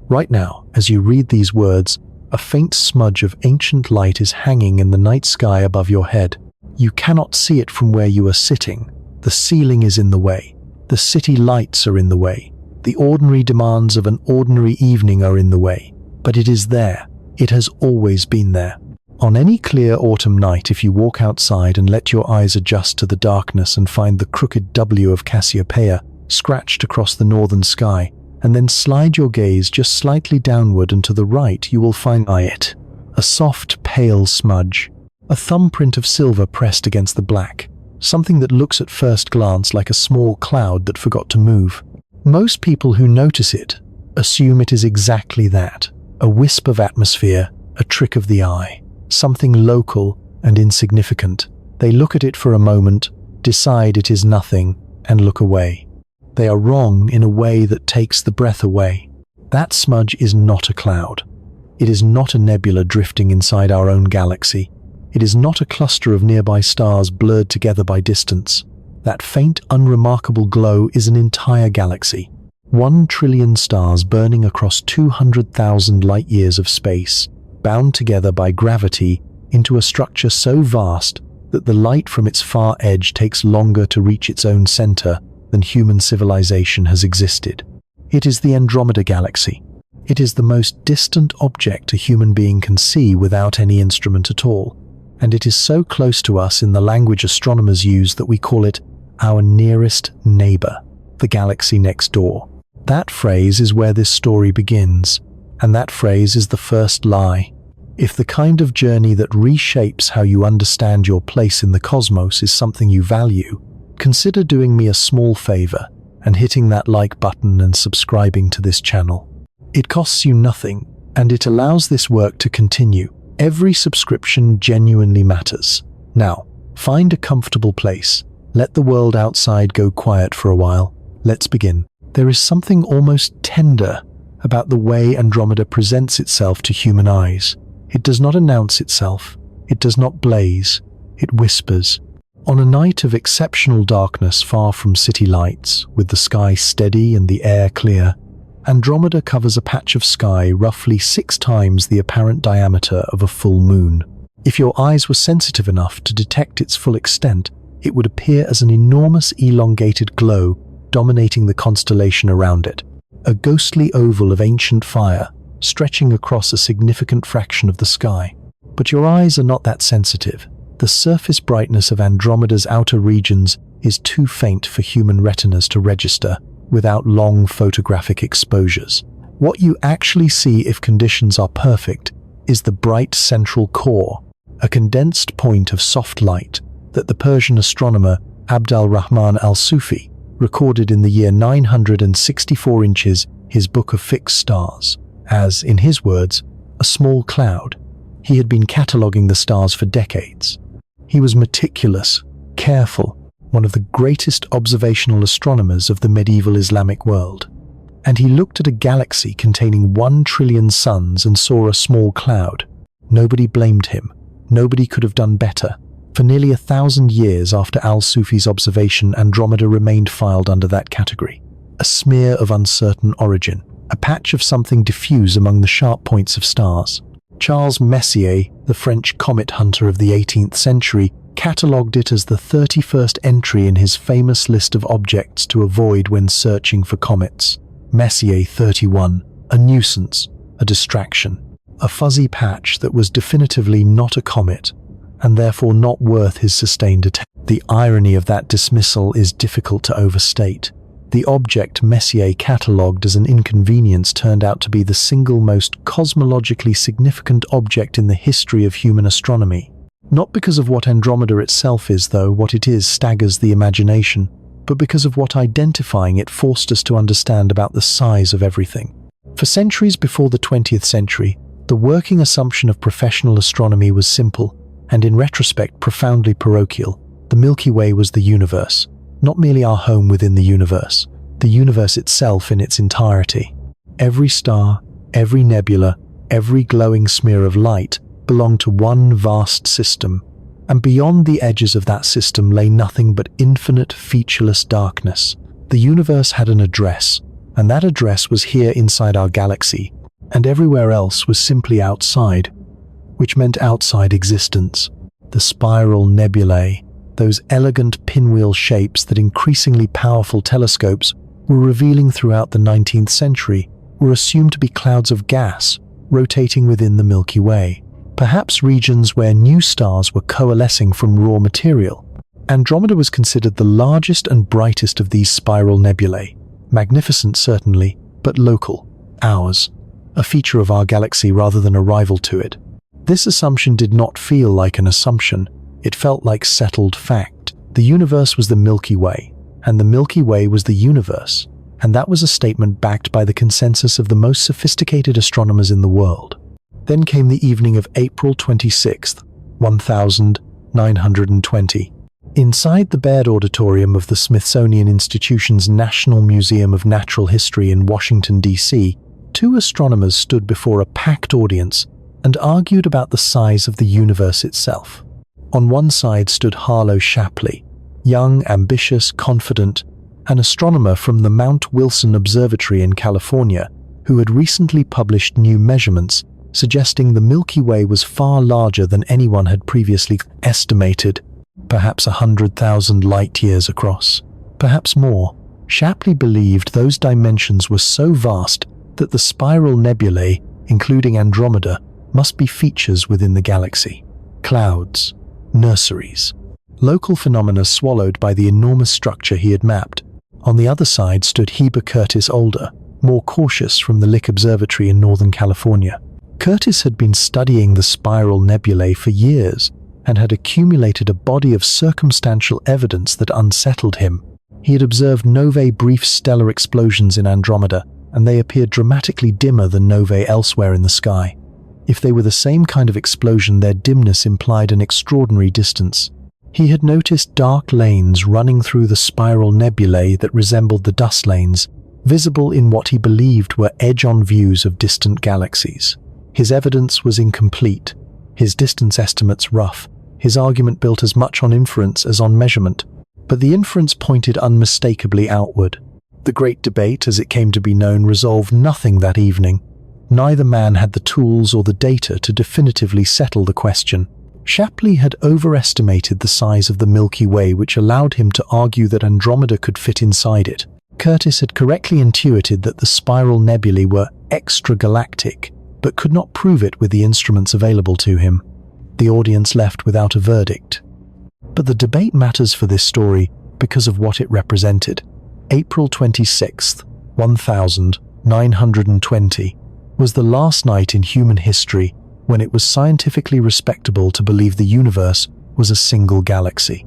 Right now, as you read these words, a faint smudge of ancient light is hanging in the night sky above your head. You cannot see it from where you are sitting. The ceiling is in the way. The city lights are in the way. The ordinary demands of an ordinary evening are in the way. But it is there. It has always been there. On any clear autumn night, if you walk outside and let your eyes adjust to the darkness and find the crooked W of Cassiopeia scratched across the northern sky, and then slide your gaze just slightly downward and to the right, you will find it. A soft, pale smudge. A thumbprint of silver pressed against the black. Something that looks at first glance like a small cloud that forgot to move. Most people who notice it assume it is exactly that. A wisp of atmosphere, a trick of the eye. Something local and insignificant. They look at it for a moment, decide it is nothing, and look away. They are wrong in a way that takes the breath away. That smudge is not a cloud. It is not a nebula drifting inside our own galaxy. It is not a cluster of nearby stars blurred together by distance. That faint, unremarkable glow is an entire galaxy. 1 trillion stars burning across 200,000 light-years of space, bound together by gravity into a structure so vast that the light from its far edge takes longer to reach its own center than human civilization has existed. It is the Andromeda galaxy. It is the most distant object a human being can see without any instrument at all, and it is so close to us in the language astronomers use that we call it our nearest neighbor, the galaxy next door. That phrase is where this story begins, and that phrase is the first lie. If the kind of journey that reshapes how you understand your place in the cosmos is something you value, consider doing me a small favor and hitting that like button and subscribing to this channel. It costs you nothing, and it allows this work to continue. Every subscription genuinely matters. Now, find a comfortable place. Let the world outside go quiet for a while. Let's begin. There is something almost tender about the way Andromeda presents itself to human eyes. It does not announce itself. It does not blaze. It whispers. On a night of exceptional darkness far from city lights, with the sky steady and the air clear, Andromeda covers a patch of sky roughly 6 times the apparent diameter of a full moon. If your eyes were sensitive enough to detect its full extent, it would appear as an enormous elongated glow dominating the constellation around it, a ghostly oval of ancient fire stretching across a significant fraction of the sky. But your eyes are not that sensitive. The surface brightness of Andromeda's outer regions is too faint for human retinas to register without long photographic exposures. What you actually see if conditions are perfect is the bright central core, a condensed point of soft light that the Persian astronomer Abd al-Rahman al-Sufi recorded in the year 964 inches his Book of Fixed Stars as, in his words, a small cloud. He had been cataloguing the stars for decades. He was meticulous, careful, one of the greatest observational astronomers of the medieval Islamic world. And he looked at a galaxy containing 1 trillion suns and saw a small cloud. Nobody blamed him. Nobody could have done better. For nearly 1,000 years after al-Sufi's observation, Andromeda remained filed under that category. A smear of uncertain origin, a patch of something diffuse among the sharp points of stars. Charles Messier, the French comet hunter of the 18th century, catalogued it as the 31st entry in his famous list of objects to avoid when searching for comets. Messier 31, a nuisance, a distraction, a fuzzy patch that was definitively not a comet, and therefore not worth his sustained attention. The irony of that dismissal is difficult to overstate. The object Messier catalogued as an inconvenience turned out to be the single most cosmologically significant object in the history of human astronomy. Not because of what Andromeda itself is, though what it is staggers the imagination, but because of what identifying it forced us to understand about the size of everything. For centuries before the 20th century, the working assumption of professional astronomy was simple, and in retrospect profoundly parochial. The Milky Way was the universe, not merely our home within the universe itself in its entirety. Every star, every nebula, every glowing smear of light belonged to one vast system, and beyond the edges of that system lay nothing but infinite, featureless darkness. The universe had an address, and that address was here inside our galaxy, and everywhere else was simply outside, which meant outside existence. The spiral nebulae, those elegant pinwheel shapes that increasingly powerful telescopes were revealing throughout the 19th century, were assumed to be clouds of gas rotating within the Milky Way, perhaps regions where new stars were coalescing from raw material. Andromeda was considered the largest and brightest of these spiral nebulae, magnificent certainly, but local, ours, a feature of our galaxy rather than a rival to it. This assumption did not feel like an assumption, it felt like settled fact. The universe was the Milky Way, and the Milky Way was the universe, and that was a statement backed by the consensus of the most sophisticated astronomers in the world. Then came the evening of April 26th, 1920. Inside the Baird Auditorium of the Smithsonian Institution's National Museum of Natural History in Washington, D.C., two astronomers stood before a packed audience and argued about the size of the universe itself. On one side stood Harlow Shapley, young, ambitious, confident, an astronomer from the Mount Wilson Observatory in California, who had recently published new measurements suggesting the Milky Way was far larger than anyone had previously estimated, perhaps 100,000 light-years across, perhaps more. Shapley believed those dimensions were so vast that the spiral nebulae, including Andromeda, must be features within the galaxy. Clouds, nurseries, local phenomena swallowed by the enormous structure he had mapped. On the other side stood Heber Curtis Older, more cautious, from the Lick Observatory in Northern California. Curtis had been studying the spiral nebulae for years and had accumulated a body of circumstantial evidence that unsettled him. He had observed novae brief stellar explosions in Andromeda, and they appeared dramatically dimmer than novae elsewhere in the sky. If they were the same kind of explosion, their dimness implied an extraordinary distance. He had noticed dark lanes running through the spiral nebulae that resembled the dust lanes, visible in what he believed were edge-on views of distant galaxies. His evidence was incomplete, his distance estimates rough, his argument built as much on inference as on measurement, but the inference pointed unmistakably outward. The great debate, as it came to be known, resolved nothing that evening. Neither man had the tools or the data to definitively settle the question. Shapley had overestimated the size of the Milky Way, which allowed him to argue that Andromeda could fit inside it. Curtis had correctly intuited that the spiral nebulae were extragalactic, but could not prove it with the instruments available to him. The audience left without a verdict. But the debate matters for this story because of what it represented. April 26th, 1920, was the last night in human history when it was scientifically respectable to believe the universe was a single galaxy.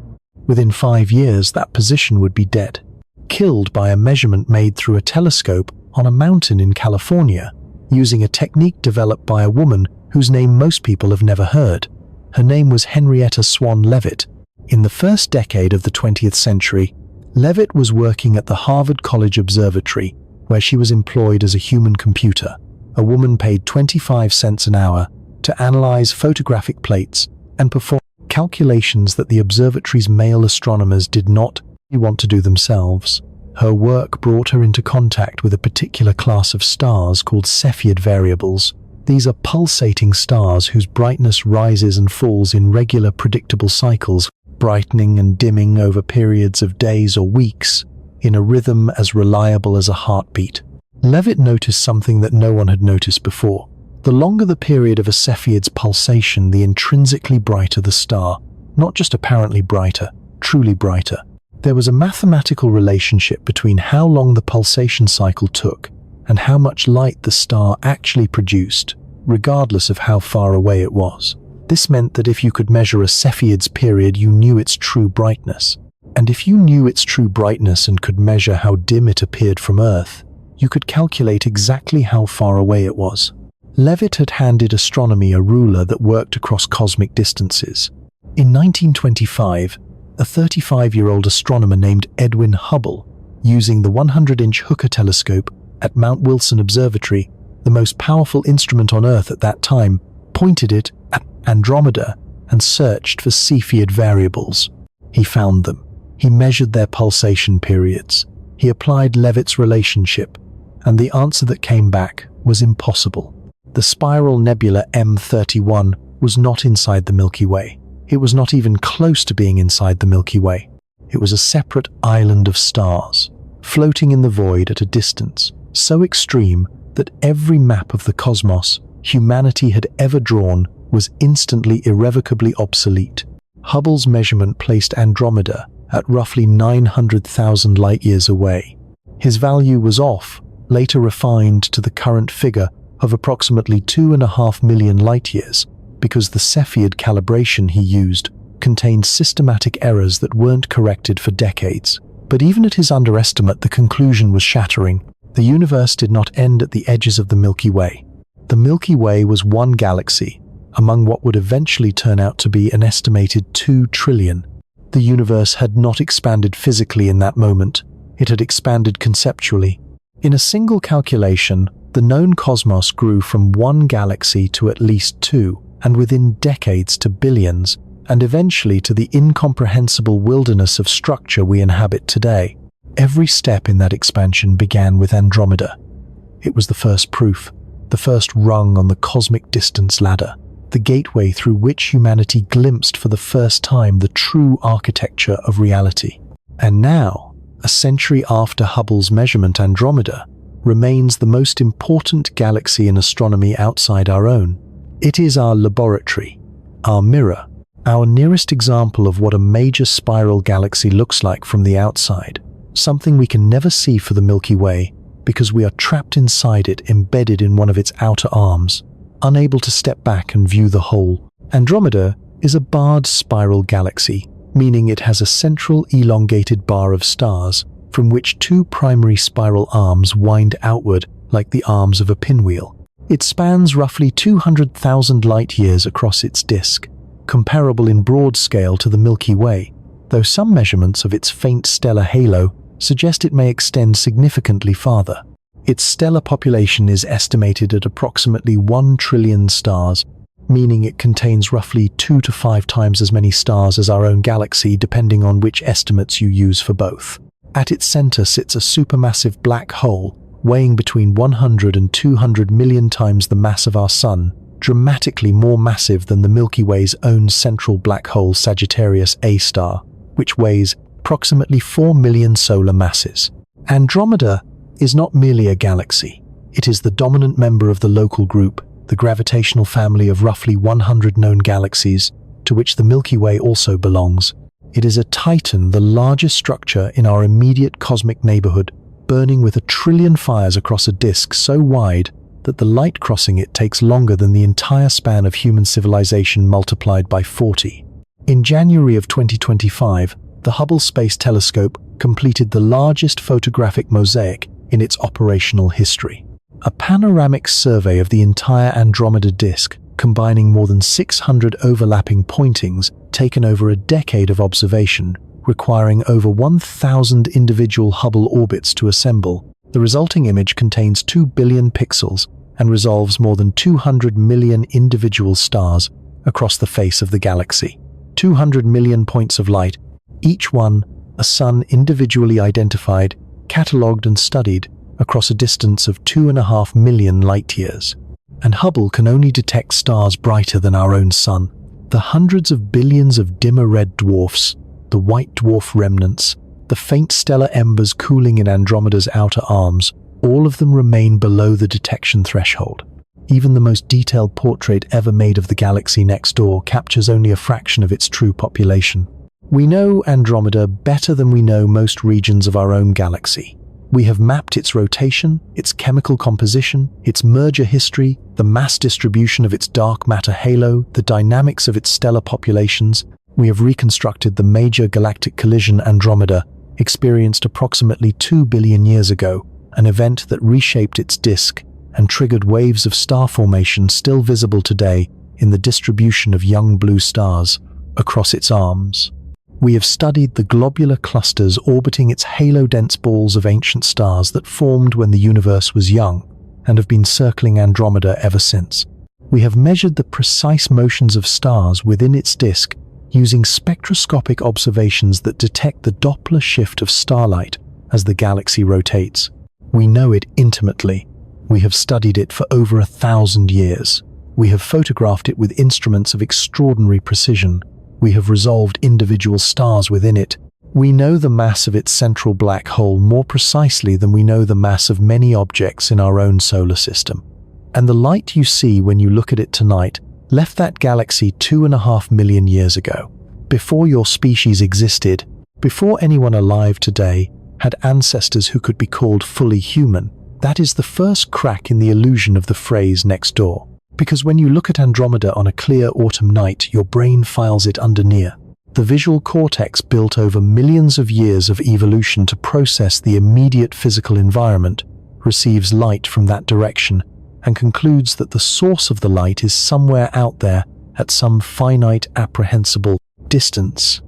Within 5 years, that position would be dead, killed by a measurement made through a telescope on a mountain in California, using a technique developed by a woman whose name most people have never heard. Her name was Henrietta Swan Leavitt. In the first decade of the 20th century, Leavitt was working at the Harvard College Observatory, where she was employed as a human computer, a woman paid 25 cents an hour to analyze photographic plates and perform calculations that the observatory's male astronomers did not want to do themselves. Her work brought her into contact with a particular class of stars called Cepheid variables. These are pulsating stars whose brightness rises and falls in regular, predictable cycles, brightening and dimming over periods of days or weeks, in a rhythm as reliable as a heartbeat. Leavitt noticed something that no one had noticed before. The longer the period of a Cepheid's pulsation, the intrinsically brighter the star, not just apparently brighter, truly brighter. There was a mathematical relationship between how long the pulsation cycle took and how much light the star actually produced, regardless of how far away it was. This meant that if you could measure a Cepheid's period, you knew its true brightness. And if you knew its true brightness and could measure how dim it appeared from Earth, you could calculate exactly how far away it was. Leavitt had handed astronomy a ruler that worked across cosmic distances. In 1925, a 35-year-old astronomer named Edwin Hubble, using the 100-inch Hooker telescope at Mount Wilson Observatory, the most powerful instrument on Earth at that time, pointed it at Andromeda and searched for Cepheid variables. He found them. He measured their pulsation periods. He applied Leavitt's relationship, and the answer that came back was impossible. The spiral nebula M31 was not inside the Milky Way. It was not even close to being inside the Milky Way. It was a separate island of stars, floating in the void at a distance so extreme that every map of the cosmos humanity had ever drawn was instantly irrevocably obsolete. Hubble's measurement placed Andromeda at roughly 900,000 light-years away. His value was off, later refined to the current figure of approximately 2.5 million light-years, because the Cepheid calibration he used contained systematic errors that weren't corrected for decades. But even at his underestimate, the conclusion was shattering. The universe did not end at the edges of the Milky Way. The Milky Way was one galaxy, among what would eventually turn out to be an estimated 2 trillion. The universe had not expanded physically in that moment. It had expanded conceptually. In a single calculation, the known cosmos grew from one galaxy to at least 2, and within decades to billions, and eventually to the incomprehensible wilderness of structure we inhabit today. Every step in that expansion began with Andromeda. It was the first proof, the first rung on the cosmic distance ladder, the gateway through which humanity glimpsed for the first time the true architecture of reality. And now, a century after Hubble's measurement, Andromeda remains the most important galaxy in astronomy outside our own. It is our laboratory, our mirror, our nearest example of what a major spiral galaxy looks like from the outside, something we can never see for the Milky Way because we are trapped inside it, embedded in one of its outer arms, unable to step back and view the whole. Andromeda is a barred spiral galaxy, meaning it has a central elongated bar of stars from which two primary spiral arms wind outward like the arms of a pinwheel. It spans roughly 200,000 light-years across its disk, comparable in broad scale to the Milky Way, though some measurements of its faint stellar halo suggest it may extend significantly farther. Its stellar population is estimated at approximately 1 trillion stars, meaning it contains roughly 2 to 5 times as many stars as our own galaxy, depending on which estimates you use for both. At its center sits a supermassive black hole, weighing between 100 and 200 million times the mass of our Sun, dramatically more massive than the Milky Way's own central black hole Sagittarius A star, which weighs approximately 4 million solar masses. Andromeda is not merely a galaxy. It is the dominant member of the local group, the gravitational family of roughly 100 known galaxies, to which the Milky Way also belongs. It is a titan, the largest structure in our immediate cosmic neighborhood, burning with 1 trillion fires across a disk so wide that the light crossing it takes longer than the entire span of human civilization multiplied by 40. In January of 2025, the Hubble Space Telescope completed the largest photographic mosaic in its operational history. A panoramic survey of the entire Andromeda disk, combining more than 600 overlapping pointings taken over a decade of observation, requiring over 1,000 individual Hubble orbits to assemble. The resulting image contains 2 billion pixels and resolves more than 200 million individual stars across the face of the galaxy. 200 million points of light, each one a sun individually identified, catalogued and studied across a distance of 2.5 million light-years. And Hubble can only detect stars brighter than our own Sun. The hundreds of billions of dimmer red dwarfs, the white dwarf remnants, the faint stellar embers cooling in Andromeda's outer arms, all of them remain below the detection threshold. Even the most detailed portrait ever made of the galaxy next door captures only a fraction of its true population. We know Andromeda better than we know most regions of our own galaxy. We have mapped its rotation, its chemical composition, its merger history, the mass distribution of its dark matter halo, the dynamics of its stellar populations. We have reconstructed the major galactic collision Andromeda experienced approximately 2 billion years ago, an event that reshaped its disk and triggered waves of star formation still visible today in the distribution of young blue stars across its arms. We have studied the globular clusters orbiting its halo-dense balls of ancient stars that formed when the universe was young and have been circling Andromeda ever since. We have measured the precise motions of stars within its disk using spectroscopic observations that detect the Doppler shift of starlight as the galaxy rotates. We know it intimately. We have studied it for over 1,000 years. We have photographed it with instruments of extraordinary precision. We have resolved individual stars within it. We know the mass of its central black hole more precisely than we know the mass of many objects in our own solar system. And the light you see when you look at it tonight left that galaxy 2.5 million years ago. Before your species existed, before anyone alive today had ancestors who could be called fully human. That is the first crack in the illusion of the phrase next door. Because when you look at Andromeda on a clear autumn night, your brain files it under near. The visual cortex, built over millions of years of evolution to process the immediate physical environment, receives light from that direction and concludes that the source of the light is somewhere out there at some finite apprehensible distance.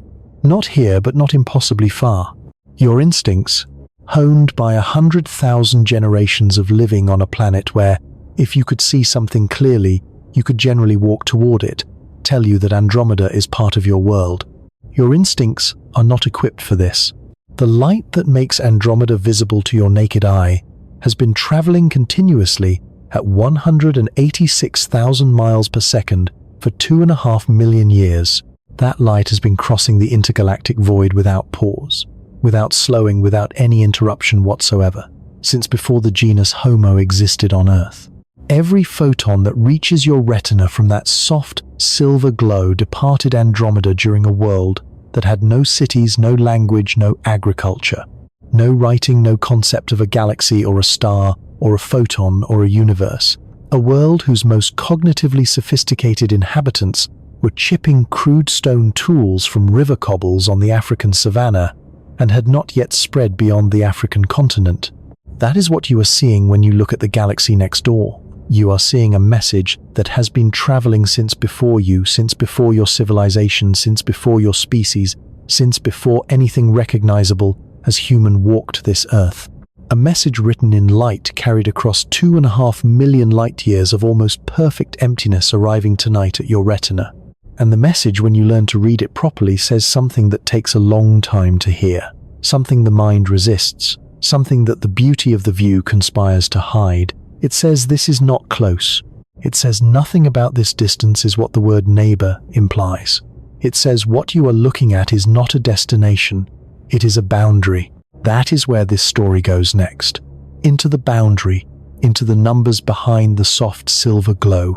Not here, but not impossibly far. Your instincts, honed by 100,000 generations of living on a planet where, if you could see something clearly, you could generally walk toward it, tell you that Andromeda is part of your world. Your instincts are not equipped for this. The light that makes Andromeda visible to your naked eye has been traveling continuously at 186,000 miles per second for 2.5 million years. That light has been crossing the intergalactic void without pause, without slowing, without any interruption whatsoever, since before the genus Homo existed on Earth. Every photon that reaches your retina from that soft, silver glow departed Andromeda during a world that had no cities, no language, no agriculture, no writing, no concept of a galaxy or a star or a photon or a universe. A world whose most cognitively sophisticated inhabitants were chipping crude stone tools from river cobbles on the African savanna and had not yet spread beyond the African continent. That is what you are seeing when you look at the galaxy next door. You are seeing a message that has been traveling since before you, since before your civilization, since before your species, since before anything recognizable as human walked this earth. A message written in light carried across 2.5 million light years of almost perfect emptiness arriving tonight at your retina. And the message, when you learn to read it properly, says something that takes a long time to hear, something the mind resists, something that the beauty of the view conspires to hide. It says this is not close. It says nothing about this distance is what the word neighbor implies. It says what you are looking at is not a destination, it is a boundary. That is where this story goes next. Into the boundary, into the numbers behind the soft silver glow,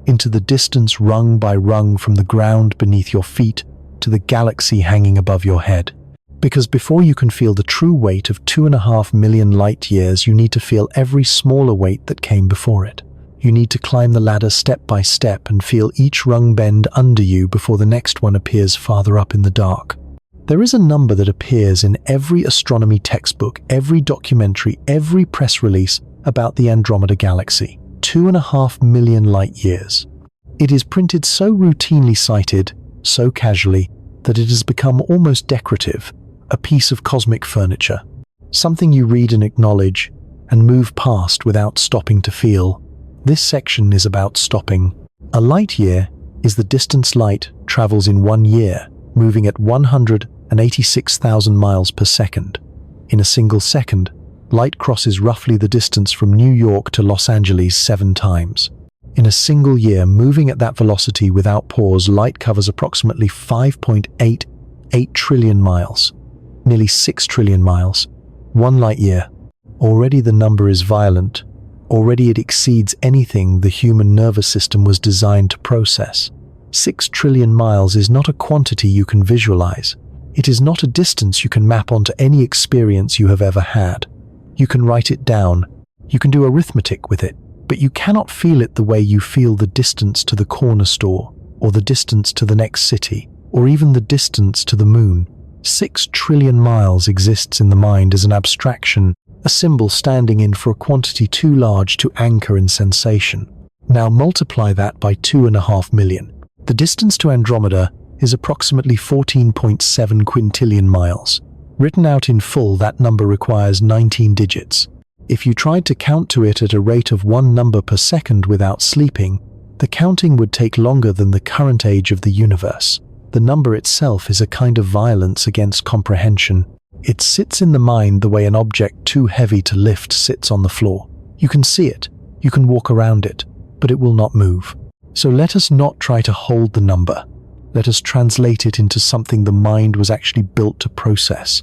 into the distance rung by rung from the ground beneath your feet to the galaxy hanging above your head. Because before you can feel the true weight of 2.5 million light years, you need to feel every smaller weight that came before it. You need to climb the ladder step by step and feel each rung bend under you before the next one appears farther up in the dark. There is a number that appears in every astronomy textbook, every documentary, every press release about the Andromeda galaxy. 2.5 million light years. It is printed so routinely cited, so casually, that it has become almost decorative, a piece of cosmic furniture, something you read and acknowledge and move past without stopping to feel. This section is about stopping. A light year is the distance light travels in 1 year, moving at 186,000 miles per second. In a single second, light crosses roughly the distance from New York to Los Angeles 7 times. In a single year, moving at that velocity without pause, light covers approximately 5.88 trillion miles, nearly 6 trillion miles. 1 light year. Already the number is violent. Already it exceeds anything the human nervous system was designed to process. 6 trillion miles is not a quantity you can visualize. It is not a distance you can map onto any experience you have ever had. You can write it down, you can do arithmetic with it, but you cannot feel it the way you feel the distance to the corner store, or the distance to the next city, or even the distance to the moon. 6 trillion miles exists in the mind as an abstraction, a symbol standing in for a quantity too large to anchor in sensation. Now multiply that by 2.5 million. The distance to Andromeda is approximately 14.7 quintillion miles. Written out in full, that number requires 19 digits. If you tried to count to it at a rate of 1 number per second without sleeping, the counting would take longer than the current age of the universe. The number itself is a kind of violence against comprehension. It sits in the mind the way an object too heavy to lift sits on the floor. You can see it, you can walk around it, but it will not move. So let us not try to hold the number. Let us translate it into something the mind was actually built to process.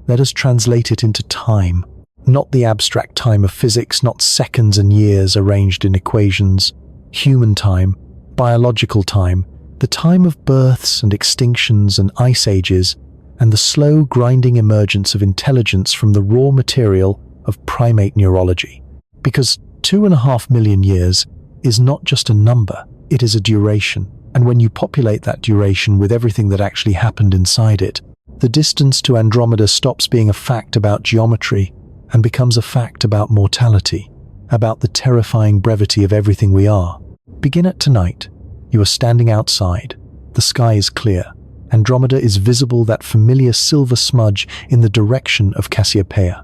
Let us translate it into time. Not the abstract time of physics, not seconds and years arranged in equations. Human time, biological time, the time of births and extinctions and ice ages, and the slow grinding emergence of intelligence from the raw material of primate neurology. Because 2.5 million years is not just a number, it is a duration. And when you populate that duration with everything that actually happened inside it, the distance to Andromeda stops being a fact about geometry and becomes a fact about mortality, about the terrifying brevity of everything we are. Begin at tonight. You are standing outside. The sky is clear. Andromeda is visible, that familiar silver smudge in the direction of Cassiopeia.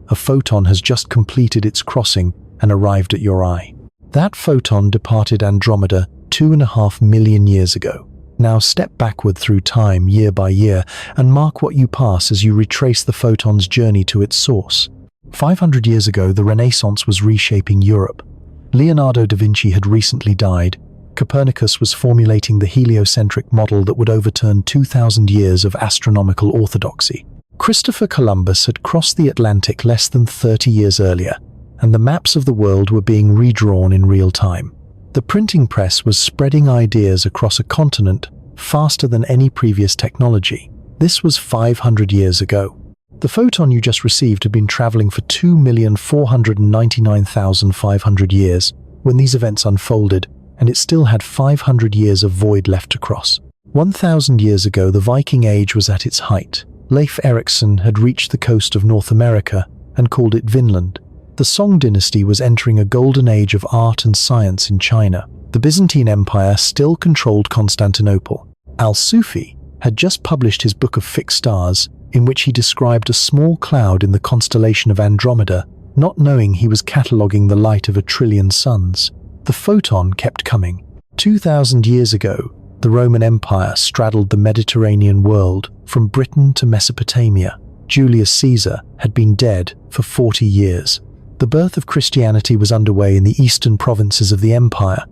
A photon has just completed its crossing and arrived at your eye. That photon departed Andromeda 2.5 million years ago. Now step backward through time, year by year, and mark what you pass as you retrace the photon's journey to its source. 500 years ago, the Renaissance was reshaping Europe. Leonardo da Vinci had recently died. Copernicus was formulating the heliocentric model that would overturn 2,000 years of astronomical orthodoxy. Christopher Columbus had crossed the Atlantic less than 30 years earlier, and the maps of the world were being redrawn in real time. The printing press was spreading ideas across a continent faster than any previous technology. This was 500 years ago. The photon you just received had been traveling for 2,499,500 years when these events unfolded, and it still had 500 years of void left to cross. 1,000 years ago, the Viking Age was at its height. Leif Erikson had reached the coast of North America and called it Vinland. The Song dynasty was entering a golden age of art and science in China. The Byzantine Empire still controlled Constantinople. Al-Sufi had just published his Book of Fixed Stars, in which he described a small cloud in the constellation of Andromeda, not knowing he was cataloguing the light of 1 trillion suns. The photon kept coming. 2,000 years ago, the Roman Empire straddled the Mediterranean world from Britain to Mesopotamia. Julius Caesar had been dead for 40 years. The birth of Christianity was underway in the eastern provinces of the empire.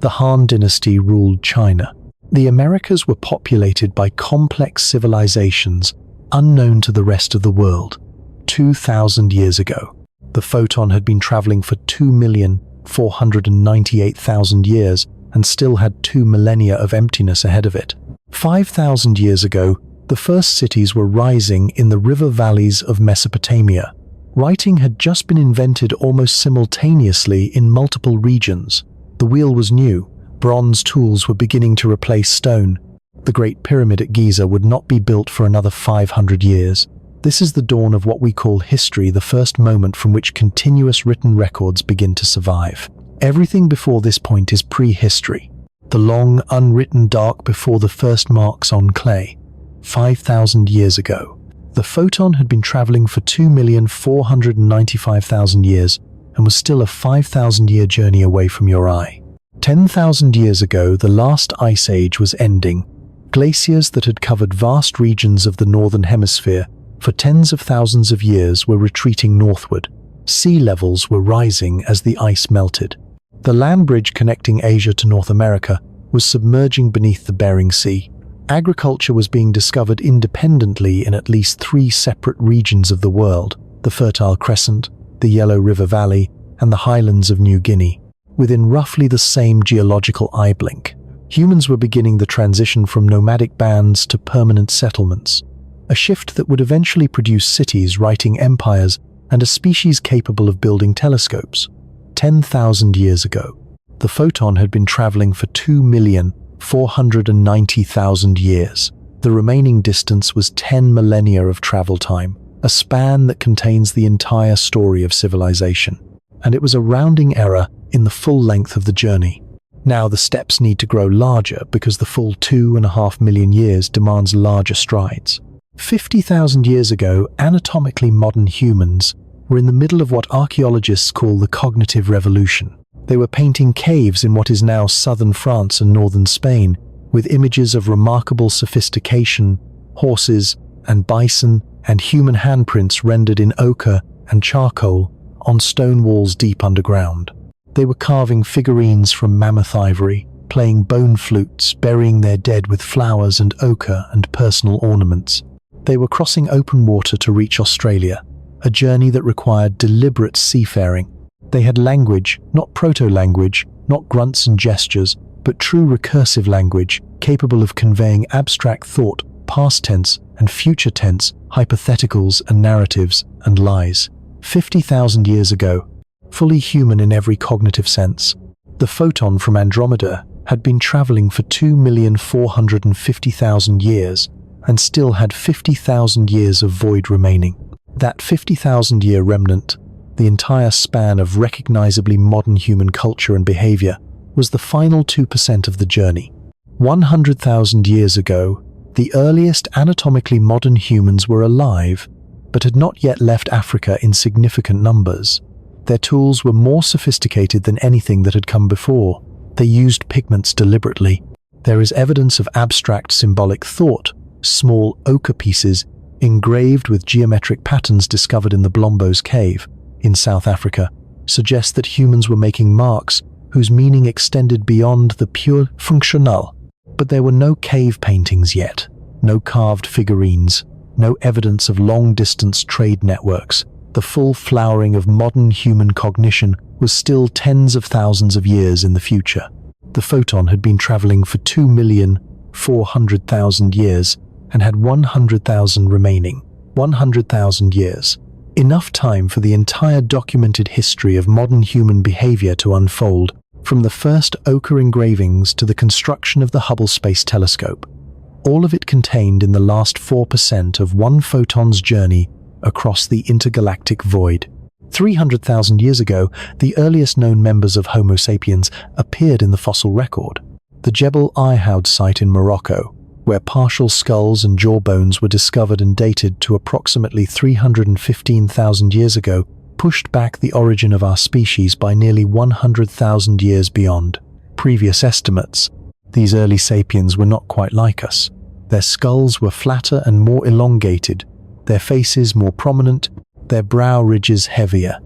The Han dynasty ruled China. The Americas were populated by complex civilizations unknown to the rest of the world. 2,000 years ago, the photon had been traveling for 2,498,000 years and still had 2 millennia of emptiness ahead of it. 5,000 years ago, the first cities were rising in the river valleys of Mesopotamia. Writing had just been invented almost simultaneously in multiple regions. The wheel was new. Bronze tools were beginning to replace stone. The Great Pyramid at Giza would not be built for another 500 years. This is the dawn of what we call history, the first moment from which continuous written records begin to survive. Everything before this point is prehistory. The long, unwritten dark before the first marks on clay. 5,000 years ago, the photon had been traveling for 2,495,000 years and was still a 5,000-year journey away from your eye. 10,000 years ago, the last ice age was ending. Glaciers that had covered vast regions of the northern hemisphere for tens of thousands of years were retreating northward. Sea levels were rising as the ice melted. The land bridge connecting Asia to North America was submerging beneath the Bering Sea. Agriculture was being discovered independently in at least 3 separate regions of the world: the Fertile Crescent, the Yellow River Valley, and the highlands of New Guinea. Within roughly the same geological eye blink, humans were beginning the transition from nomadic bands to permanent settlements, a shift that would eventually produce cities writing empires and a species capable of building telescopes. 10,000 years ago, the photon had been traveling for 2,490,000 years. The remaining distance was 10 millennia of travel time, a span that contains the entire story of civilization. And it was a rounding error in the full length of the journey. Now the steps need to grow larger because the full 2.5 million years demands larger strides. 50,000 years ago, anatomically modern humans were in the middle of what archaeologists call the cognitive revolution. They were painting caves in what is now southern France and northern Spain with images of remarkable sophistication, horses and bison and human handprints rendered in ochre and charcoal on stone walls deep underground. They were carving figurines from mammoth ivory, playing bone flutes, burying their dead with flowers and ochre and personal ornaments. They were crossing open water to reach Australia, a journey that required deliberate seafaring. They had language, not proto-language, not grunts and gestures, but true recursive language, capable of conveying abstract thought, past tense and future tense, hypotheticals and narratives and lies. 50,000 years ago, fully human in every cognitive sense, the photon from Andromeda had been traveling for 2,450,000 years and still had 50,000 years of void remaining. That 50,000-year remnant, the entire span of recognizably modern human culture and behavior, was the final 2% of the journey. 100,000 years ago, the earliest anatomically modern humans were alive, but had not yet left Africa in significant numbers. Their tools were more sophisticated than anything that had come before. They used pigments deliberately. There is evidence of abstract symbolic thought. Small ochre pieces engraved with geometric patterns discovered in the Blombos Cave in South Africa suggest that humans were making marks whose meaning extended beyond the pure functional. But there were no cave paintings yet, no carved figurines, no evidence of long-distance trade networks. The full flowering of modern human cognition was still tens of thousands of years in the future. The photon had been traveling for 2,400,000 years and had 100,000 remaining. 100,000 years. Enough time for the entire documented history of modern human behavior to unfold, from the first ochre engravings to the construction of the Hubble Space Telescope. All of it contained in the last 4% of one photon's journey across the intergalactic void. 300,000 years ago, the earliest known members of Homo sapiens appeared in the fossil record. The Jebel Irhoud site in Morocco, where partial skulls and jawbones were discovered and dated to approximately 315,000 years ago, pushed back the origin of our species by nearly 100,000 years beyond previous estimates. These early sapiens were not quite like us. Their skulls were flatter and more elongated, their faces more prominent, their brow ridges heavier.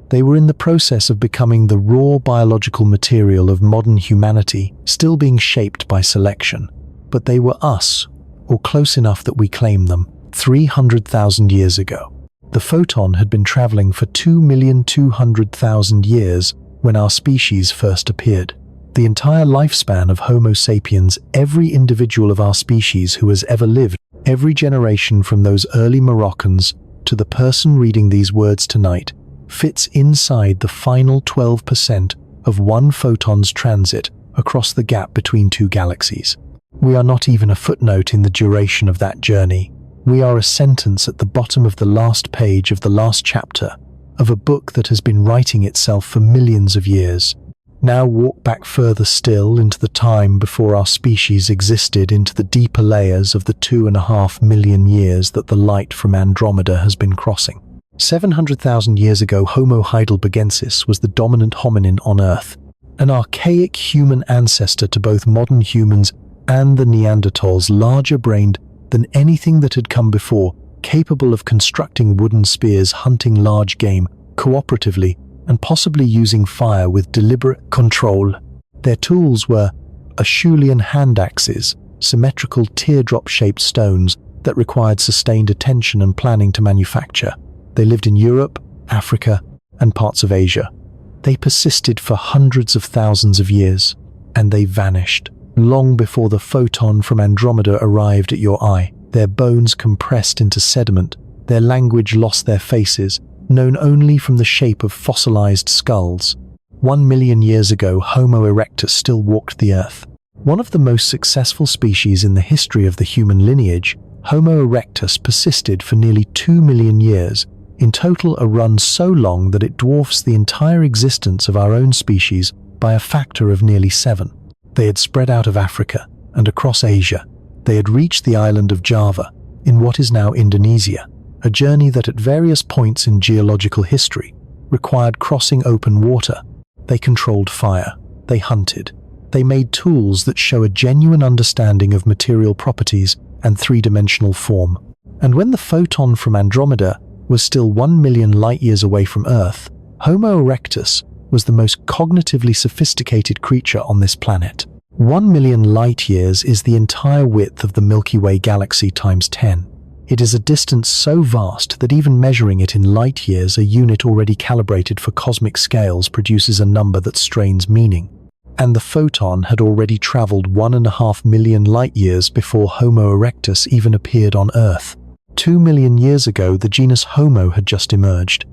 They were in the process of becoming the raw biological material of modern humanity, still being shaped by selection. But they were us, or close enough that we claim them, 300,000 years ago. The photon had been traveling for 2,200,000 years when our species first appeared. The entire lifespan of Homo sapiens, every individual of our species who has ever lived, every generation from those early Moroccans to the person reading these words tonight, fits inside the final 12% of one photon's transit across the gap between two galaxies. We are not even a footnote in the duration of that journey. We are a sentence at the bottom of the last page of the last chapter of a book that has been writing itself for millions of years. Now walk back further still into the time before our species existed, into the deeper layers of the 2.5 million years that the light from Andromeda has been crossing. 700,000 years ago, Homo heidelbergensis was the dominant hominin on Earth, an archaic human ancestor to both modern humans and the Neanderthals, larger-brained than anything that had come before, capable of constructing wooden spears, hunting large game cooperatively, and possibly using fire with deliberate control. Their tools were Acheulean hand axes, symmetrical teardrop-shaped stones that required sustained attention and planning to manufacture. They lived in Europe, Africa, and parts of Asia. They persisted for hundreds of thousands of years, and they vanished long before the photon from Andromeda arrived at your eye. Their bones compressed into sediment, their language lost their faces, known only from the shape of fossilized skulls. 1 million years ago, Homo erectus still walked the earth. One of the most successful species in the history of the human lineage, Homo erectus persisted for nearly 2 million years, in total a run so long that it dwarfs the entire existence of our own species by a factor of nearly 7. They had spread out of Africa and across Asia. They had reached the island of Java, in what is now Indonesia, a journey that at various points in geological history required crossing open water. They controlled fire, they hunted, they made tools that show a genuine understanding of material properties and three-dimensional form. And when the photon from Andromeda was still 1 million light-years away from Earth, Homo erectus was the most cognitively sophisticated creature on this planet. 1 million light-years is the entire width of the Milky Way galaxy times 10. It is a distance so vast that even measuring it in light-years, a unit already calibrated for cosmic scales, produces a number that strains meaning. And the photon had already traveled 1.5 million light-years before Homo erectus even appeared on Earth. 2 million years ago, the genus Homo had just emerged.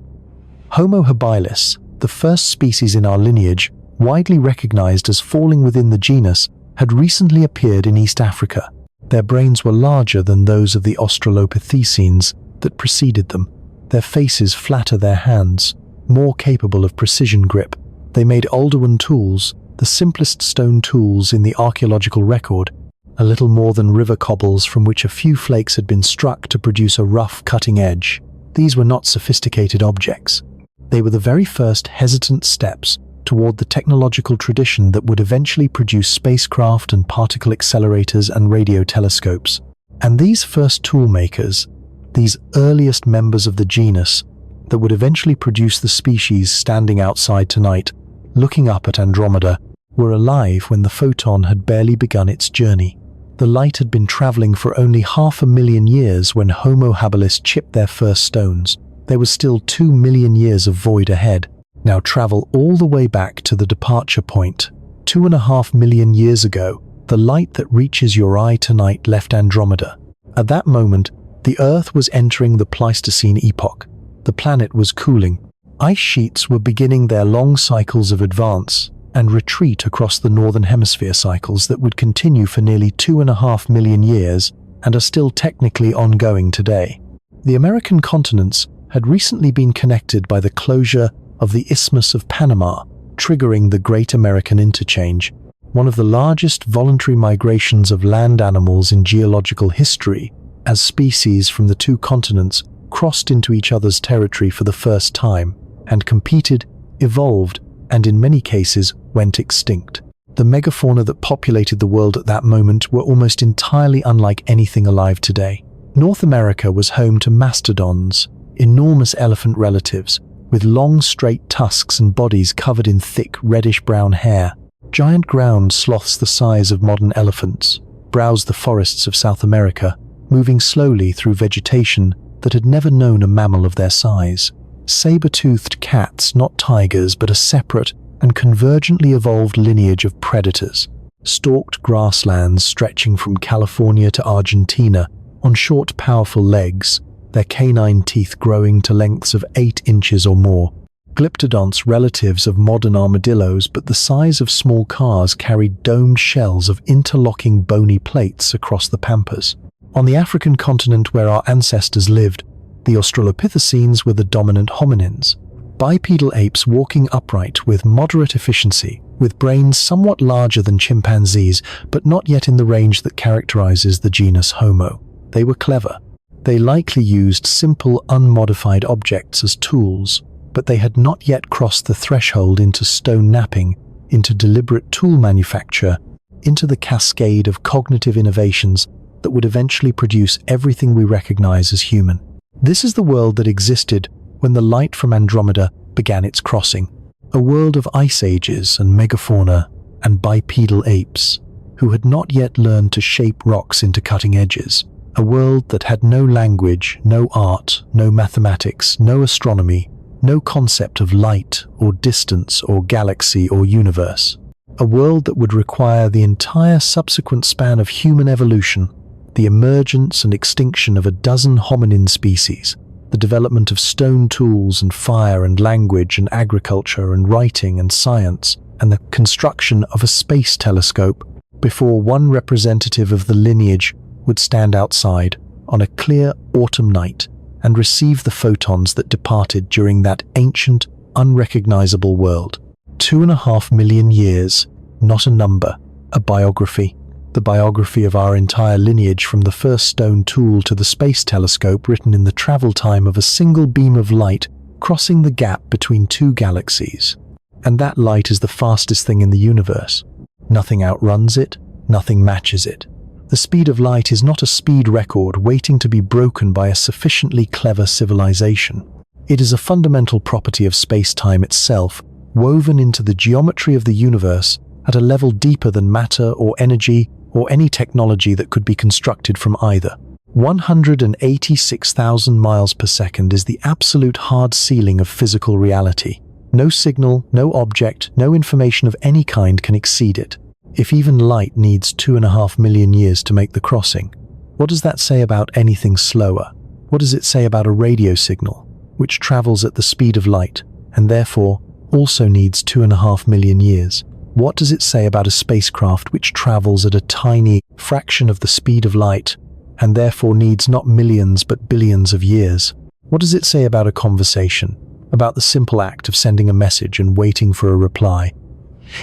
Homo habilis, the first species in our lineage, widely recognized as falling within the genus, had recently appeared in East Africa. Their brains were larger than those of the Australopithecines that preceded them, their faces flatter their hands, more capable of precision grip. They made Oldowan tools, the simplest stone tools in the archaeological record, a little more than river cobbles from which a few flakes had been struck to produce a rough cutting edge. These were not sophisticated objects. They were the very first hesitant steps toward the technological tradition that would eventually produce spacecraft and particle accelerators and radio telescopes. And these first tool makers, these earliest members of the genus that would eventually produce the species standing outside tonight, looking up at Andromeda, were alive when the photon had barely begun its journey. The light had been traveling for only 500,000 years when Homo habilis chipped their first stones. There was still 2 million years of void ahead. Now travel all the way back to the departure point. 2.5 million years ago, the light that reaches your eye tonight left Andromeda. At that moment, the Earth was entering the Pleistocene epoch. The planet was cooling. Ice sheets were beginning their long cycles of advance and retreat across the northern hemisphere, cycles that would continue for nearly 2.5 million years and are still technically ongoing today. The American continents had recently been connected by the closure of the Isthmus of Panama, triggering the Great American Interchange, one of the largest voluntary migrations of land animals in geological history, as species from the two continents crossed into each other's territory for the first time and competed, evolved, and in many cases went extinct. The megafauna that populated the world at that moment were almost entirely unlike anything alive today. North America was home to mastodons, enormous elephant relatives, with long straight tusks and bodies covered in thick reddish-brown hair. Giant ground sloths the size of modern elephants browsed the forests of South America, moving slowly through vegetation that had never known a mammal of their size. Saber-toothed cats, not tigers, but a separate and convergently evolved lineage of predators, stalked grasslands stretching from California to Argentina on short, powerful legs, their canine teeth growing to lengths of 8 inches or more. Glyptodonts, relatives of modern armadillos but the size of small cars, carried domed shells of interlocking bony plates across the pampas. On the African continent where our ancestors lived, the Australopithecines were the dominant hominins, bipedal apes walking upright with moderate efficiency, with brains somewhat larger than chimpanzees but not yet in the range that characterizes the genus Homo. They were clever. They likely used simple, unmodified objects as tools, but they had not yet crossed the threshold into stone knapping, into deliberate tool manufacture, into the cascade of cognitive innovations that would eventually produce everything we recognize as human. This is the world that existed when the light from Andromeda began its crossing, a world of ice ages and megafauna and bipedal apes who had not yet learned to shape rocks into cutting edges. A world that had no language, no art, no mathematics, no astronomy, no concept of light or distance or galaxy or universe. A world that would require the entire subsequent span of human evolution, the emergence and extinction of a dozen hominin species, the development of stone tools and fire and language and agriculture and writing and science, and the construction of a space telescope before one representative of the lineage would stand outside on a clear autumn night and receive the photons that departed during that ancient, unrecognizable world. 2.5 million years, not a number, a biography. The biography of our entire lineage, from the first stone tool to the space telescope, written in the travel time of a single beam of light crossing the gap between two galaxies. And that light is the fastest thing in the universe. Nothing outruns it, nothing matches it. The speed of light is not a speed record waiting to be broken by a sufficiently clever civilization. It is a fundamental property of space-time itself, woven into the geometry of the universe at a level deeper than matter or energy or any technology that could be constructed from either. 186,000 miles per second is the absolute hard ceiling of physical reality. No signal, no object, no information of any kind can exceed it. If even light needs 2.5 million years to make the crossing, what does that say about anything slower? What does it say about a radio signal, which travels at the speed of light, and therefore also needs 2.5 million years? What does it say about a spacecraft which travels at a tiny fraction of the speed of light, and therefore needs not millions but billions of years? What does it say about a conversation, about the simple act of sending a message and waiting for a reply?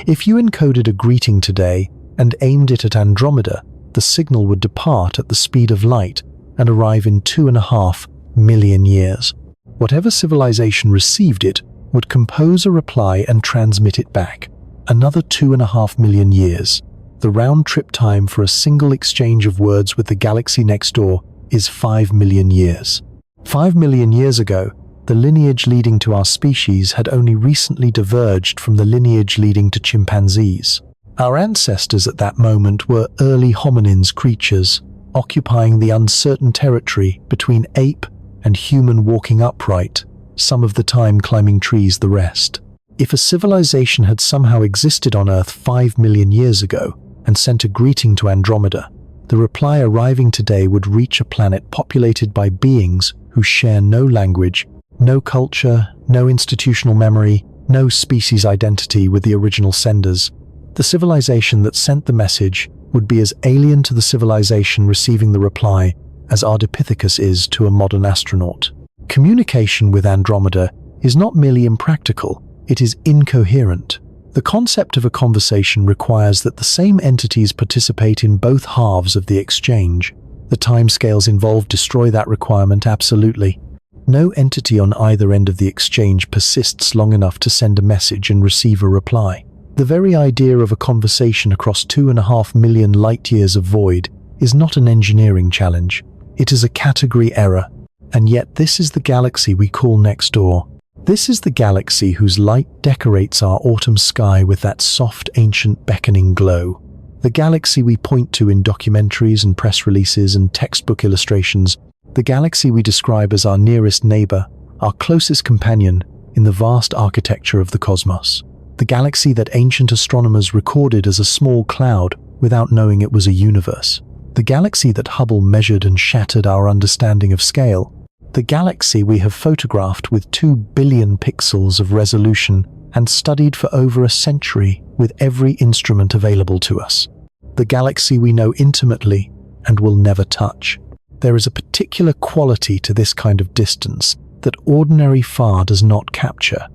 If you encoded a greeting today and aimed it at Andromeda, the signal would depart at the speed of light and arrive in 2.5 million years. Whatever civilization received it would compose a reply and transmit it back. Another 2.5 million years. The round-trip time for a single exchange of words with the galaxy next door is 5 million years. 5 million years ago, the lineage leading to our species had only recently diverged from the lineage leading to chimpanzees. Our ancestors at that moment were early hominins creatures, occupying the uncertain territory between ape and human walking upright, some of the time climbing trees the rest. If a civilization had somehow existed on Earth 5 million years ago and sent a greeting to Andromeda, the reply arriving today would reach a planet populated by beings who share no language, no culture, no institutional memory, no species identity with the original senders. The civilization that sent the message would be as alien to the civilization receiving the reply as Ardipithecus is to a modern astronaut. Communication with Andromeda is not merely impractical, it is incoherent. The concept of a conversation requires that the same entities participate in both halves of the exchange. The timescales involved destroy that requirement absolutely. No entity on either end of the exchange persists long enough to send a message and receive a reply. The very idea of a conversation across 2.5 million light-years of void is not an engineering challenge. It is a category error. And yet this is the galaxy we call next door. This is the galaxy whose light decorates our autumn sky with that soft, ancient, beckoning glow. The galaxy we point to in documentaries and press releases and textbook illustrations. The galaxy we describe as our nearest neighbor, our closest companion in the vast architecture of the cosmos. The galaxy that ancient astronomers recorded as a small cloud without knowing it was a universe. The galaxy that Hubble measured and shattered our understanding of scale. The galaxy we have photographed with 2 billion pixels of resolution and studied for over a century with every instrument available to us. The galaxy we know intimately and will never touch. There is a particular quality to this kind of distance that ordinary far does not capture.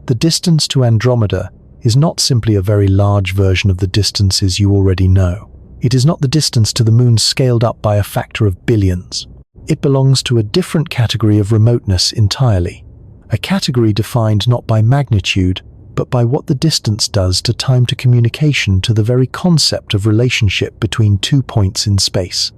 The distance to Andromeda is not simply a very large version of the distances you already know. It is not the distance to the moon scaled up by a factor of billions. It belongs to a different category of remoteness entirely. A category defined not by magnitude, but by what the distance does to time to communication, to the very concept of relationship between 2 points in space.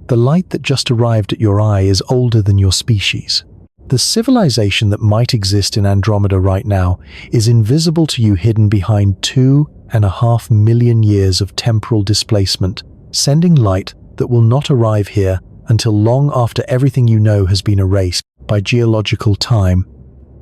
The light that just arrived at your eye is older than your species. The civilization that might exist in Andromeda right now is invisible to you, hidden behind 2.5 million years of temporal displacement, sending light that will not arrive here until long after everything you know has been erased by geological time.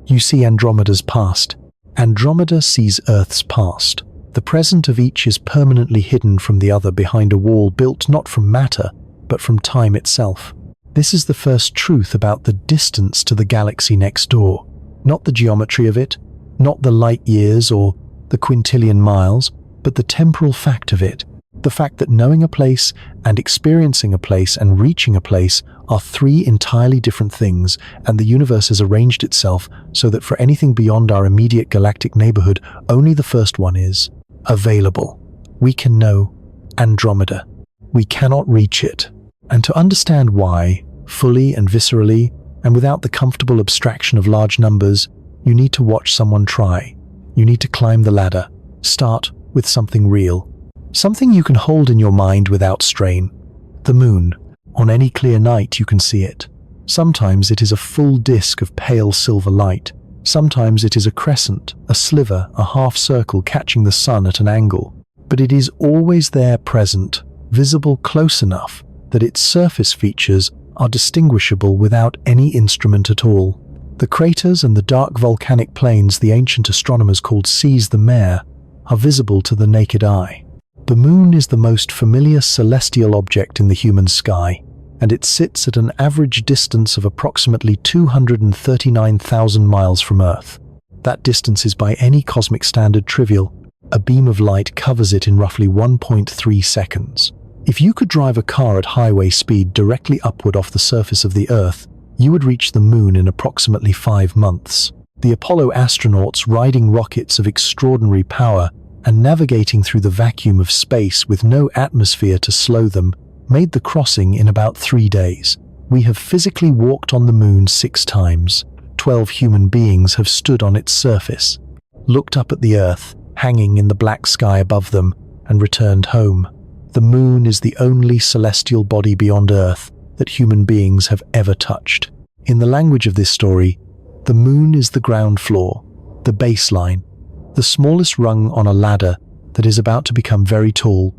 You see Andromeda's past. Andromeda sees Earth's past. The present of each is permanently hidden from the other behind a wall built not from matter, but from time itself. This is the first truth about the distance to the galaxy next door. Not the geometry of it, not the light years or the quintillion miles, but the temporal fact of it. The fact that knowing a place and experiencing a place and reaching a place are 3 entirely different things, and the universe has arranged itself so that for anything beyond our immediate galactic neighborhood, only the first one is available. We can know Andromeda. We cannot reach it. And to understand why, fully and viscerally, and without the comfortable abstraction of large numbers, you need to watch someone try. You need to climb the ladder. Start with something real. Something you can hold in your mind without strain. The moon. On any clear night you can see it. Sometimes it is a full disk of pale silver light. Sometimes it is a crescent, a sliver, a half circle catching the sun at an angle. But it is always there, present, visible close enough that its surface features are distinguishable without any instrument at all. The craters and the dark volcanic plains the ancient astronomers called seas the mare are visible to the naked eye. The moon is the most familiar celestial object in the human sky, and it sits at an average distance of approximately 239,000 miles from Earth. That distance is by any cosmic standard trivial. A beam of light covers it in roughly 1.3 seconds. If you could drive a car at highway speed directly upward off the surface of the Earth, you would reach the moon in approximately 5 months. The Apollo astronauts, riding rockets of extraordinary power and navigating through the vacuum of space with no atmosphere to slow them, made the crossing in about 3 days. We have physically walked on the moon 6 times. 12 human beings have stood on its surface, looked up at the Earth, hanging in the black sky above them, and returned home. The moon is the only celestial body beyond Earth that human beings have ever touched. In the language of this story, the moon is the ground floor, the baseline, the smallest rung on a ladder that is about to become very tall,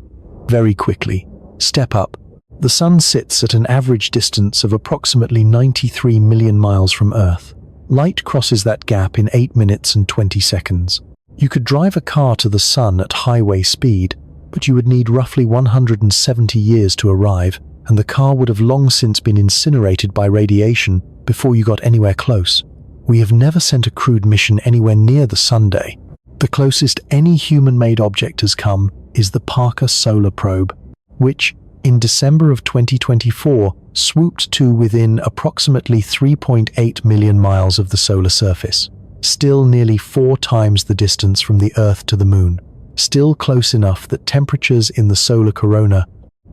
very quickly. Step up. The sun sits at an average distance of approximately 93 million miles from Earth. Light crosses that gap in 8 minutes and 20 seconds. You could drive a car to the sun at highway speed, but you would need roughly 170 years to arrive, and the car would have long since been incinerated by radiation before you got anywhere close. We have never sent a crewed mission anywhere near the Sunday. The closest any human-made object has come is the Parker Solar Probe, which, in December of 2024, swooped to within approximately 3.8 million miles of the solar surface. Still nearly 4 times the distance from the Earth to the moon. Still close enough that temperatures in the solar corona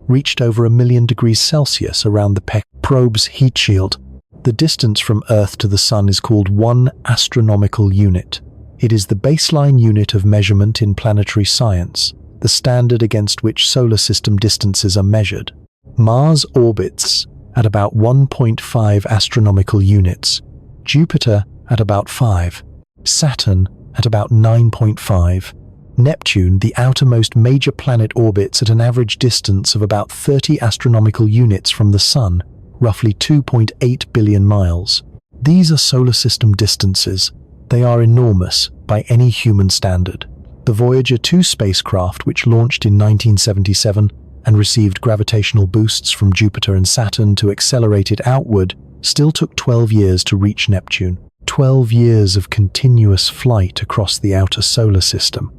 reached over 1 million degrees Celsius around the probe's heat shield. The distance from Earth to the Sun is called 1 astronomical unit. It is the baseline unit of measurement in planetary science, the standard against which solar system distances are measured. Mars orbits at about 1.5 astronomical units, Jupiter at about 5, Saturn at about 9.5. Neptune, the outermost major planet, orbits at an average distance of about 30 astronomical units from the Sun, roughly 2.8 billion miles. These are solar system distances. They are enormous by any human standard. The Voyager 2 spacecraft, which launched in 1977 and received gravitational boosts from Jupiter and Saturn to accelerate it outward, still took 12 years to reach Neptune. 12 years of continuous flight across the outer solar system.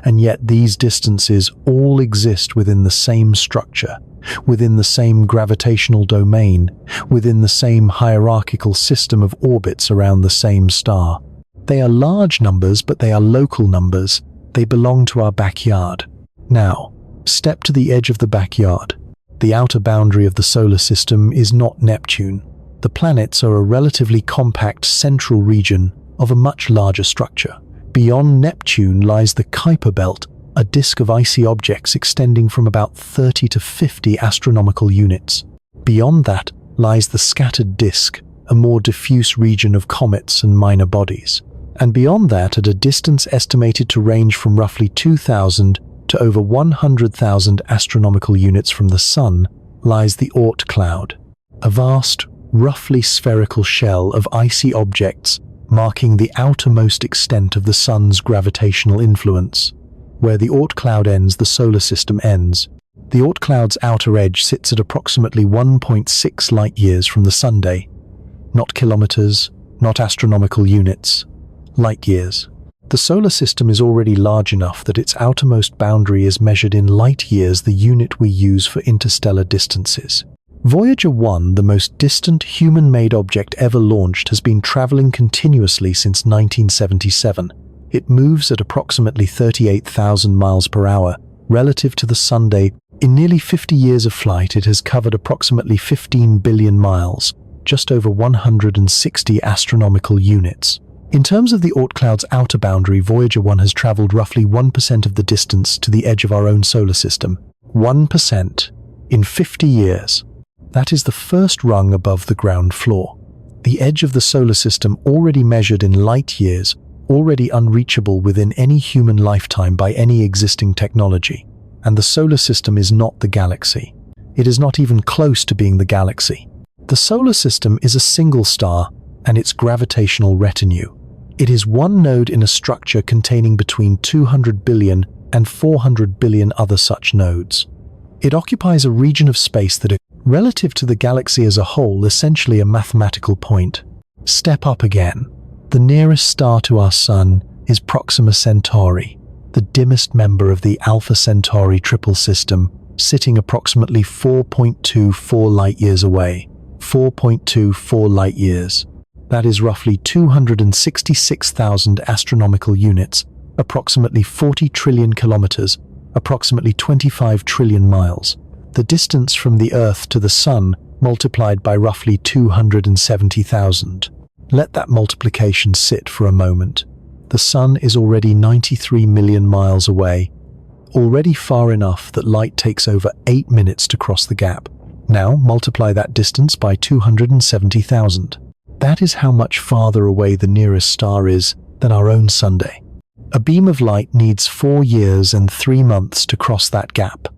And yet these distances all exist within the same structure, within the same gravitational domain, within the same hierarchical system of orbits around the same star. They are large numbers, but they are local numbers. They belong to our backyard. Now, step to the edge of the backyard. The outer boundary of the solar system is not Neptune. The planets are a relatively compact central region of a much larger structure. Beyond Neptune lies the Kuiper Belt, a disk of icy objects extending from about 30 to 50 astronomical units. Beyond that lies the scattered disk, a more diffuse region of comets and minor bodies. And beyond that, at a distance estimated to range from roughly 2,000 to over 100,000 astronomical units from the Sun, lies the Oort cloud, a vast, roughly spherical shell of icy objects marking the outermost extent of the Sun's gravitational influence. Where the Oort cloud ends, the solar system ends. The Oort cloud's outer edge sits at approximately 1.6 light-years from the Sunday. Not kilometers, not astronomical units. Light-years. The solar system is already large enough that its outermost boundary is measured in light-years, the unit we use for interstellar distances. Voyager 1, the most distant human-made object ever launched, has been traveling continuously since 1977. It moves at approximately 38,000 miles per hour. Relative to the Sunday, in nearly 50 years of flight, it has covered approximately 15 billion miles, just over 160 astronomical units. In terms of the Oort cloud's outer boundary, Voyager 1 has traveled roughly 1% of the distance to the edge of our own solar system. 1%. in 50 years. That is the first rung above the ground floor. The edge of the solar system already measured in light years, already unreachable within any human lifetime by any existing technology. And the solar system is not the galaxy. It is not even close to being the galaxy. The solar system is a single star and its gravitational retinue. It is one node in a structure containing between 200 billion and 400 billion other such nodes. It occupies a region of space that is, relative to the galaxy as a whole, essentially a mathematical point. Step up again. The nearest star to our Sun is Proxima Centauri, the dimmest member of the Alpha Centauri triple system, sitting approximately 4.24 light-years away. 4.24 light-years. That is roughly 266,000 astronomical units, approximately 40 trillion kilometers, approximately 25 trillion miles. The distance from the Earth to the Sun multiplied by roughly 270,000. Let that multiplication sit for a moment. The Sun is already 93 million miles away, already far enough that light takes over 8 minutes to cross the gap. Now multiply that distance by 270,000. That is how much farther away the nearest star is than our own Sunday. A beam of light needs 4 years and 3 months to cross that gap.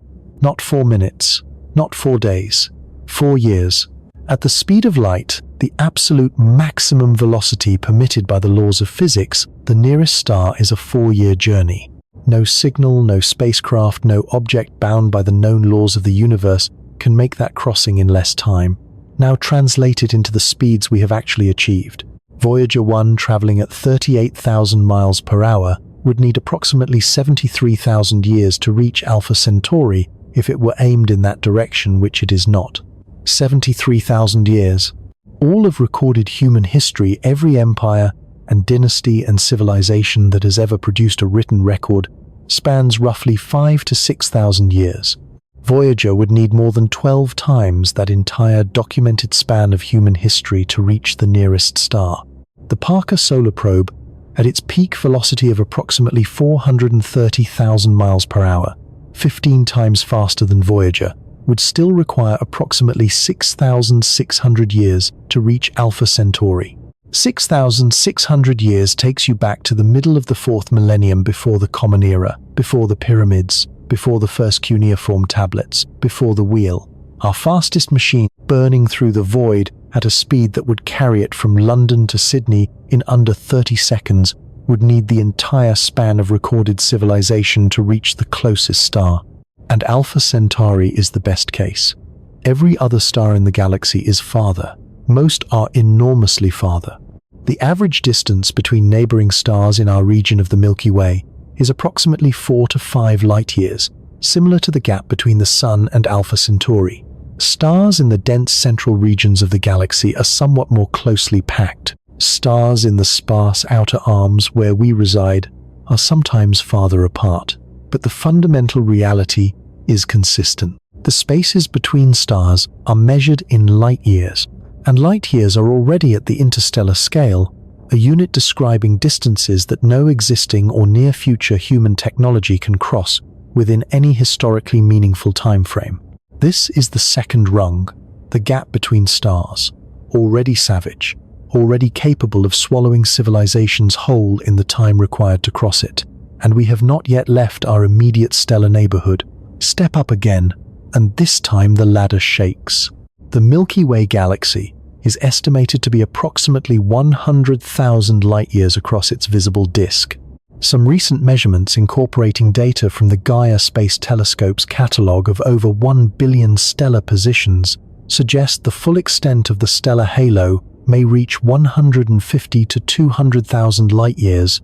Not 4 minutes, not 4 days, 4 years. At the speed of light, the absolute maximum velocity permitted by the laws of physics, the nearest star is a 4-year journey. No signal, no spacecraft, no object bound by the known laws of the universe can make that crossing in less time. Now translate it into the speeds we have actually achieved. Voyager 1, traveling at 38,000 miles per hour, would need approximately 73,000 years to reach Alpha Centauri if it were aimed in that direction, which it is not. 73,000 years. All of recorded human history, every empire and dynasty and civilization that has ever produced a written record, spans roughly 5,000 to 6,000 years. Voyager would need more than 12 times that entire documented span of human history to reach the nearest star. The Parker Solar Probe, at its peak velocity of approximately 430,000 miles per hour, 15 times faster than Voyager, would still require approximately 6,600 years to reach Alpha Centauri. 6,600 years takes you back to the middle of the 4th millennium before the Common Era, before the pyramids, before the first cuneiform tablets, before the wheel. Our fastest machine, burning through the void at a speed that would carry it from London to Sydney in under 30 seconds, would need the entire span of recorded civilization to reach the closest star. And Alpha Centauri is the best case. Every other star in the galaxy is farther. Most are enormously farther. The average distance between neighboring stars in our region of the Milky Way is approximately 4 to 5 light-years, similar to the gap between the Sun and Alpha Centauri. Stars in the dense central regions of the galaxy are somewhat more closely packed. Stars in the sparse outer arms where we reside are sometimes farther apart, but the fundamental reality is consistent. The spaces between stars are measured in light-years, and light-years are already at the interstellar scale, a unit describing distances that no existing or near-future human technology can cross within any historically meaningful time frame. This is the second rung, the gap between stars, already savage, already capable of swallowing civilizations whole in the time required to cross it, and we have not yet left our immediate stellar neighborhood. Step up again, and this time the ladder shakes. The Milky Way galaxy is estimated to be approximately 100,000 light-years across its visible disk. Some recent measurements incorporating data from the Gaia Space Telescope's catalogue of over 1 billion stellar positions suggest the full extent of the stellar halo may reach 150 to 200,000 light-years,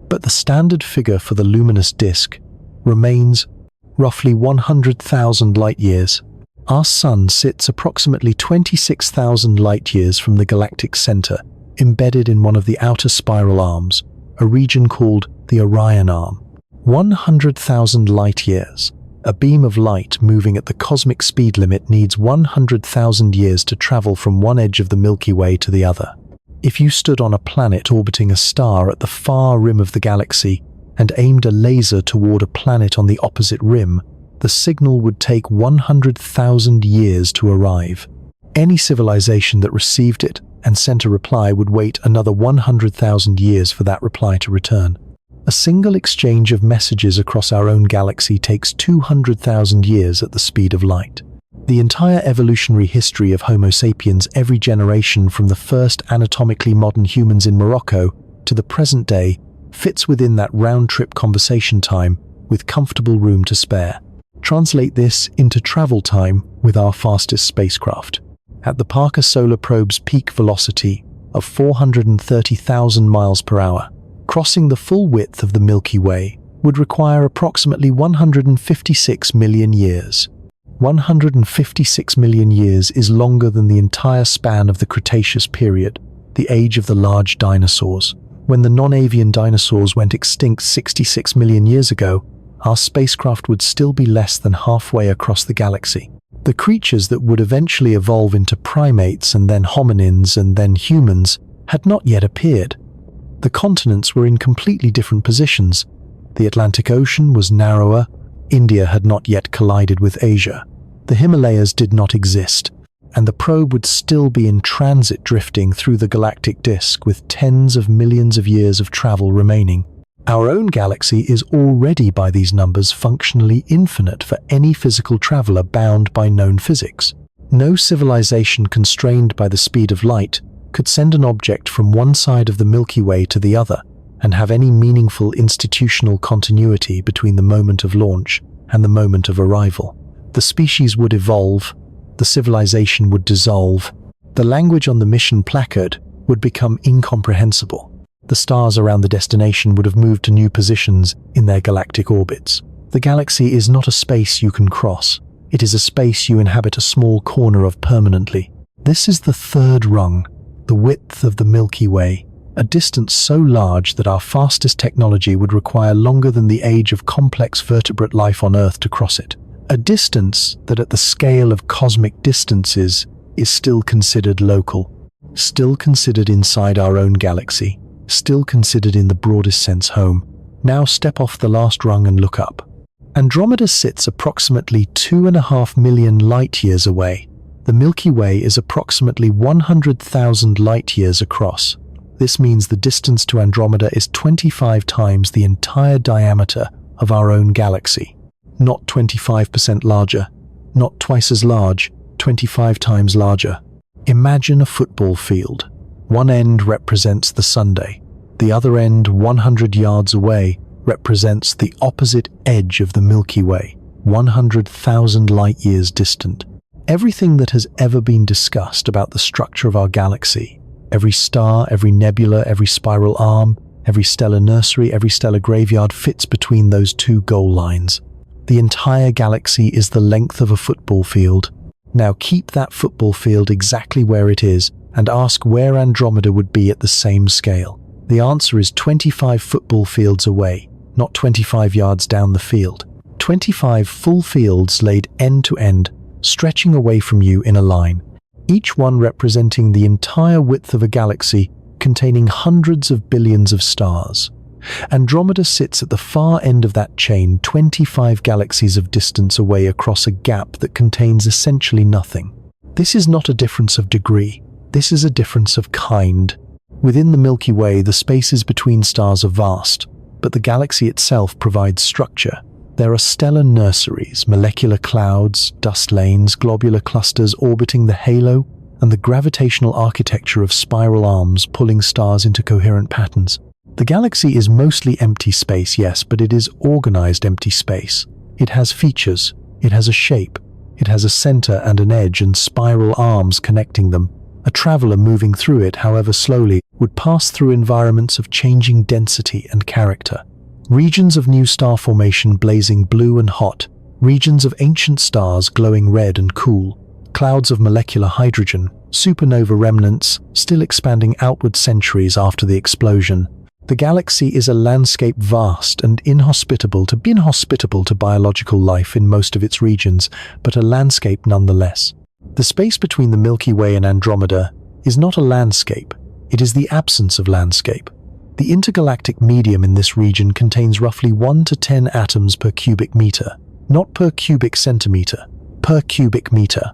but the standard figure for the luminous disk remains roughly 100,000 light-years. Our Sun sits approximately 26,000 light-years from the galactic center, embedded in one of the outer spiral arms, a region called the Orion Arm. 100,000 light-years. A beam of light moving at the cosmic speed limit needs 100,000 years to travel from one edge of the Milky Way to the other. If you stood on a planet orbiting a star at the far rim of the galaxy and aimed a laser toward a planet on the opposite rim, The signal would take 100,000 years to arrive. Any civilization that received it and sent a reply would wait another 100,000 years for that reply to return. A single exchange of messages across our own galaxy takes 200,000 years at the speed of light. The entire evolutionary history of Homo sapiens, every generation from the first anatomically modern humans in Morocco to the present day, fits within that round-trip conversation time with comfortable room to spare. Translate this into travel time with our fastest spacecraft. At the Parker Solar Probe's peak velocity of 430,000 miles per hour, crossing the full width of the Milky Way would require approximately 156 million years. 156 million years is longer than the entire span of the Cretaceous period, the age of the large dinosaurs. When the non-avian dinosaurs went extinct 66 million years ago, our spacecraft would still be less than halfway across the galaxy. The creatures that would eventually evolve into primates and then hominins and then humans had not yet appeared. The continents were in completely different positions. The Atlantic Ocean was narrower, India had not yet collided with Asia, the Himalayas did not exist, and the probe would still be in transit drifting through the galactic disk with tens of millions of years of travel remaining. Our own galaxy is already by these numbers functionally infinite for any physical traveler bound by known physics. No civilization constrained by the speed of light could send an object from one side of the Milky Way to the other and have any meaningful institutional continuity between the moment of launch and the moment of arrival. The species would evolve, the civilization would dissolve, the language on the mission placard would become incomprehensible. The stars around the destination would have moved to new positions in their galactic orbits. The galaxy is not a space you can cross. It is a space you inhabit a small corner of permanently. This is the third rung, the width of the Milky Way, a distance so large that our fastest technology would require longer than the age of complex vertebrate life on Earth to cross it. A distance that at the scale of cosmic distances is still considered local, still considered inside our own galaxy, still considered in the broadest sense home. Now step off the last rung and look up. Andromeda sits approximately 2.5 million light-years away. The Milky Way is approximately 100,000 light-years across. This means the distance to Andromeda is 25 times the entire diameter of our own galaxy. Not 25% larger, not twice as large, 25 times larger. Imagine a football field. One end represents the Sunday. The other end, 100 yards away, represents the opposite edge of the Milky Way, 100,000 light-years distant. Everything that has ever been discussed about the structure of our galaxy, every star, every nebula, every spiral arm, every stellar nursery, every stellar graveyard fits between those two goal lines. The entire galaxy is the length of a football field. Now keep that football field exactly where it is and ask where Andromeda would be at the same scale. The answer is 25 football fields away, not 25 yards down the field. 25 full fields laid end to end, stretching away from you in a line, each one representing the entire width of a galaxy containing hundreds of billions of stars. Andromeda sits at the far end of that chain, 25 galaxies of distance away across a gap that contains essentially nothing. This is not a difference of degree, this is a difference of kind. Within the Milky Way, the spaces between stars are vast, but the galaxy itself provides structure. There are stellar nurseries, molecular clouds, dust lanes, globular clusters orbiting the halo, and the gravitational architecture of spiral arms pulling stars into coherent patterns. The galaxy is mostly empty space, yes, but it is organized empty space. It has features, it has a shape, it has a center and an edge and spiral arms connecting them. A traveler moving through it, however slowly, would pass through environments of changing density and character. Regions of new star formation blazing blue and hot, regions of ancient stars glowing red and cool, clouds of molecular hydrogen, supernova remnants still expanding outward centuries after the explosion. The galaxy is a landscape vast and inhospitable to biological life in most of its regions, but a landscape nonetheless. The space between the Milky Way and Andromeda is not a landscape, it is the absence of landscape. The intergalactic medium in this region contains roughly 1 to 10 atoms per cubic meter, Not per cubic centimeter, per cubic meter.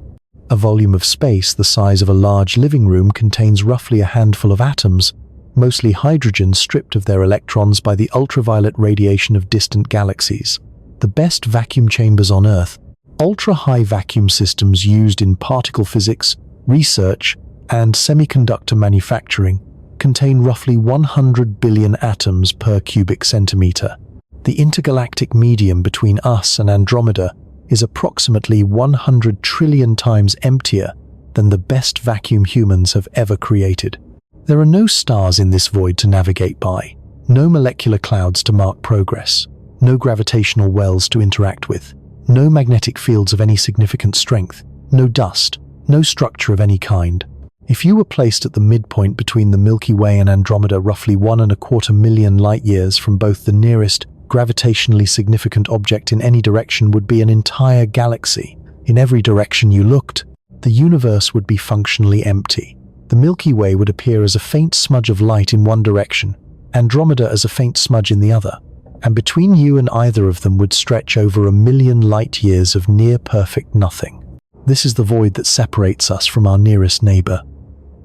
A volume of space the size of a large living room contains roughly a handful of atoms, mostly hydrogen stripped of their electrons by the ultraviolet radiation of distant galaxies. The best vacuum chambers on Earth, ultra-high vacuum systems used in particle physics, research, and semiconductor manufacturing, contain roughly 100 billion atoms per cubic centimeter. The intergalactic medium between us and Andromeda is approximately 100 trillion times emptier than the best vacuum humans have ever created. There are no stars in this void to navigate by, no molecular clouds to mark progress, no gravitational wells to interact with, no magnetic fields of any significant strength, no dust, no structure of any kind. If you were placed at the midpoint between the Milky Way and Andromeda, roughly 1.25 million light-years from both, the nearest gravitationally significant object in any direction would be an entire galaxy. In every direction you looked, the universe would be functionally empty. The Milky Way would appear as a faint smudge of light in one direction, Andromeda as a faint smudge in the other, and between you and either of them would stretch over 1 million light-years of near-perfect nothing. This is the void that separates us from our nearest neighbor.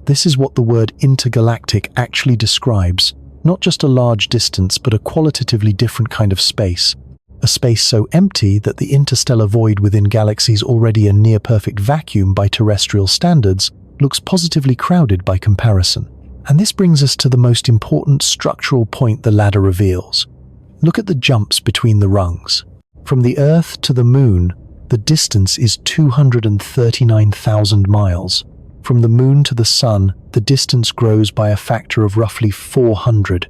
This is what the word intergalactic actually describes, not just a large distance, but a qualitatively different kind of space. A space so empty that the interstellar void within galaxies already a near-perfect vacuum by terrestrial standards looks positively crowded by comparison. And this brings us to the most important structural point the ladder reveals. Look at the jumps between the rungs. From the Earth to the Moon, the distance is 239,000 miles. From the Moon to the Sun, the distance grows by a factor of roughly 400.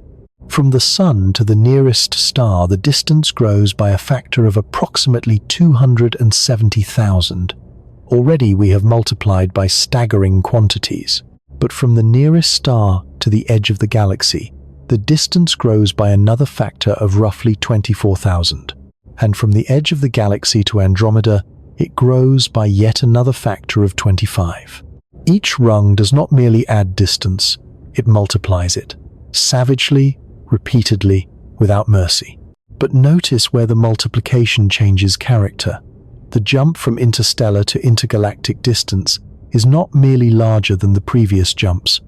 From the Sun to the nearest star, the distance grows by a factor of approximately 270,000. Already we have multiplied by staggering quantities. But from the nearest star to the edge of the galaxy, the distance grows by another factor of roughly 24,000. And from the edge of the galaxy to Andromeda, it grows by yet another factor of 25. Each rung does not merely add distance, it multiplies it, savagely, repeatedly, without mercy. But notice where the multiplication changes character. The jump from interstellar to intergalactic distance is not merely larger than the previous jumps.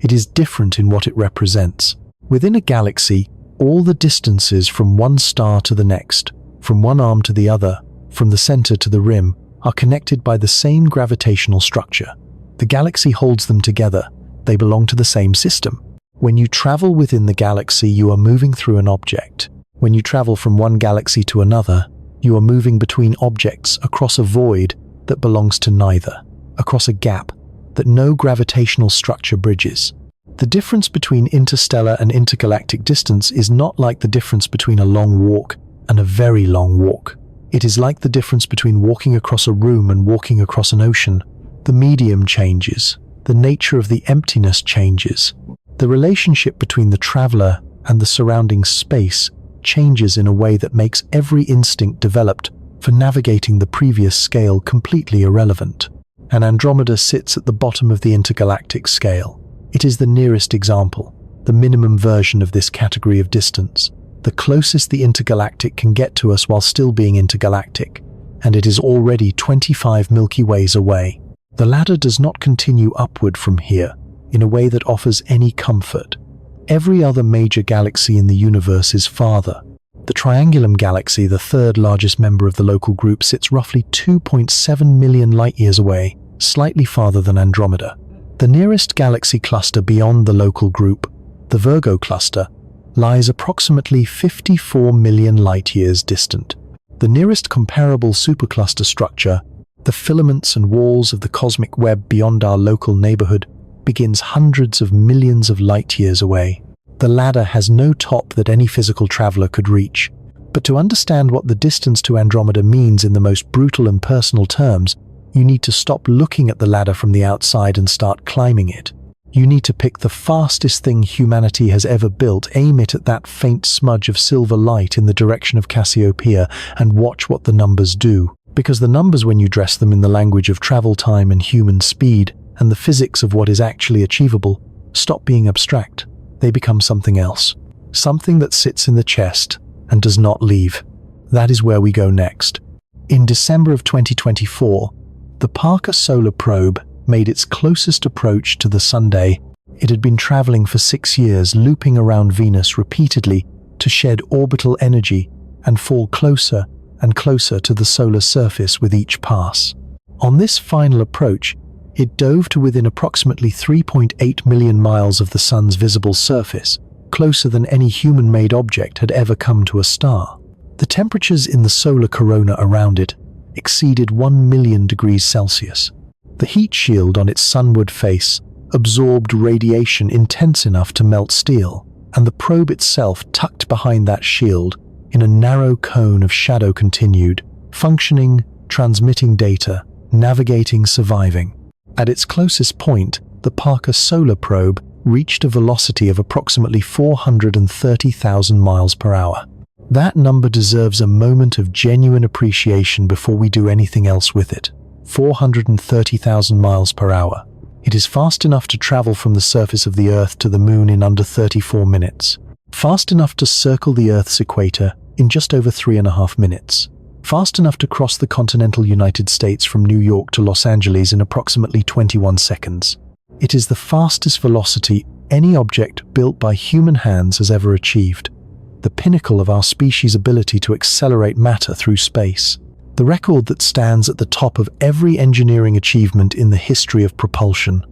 It is different in what it represents. Within a galaxy, all the distances from one star to the next, from one arm to the other, from the center to the rim, are connected by the same gravitational structure. The galaxy holds them together. They belong to the same system. When you travel within the galaxy, you are moving through an object. When you travel from one galaxy to another, you are moving between objects across a void that belongs to neither, across a gap that no gravitational structure bridges. The difference between interstellar and intergalactic distance is not like the difference between a long walk and a very long walk. It is like the difference between walking across a room and walking across an ocean. The medium changes. The nature of the emptiness changes. The relationship between the traveler and the surrounding space changes in a way that makes every instinct developed for navigating the previous scale completely irrelevant. And Andromeda sits at the bottom of the intergalactic scale. It is the nearest example, the minimum version of this category of distance, the closest the intergalactic can get to us while still being intergalactic, and it is already 25 Milky Ways away. The ladder does not continue upward from here in a way that offers any comfort. Every other major galaxy in the universe is farther. The Triangulum galaxy, the third largest member of the local group, sits roughly 2.7 million light-years away, slightly farther than Andromeda. The nearest galaxy cluster beyond the local group, the Virgo cluster, lies approximately 54 million light-years distant. The nearest comparable supercluster structure, the filaments and walls of the cosmic web beyond our local neighborhood, begins hundreds of millions of light-years away. The ladder has no top that any physical traveler could reach. But to understand what the distance to Andromeda means in the most brutal and personal terms, you need to stop looking at the ladder from the outside and start climbing it. You need to pick the fastest thing humanity has ever built, aim it at that faint smudge of silver light in the direction of Cassiopeia, and watch what the numbers do. Because the numbers, when you dress them in the language of travel time and human speed, and the physics of what is actually achievable, stop being abstract. They become something else. Something that sits in the chest and does not leave. That is where we go next. In December of 2024, the Parker Solar Probe made its closest approach to the Sunday. It had been traveling for 6 years, looping around Venus repeatedly to shed orbital energy and fall closer and closer to the solar surface with each pass. On this final approach, it dove to within approximately 3.8 million miles of the Sun's visible surface, closer than any human-made object had ever come to a star. The temperatures in the solar corona around it exceeded 1 million degrees Celsius. The heat shield on its sunward face absorbed radiation intense enough to melt steel, and the probe itself, tucked behind that shield in a narrow cone of shadow, continued, functioning, transmitting data, navigating, surviving. At its closest point, the Parker Solar Probe reached a velocity of approximately 430,000 miles per hour. That number deserves a moment of genuine appreciation before we do anything else with it. 430,000 miles per hour. It is fast enough to travel from the surface of the Earth to the Moon in under 34 minutes. Fast enough to circle the Earth's equator in just over 3.5 minutes. Fast enough to cross the continental United States from New York to Los Angeles in approximately 21 seconds. It is the fastest velocity any object built by human hands has ever achieved. The pinnacle of our species' ability to accelerate matter through space. The record that stands at the top of every engineering achievement in the history of propulsion.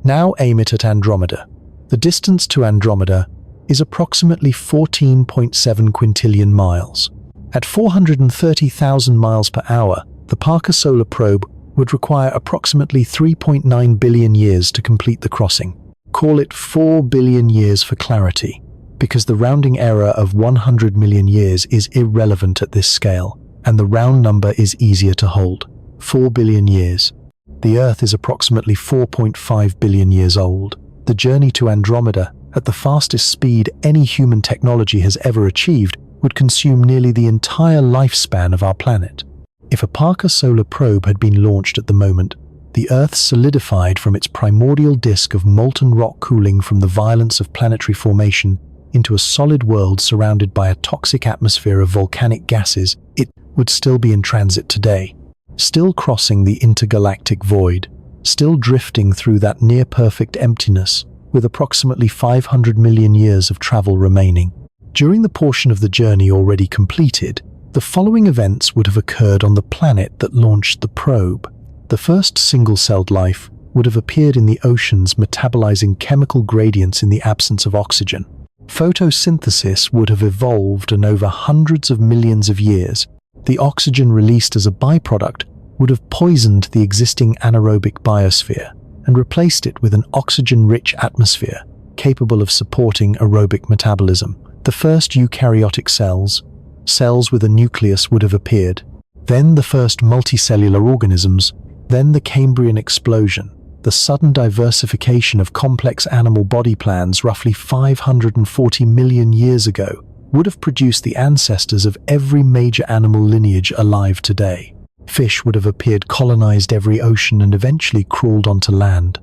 Now aim it at Andromeda. The distance to Andromeda is approximately 14.7 quintillion miles. At 430,000 miles per hour, the Parker Solar Probe would require approximately 3.9 billion years to complete the crossing. Call it 4 billion years for clarity, because the rounding error of 100 million years is irrelevant at this scale, and the round number is easier to hold. 4 billion years. The Earth is approximately 4.5 billion years old. The journey to Andromeda, at the fastest speed any human technology has ever achieved, would consume nearly the entire lifespan of our planet. If a Parker Solar Probe had been launched at the moment, the Earth solidified from its primordial disk of molten rock cooling from the violence of planetary formation into a solid world surrounded by a toxic atmosphere of volcanic gases, it would still be in transit today, still crossing the intergalactic void, still drifting through that near-perfect emptiness, with approximately 500 million years of travel remaining. During the portion of the journey already completed, the following events would have occurred on the planet that launched the probe. The first single-celled life would have appeared in the oceans, metabolizing chemical gradients in the absence of oxygen. Photosynthesis would have evolved, and over hundreds of millions of years, the oxygen released as a byproduct would have poisoned the existing anaerobic biosphere and replaced it with an oxygen-rich atmosphere capable of supporting aerobic metabolism. The first eukaryotic cells with a nucleus would have appeared, then the first multicellular organisms, then the Cambrian explosion, the sudden diversification of complex animal body plans roughly 540 million years ago would have produced the ancestors of every major animal lineage alive today. Fish would have appeared, colonized every ocean, and eventually crawled onto land.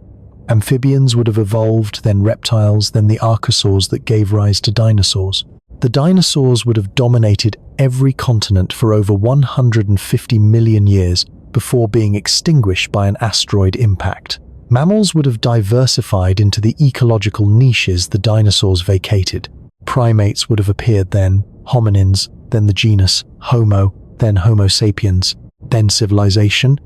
Amphibians would have evolved, then reptiles, then the archosaurs that gave rise to dinosaurs. The dinosaurs would have dominated every continent for over 150 million years before being extinguished by an asteroid impact. Mammals would have diversified into the ecological niches the dinosaurs vacated. Primates would have appeared then, hominins, then the genus Homo, then Homo sapiens, then civilization,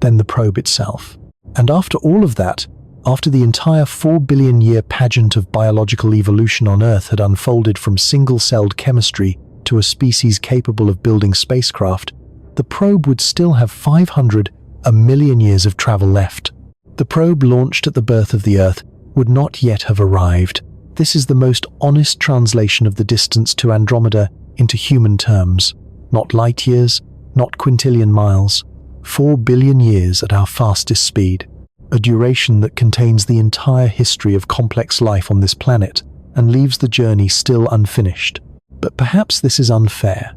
then the probe itself. And after all of that, after the entire 4 billion year pageant of biological evolution on Earth had unfolded from single-celled chemistry to a species capable of building spacecraft, the probe would still have 500 million years of travel left. The probe launched at the birth of the Earth would not yet have arrived. This is the most honest translation of the distance to Andromeda into human terms. Not light years, not quintillion miles. 4 billion years at our fastest speed. A duration that contains the entire history of complex life on this planet and leaves the journey still unfinished. But perhaps this is unfair.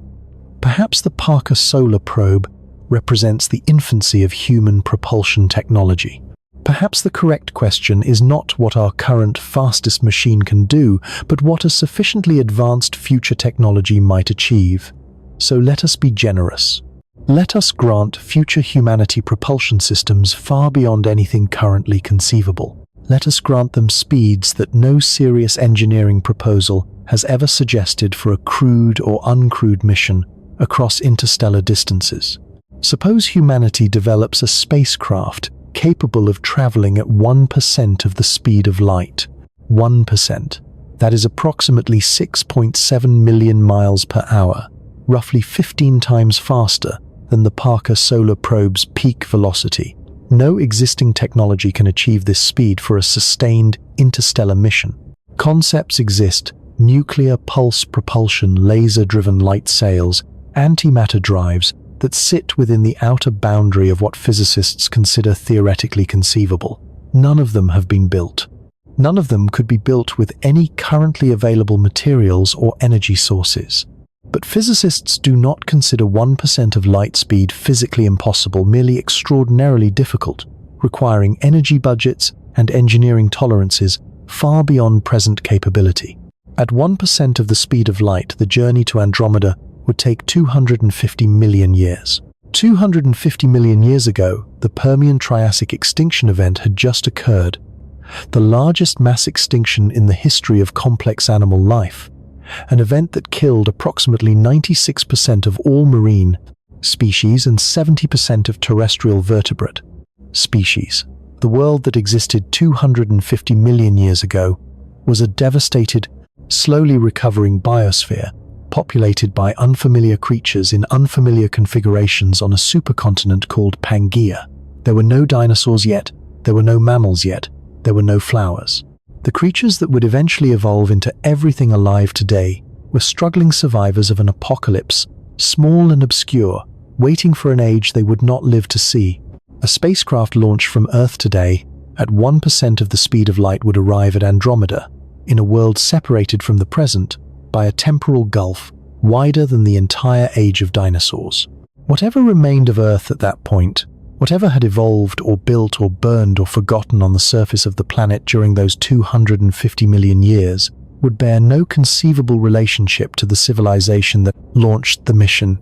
Perhaps the Parker Solar Probe represents the infancy of human propulsion technology. Perhaps the correct question is not what our current fastest machine can do, but what a sufficiently advanced future technology might achieve. So let us be generous. Let us grant future humanity propulsion systems far beyond anything currently conceivable. Let us grant them speeds that no serious engineering proposal has ever suggested for a crewed or uncrewed mission across interstellar distances. Suppose humanity develops a spacecraft capable of traveling at 1% of the speed of light. 1%. That is approximately 6.7 million miles per hour, roughly 15 times faster than the Parker Solar Probe's peak velocity. No existing technology can achieve this speed for a sustained interstellar mission. Concepts exist: nuclear pulse propulsion, laser-driven light sails, antimatter drives that sit within the outer boundary of what physicists consider theoretically conceivable. None of them have been built. None of them could be built with any currently available materials or energy sources. But physicists do not consider 1% of light speed physically impossible, merely extraordinarily difficult, requiring energy budgets and engineering tolerances far beyond present capability. At 1% of the speed of light, the journey to Andromeda would take 250 million years. 250 million years ago, the Permian-Triassic extinction event had just occurred, the largest mass extinction in the history of complex animal life, an event that killed approximately 96% of all marine species and 70% of terrestrial vertebrate species. The world that existed 250 million years ago was a devastated, slowly recovering biosphere, populated by unfamiliar creatures in unfamiliar configurations on a supercontinent called Pangaea. There were no dinosaurs yet, there were no mammals yet, there were no flowers. The creatures that would eventually evolve into everything alive today were struggling survivors of an apocalypse, small and obscure, waiting for an age they would not live to see. A spacecraft launched from Earth today, at 1% of the speed of light, would arrive at Andromeda, in a world separated from the present by a temporal gulf wider than the entire age of dinosaurs. Whatever remained of Earth at that point, whatever had evolved or built or burned or forgotten on the surface of the planet during those 250 million years, would bear no conceivable relationship to the civilization that launched the mission,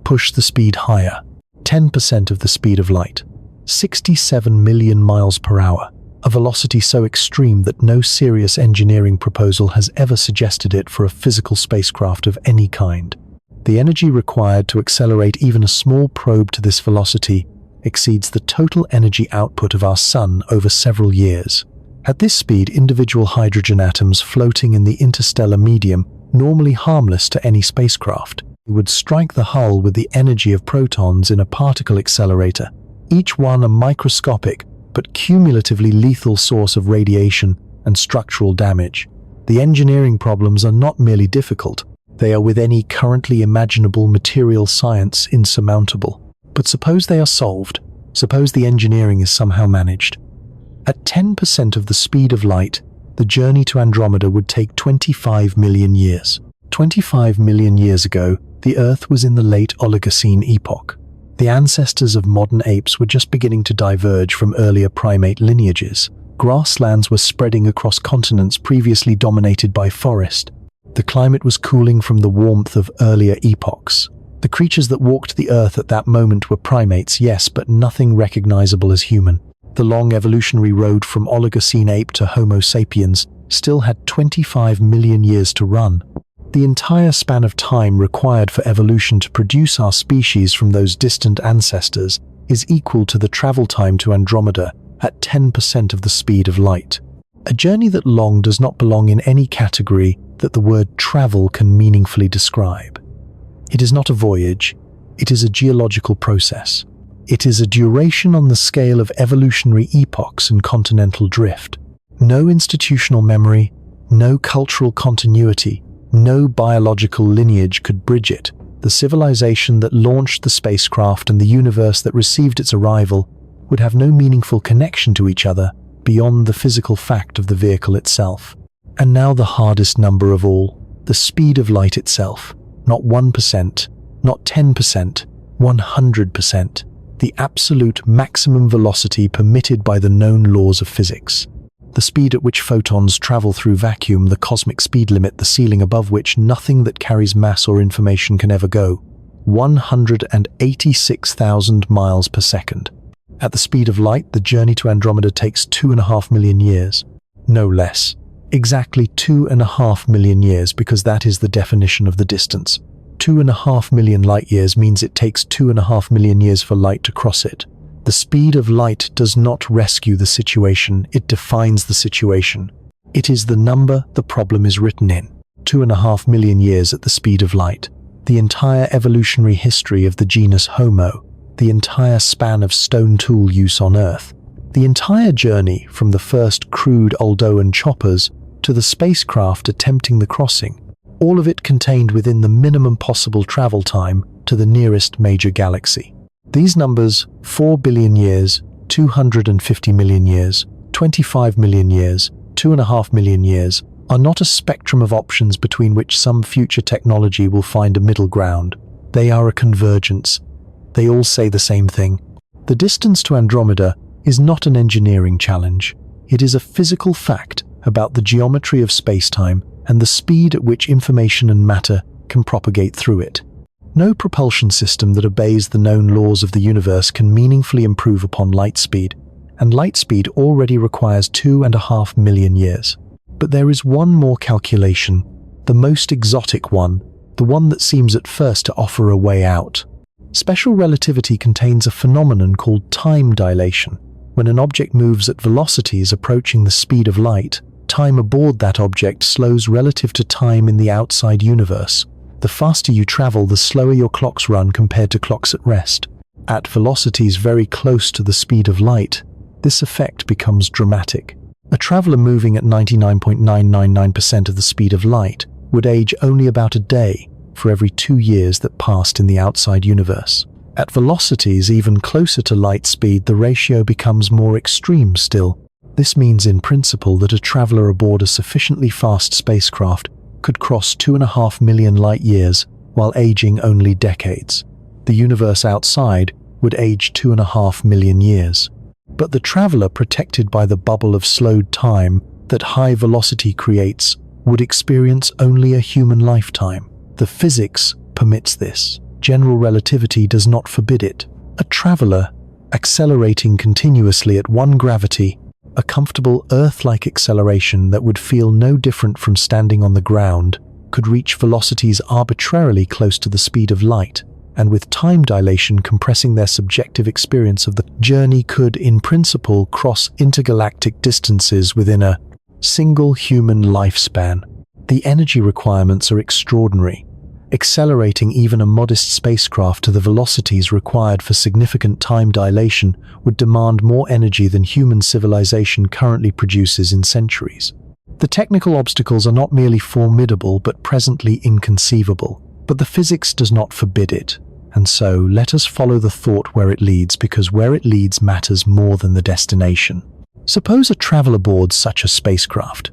pushed the speed higher, 10% of the speed of light, 67 million miles per hour, a velocity so extreme that no serious engineering proposal has ever suggested it for a physical spacecraft of any kind. The energy required to accelerate even a small probe to this velocity exceeds the total energy output of our Sun over several years. At this speed, individual hydrogen atoms floating in the interstellar medium, normally harmless to any spacecraft, would strike the hull with the energy of protons in a particle accelerator, each one a microscopic but cumulatively lethal source of radiation and structural damage. The engineering problems are not merely difficult, they are with any currently imaginable material science insurmountable. But suppose they are solved, suppose the engineering is somehow managed. At 10% of the speed of light, the journey to Andromeda would take 25 million years. 25 million years ago, the Earth was in the late Oligocene epoch. The ancestors of modern apes were just beginning to diverge from earlier primate lineages. Grasslands were spreading across continents previously dominated by forest. The climate was cooling from the warmth of earlier epochs. The creatures that walked the Earth at that moment were primates, yes, but nothing recognizable as human. The long evolutionary road from Oligocene ape to Homo sapiens still had 25 million years to run. The entire span of time required for evolution to produce our species from those distant ancestors is equal to the travel time to Andromeda at 10% of the speed of light. A journey that long does not belong in any category that the word travel can meaningfully describe. It is not a voyage, it is a geological process. It is a duration on the scale of evolutionary epochs and continental drift. No institutional memory, no cultural continuity, no biological lineage could bridge it. The civilization that launched the spacecraft and the universe that received its arrival would have no meaningful connection to each other beyond the physical fact of the vehicle itself. And now the hardest number of all, the speed of light itself. Not 1%, not 10%, 100%. The absolute maximum velocity permitted by the known laws of physics. The speed at which photons travel through vacuum, the cosmic speed limit, the ceiling above which nothing that carries mass or information can ever go. 186,000 miles per second. At the speed of light, the journey to Andromeda takes 2.5 million years. No less. Exactly 2.5 million years, because that is the definition of the distance. 2.5 million light years means it takes 2.5 million years for light to cross it. The speed of light does not rescue the situation, it defines the situation. It is the number the problem is written in. 2.5 million years at the speed of light. The entire evolutionary history of the genus Homo. The entire span of stone tool use on Earth. The entire journey from the first crude Oldowan choppers to the spacecraft attempting the crossing. All of it contained within the minimum possible travel time to the nearest major galaxy. These numbers, 4 billion years, 250 million years, 25 million years, 2.5 million years, are not a spectrum of options between which some future technology will find a middle ground. They are a convergence. They all say the same thing. The distance to Andromeda is not an engineering challenge. It is a physical fact about the geometry of space-time and the speed at which information and matter can propagate through it. No propulsion system that obeys the known laws of the universe can meaningfully improve upon light speed, and light speed already requires 2.5 million years. But there is one more calculation, the most exotic one, the one that seems at first to offer a way out. Special relativity contains a phenomenon called time dilation. When an object moves at velocities approaching the speed of light, time aboard that object slows relative to time in the outside universe. The faster you travel, the slower your clocks run compared to clocks at rest. At velocities very close to the speed of light, this effect becomes dramatic. A traveler moving at 99.999% of the speed of light would age only about a day for every 2 years that passed in the outside universe. At velocities even closer to light speed, the ratio becomes more extreme still. This means in principle that a traveler aboard a sufficiently fast spacecraft could cross 2.5 million light years while aging only decades. The universe outside would age 2.5 million years. But the traveler, protected by the bubble of slowed time that high velocity creates, would experience only a human lifetime. The physics permits this. General relativity does not forbid it. A traveler, accelerating continuously at one gravity, a comfortable Earth-like acceleration that would feel no different from standing on the ground, could reach velocities arbitrarily close to the speed of light, and with time dilation compressing their subjective experience of the journey, could, in principle, cross intergalactic distances within a single human lifespan. The energy requirements are extraordinary. Accelerating even a modest spacecraft to the velocities required for significant time dilation would demand more energy than human civilization currently produces in centuries. The technical obstacles are not merely formidable but presently inconceivable, but the physics does not forbid it. And so, let us follow the thought where it leads, because where it leads matters more than the destination. Suppose a traveler boards such a spacecraft.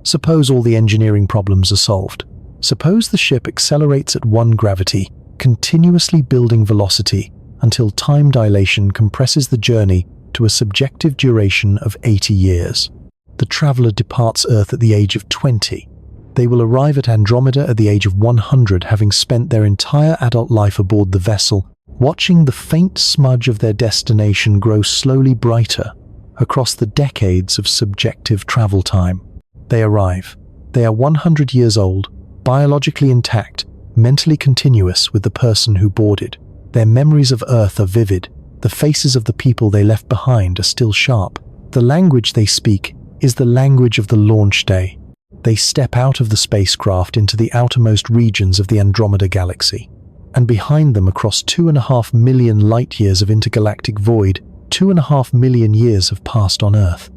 Suppose all the engineering problems are solved. Suppose the ship accelerates at one gravity, continuously building velocity until time dilation compresses the journey to a subjective duration of 80 years. The traveler departs Earth at the age of 20. They will arrive at Andromeda at the age of 100, having spent their entire adult life aboard the vessel, watching the faint smudge of their destination grow slowly brighter across the decades of subjective travel time. They arrive. They are 100 years old, biologically intact, mentally continuous with the person who boarded. Their memories of Earth are vivid. The faces of the people they left behind are still sharp. The language they speak is the language of the launch day. They step out of the spacecraft into the outermost regions of the Andromeda galaxy. And behind them, across 2.5 million light-years of intergalactic void, 2.5 million years have passed on Earth.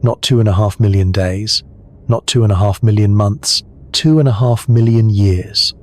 Not 2.5 million days, not 2.5 million months, 2.5 million years.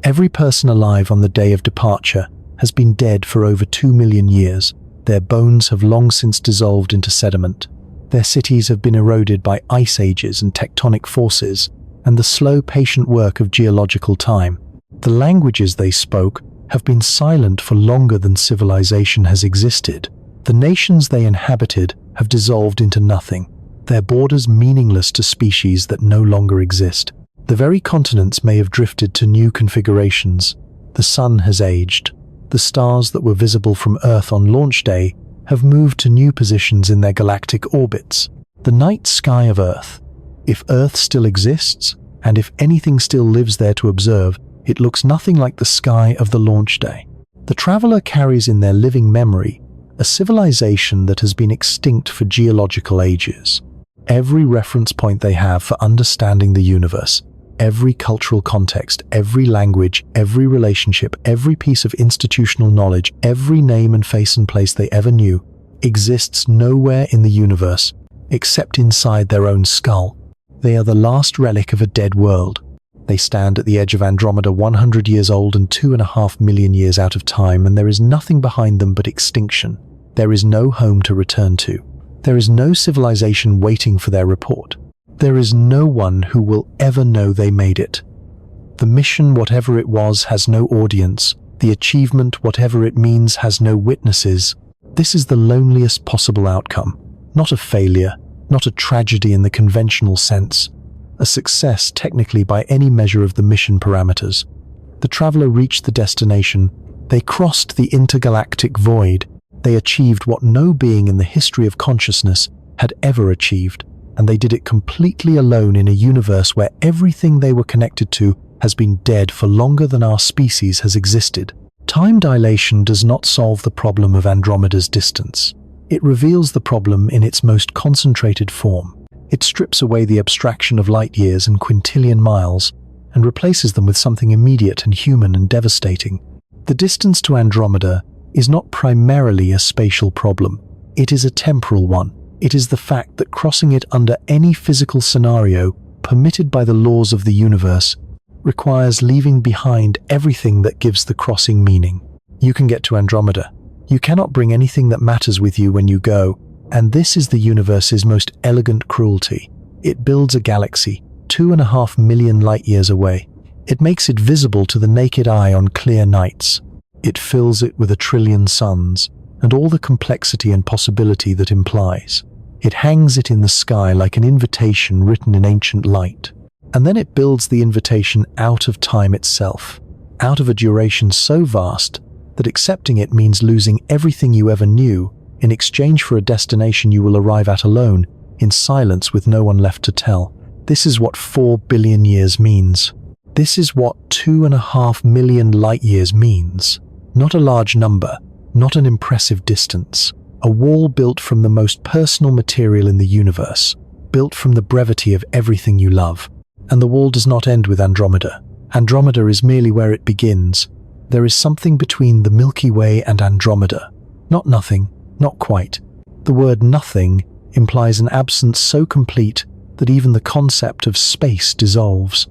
Every person alive on the day of departure has been dead for over 2 million years. Their bones have long since dissolved into sediment. Their cities have been eroded by ice ages and tectonic forces, and the slow, patient work of geological time. The languages they spoke have been silent for longer than civilization has existed. The nations they inhabited have dissolved into nothing, their borders meaningless to species that no longer exist. The very continents may have drifted to new configurations. The sun has aged. The stars that were visible from Earth on launch day have moved to new positions in their galactic orbits. The night sky of Earth, if Earth still exists, and if anything still lives there to observe, it looks nothing like the sky of the launch day. The traveler carries in their living memory a civilization that has been extinct for geological ages. Every reference point they have for understanding the universe, every cultural context, every language, every relationship, every piece of institutional knowledge, every name and face and place they ever knew, exists nowhere in the universe except inside their own skull. They are the last relic of a dead world. They stand at the edge of Andromeda, 100 years old and 2.5 million years out of time, and there is nothing behind them but extinction. There is no home to return to. There is no civilization waiting for their report. There is no one who will ever know they made it. The mission, whatever it was, has no audience. The achievement, whatever it means, has no witnesses. This is the loneliest possible outcome. Not a failure, not a tragedy in the conventional sense. A success technically by any measure of the mission parameters. The traveler reached the destination. They crossed the intergalactic void. They achieved what no being in the history of consciousness had ever achieved, and they did it completely alone in a universe where everything they were connected to has been dead for longer than our species has existed. Time dilation does not solve the problem of Andromeda's distance. It reveals the problem in its most concentrated form. It strips away the abstraction of light years and quintillion miles and replaces them with something immediate and human and devastating. The distance to Andromeda is not primarily a spatial problem. It is a temporal one. It is the fact that crossing it under any physical scenario permitted by the laws of the universe requires leaving behind everything that gives the crossing meaning. You can get to Andromeda. You cannot bring anything that matters with you when you go, and this is the universe's most elegant cruelty. It builds a galaxy 2.5 million light-years away. It makes it visible to the naked eye on clear nights. It fills it with 1 trillion suns, and all the complexity and possibility that implies. It hangs it in the sky like an invitation written in ancient light. And then it builds the invitation out of time itself, out of a duration so vast that accepting it means losing everything you ever knew in exchange for a destination you will arrive at alone, in silence with no one left to tell. This is what 4 billion years means. This is what 2.5 million light-years means. Not a large number, not an impressive distance. A wall built from the most personal material in the universe, built from the brevity of everything you love. And the wall does not end with Andromeda. Andromeda is merely where it begins. There is something between the Milky Way and Andromeda. Not nothing, not quite. The word nothing implies an absence so complete that even the concept of space dissolves.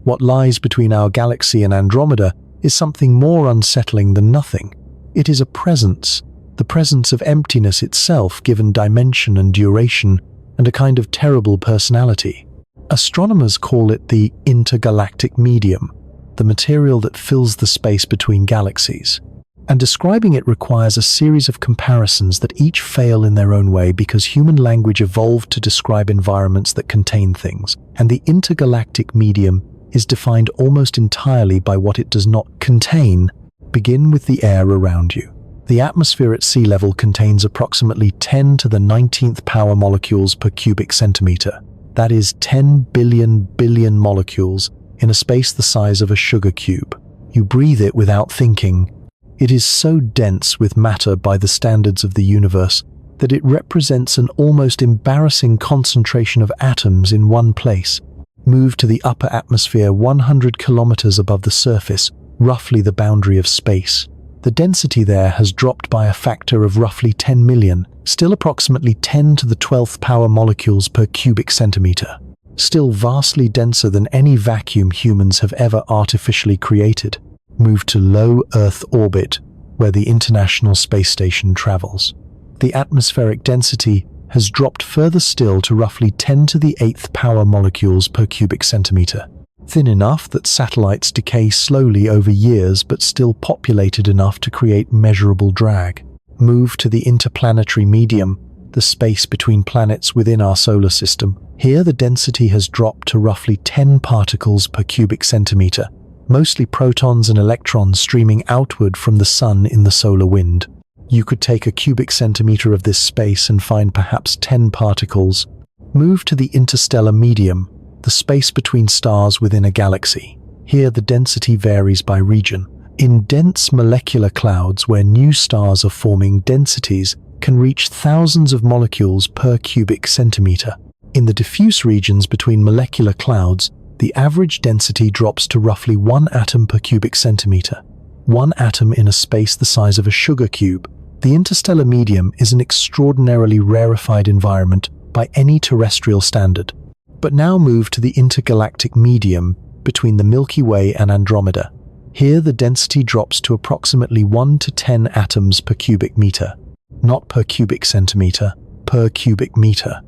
What lies between our galaxy and Andromeda is something more unsettling than nothing. It is a presence, the presence of emptiness itself given dimension and duration, and a kind of terrible personality. Astronomers call it the intergalactic medium, the material that fills the space between galaxies. And describing it requires a series of comparisons that each fail in their own way because human language evolved to describe environments that contain things, and the intergalactic medium is defined almost entirely by what it does not contain. Begin with the air around you. The atmosphere at sea level contains approximately 10 to the 19th power molecules per cubic centimeter. That is 10 billion molecules in a space the size of a sugar cube. You breathe it without thinking. It is so dense with matter by the standards of the universe that it represents an almost embarrassing concentration of atoms in one place. Move to the upper atmosphere 100 kilometers above the surface, roughly the boundary of space. The density there has dropped by a factor of roughly 10 million, still approximately 10 to the 12th power molecules per cubic centimeter. Still vastly denser than any vacuum humans have ever artificially created. Move to low Earth orbit, where the International Space Station travels. The atmospheric density has dropped further still to roughly 10 to the 8th power molecules per cubic centimeter. Thin enough that satellites decay slowly over years but still populated enough to create measurable drag. Move to the interplanetary medium, the space between planets within our solar system. Here the density has dropped to roughly 10 particles per cubic centimeter. mostly protons and electrons streaming outward from the sun in the solar wind. You could take a cubic centimeter of this space and find perhaps 10 particles. Move to the interstellar medium, the space between stars within a galaxy. Here the density varies by region. In dense molecular clouds where new stars are forming, densities can reach thousands of molecules per cubic centimeter. In the diffuse regions between molecular clouds, the average density drops to roughly 1 atom per cubic centimeter. 1 atom in a space the size of a sugar cube. The interstellar medium is an extraordinarily rarefied environment by any terrestrial standard. But now move to the intergalactic medium between the Milky Way and Andromeda. Here the density drops to approximately 1 to 10 atoms per cubic meter. Not per cubic centimeter, per cubic meter.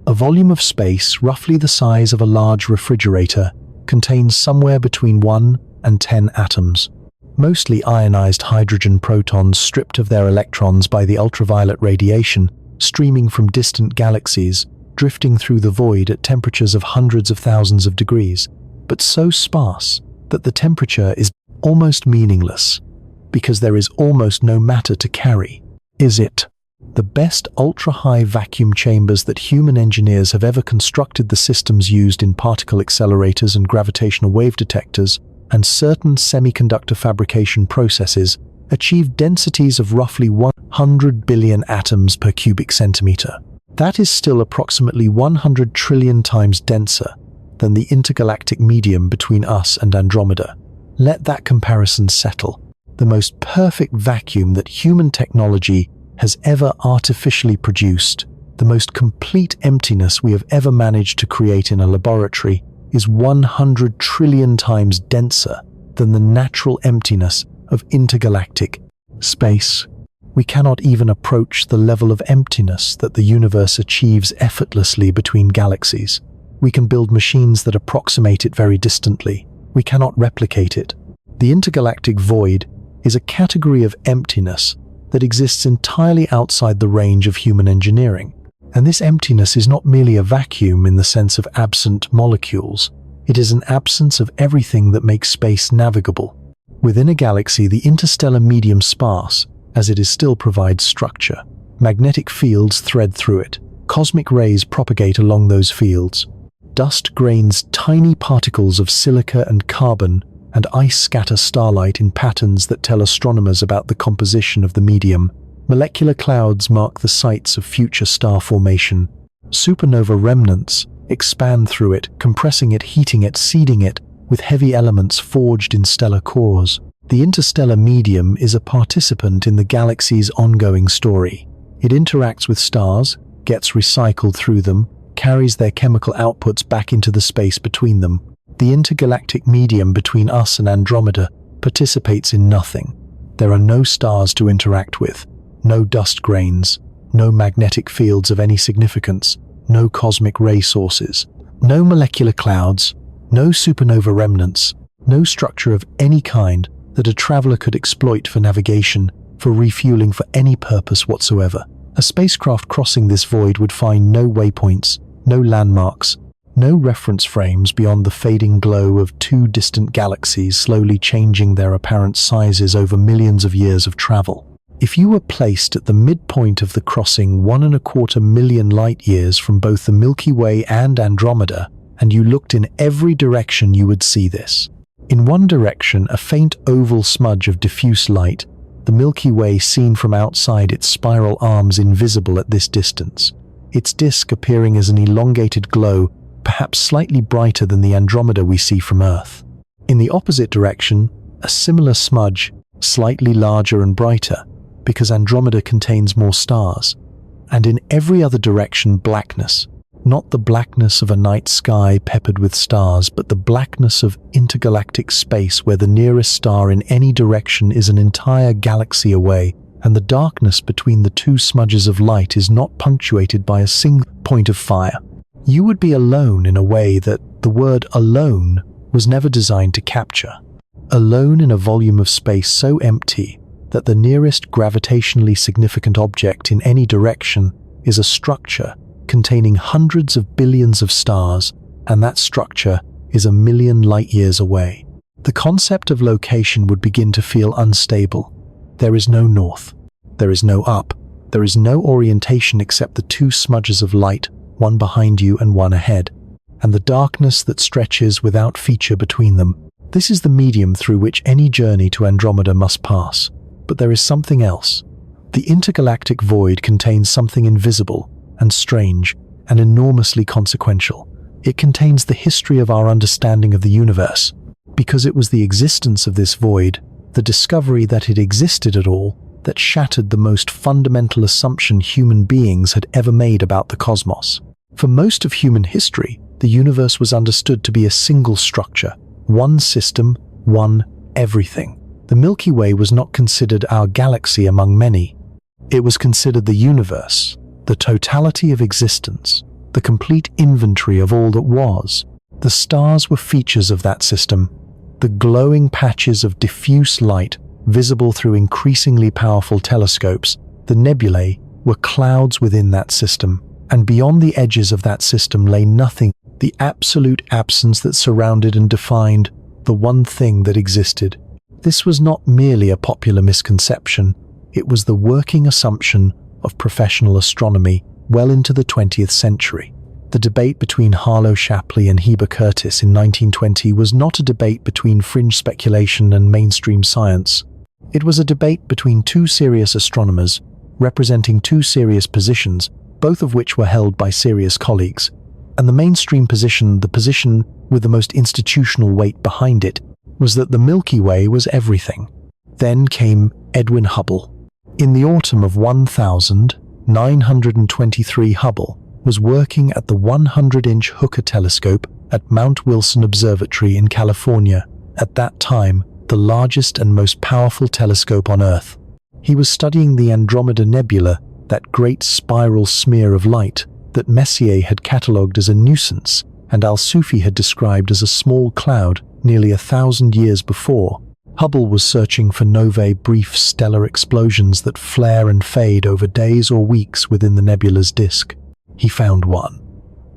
A volume of space roughly the size of a large refrigerator contains somewhere between 1 and 10 atoms. Mostly ionized hydrogen protons stripped of their electrons by the ultraviolet radiation streaming from distant galaxies, drifting through the void at temperatures of hundreds of thousands of degrees, but so sparse that the temperature is almost meaningless because there is almost no matter to carry. Is it? The best ultra-high vacuum chambers that human engineers have ever constructed, the systems used in particle accelerators and gravitational wave detectors, and certain semiconductor fabrication processes, achieve densities of roughly 100 billion atoms per cubic centimeter. That is still approximately 100 trillion times denser than the intergalactic medium between us and Andromeda. Let that comparison settle. The most perfect vacuum that human technology has ever artificially produced, the most complete emptiness we have ever managed to create in a laboratory, is 100 trillion times denser than the natural emptiness of intergalactic space. We cannot even approach the level of emptiness that the universe achieves effortlessly between galaxies. We can build machines that approximate it very distantly. We cannot replicate it. The intergalactic void is a category of emptiness that exists entirely outside the range of human engineering. And this emptiness is not merely a vacuum in the sense of absent molecules. It is an absence of everything that makes space navigable. Within a galaxy, the interstellar medium sparse, as it is, still provides structure. Magnetic fields thread through it. Cosmic rays propagate along those fields. Dust grains tiny particles of silica and carbon, and ice scatter starlight in patterns that tell astronomers about the composition of the medium. Molecular clouds mark the sites of future star formation. Supernova remnants expand through it, compressing it, heating it, seeding it with heavy elements forged in stellar cores. The interstellar medium is a participant in the galaxy's ongoing story. It interacts with stars, gets recycled through them, carries their chemical outputs back into the space between them. The intergalactic medium between us and Andromeda participates in nothing. There are no stars to interact with, no dust grains, no magnetic fields of any significance, no cosmic ray sources, no molecular clouds, no supernova remnants, no structure of any kind that a traveler could exploit for navigation, for refueling, for any purpose whatsoever. A spacecraft crossing this void would find no waypoints, no landmarks, no reference frames beyond the fading glow of two distant galaxies slowly changing their apparent sizes over millions of years of travel. If you were placed at the midpoint of the crossing 1.25 million light-years from both the Milky Way and Andromeda, and you looked in every direction, you would see this. In one direction, a faint oval smudge of diffuse light, the Milky Way seen from outside its spiral arms invisible at this distance, its disk appearing as an elongated glow, perhaps slightly brighter than the Andromeda we see from Earth. In the opposite direction, a similar smudge, slightly larger and brighter, because Andromeda contains more stars. And in every other direction, blackness. Not the blackness of a night sky peppered with stars, but the blackness of intergalactic space where the nearest star in any direction is an entire galaxy away, and the darkness between the two smudges of light is not punctuated by a single point of fire. You would be alone in a way that the word alone was never designed to capture. Alone in a volume of space so empty that the nearest gravitationally significant object in any direction is a structure containing hundreds of billions of stars, and that structure is 1 million light-years away. the concept of location would begin to feel unstable. There is no north. There is no up. There is no orientation except the two smudges of light, one behind you and one ahead, and the darkness that stretches without feature between them. This is the medium through which any journey to Andromeda must pass. But there is something else. The intergalactic void contains something invisible and strange and enormously consequential. It contains the history of our understanding of the universe, because it was the existence of this void, the discovery that it existed at all, that shattered the most fundamental assumption human beings had ever made about the cosmos. For most of human history, the universe was understood to be a single structure, one system, one everything. The Milky Way was not considered our galaxy among many. It was considered the universe, the totality of existence, the complete inventory of all that was. The stars were features of that system, the glowing patches of diffuse light visible through increasingly powerful telescopes. The nebulae were clouds within that system, and beyond the edges of that system lay nothing, the absolute absence that surrounded and defined the one thing that existed. This was not merely a popular misconception, it was the working assumption of professional astronomy well into the 20th century. The debate between Harlow Shapley and Heber Curtis in 1920 was not a debate between fringe speculation and mainstream science. It was a debate between two serious astronomers, representing two serious positions, both of which were held by serious colleagues. And the mainstream position, the position with the most institutional weight behind it, was that the Milky Way was everything. Then came Edwin Hubble. In the autumn of 1923, Hubble was working at the 100-inch Hooker telescope at Mount Wilson Observatory in California, at that time the largest and most powerful telescope on Earth. He was studying the Andromeda Nebula, that great spiral smear of light that Messier had catalogued as a nuisance and Al-Sufi had described as a small cloud nearly 1,000 years before. Hubble was searching for novae, brief stellar explosions that flare and fade over days or weeks within the nebula's disk. He found one.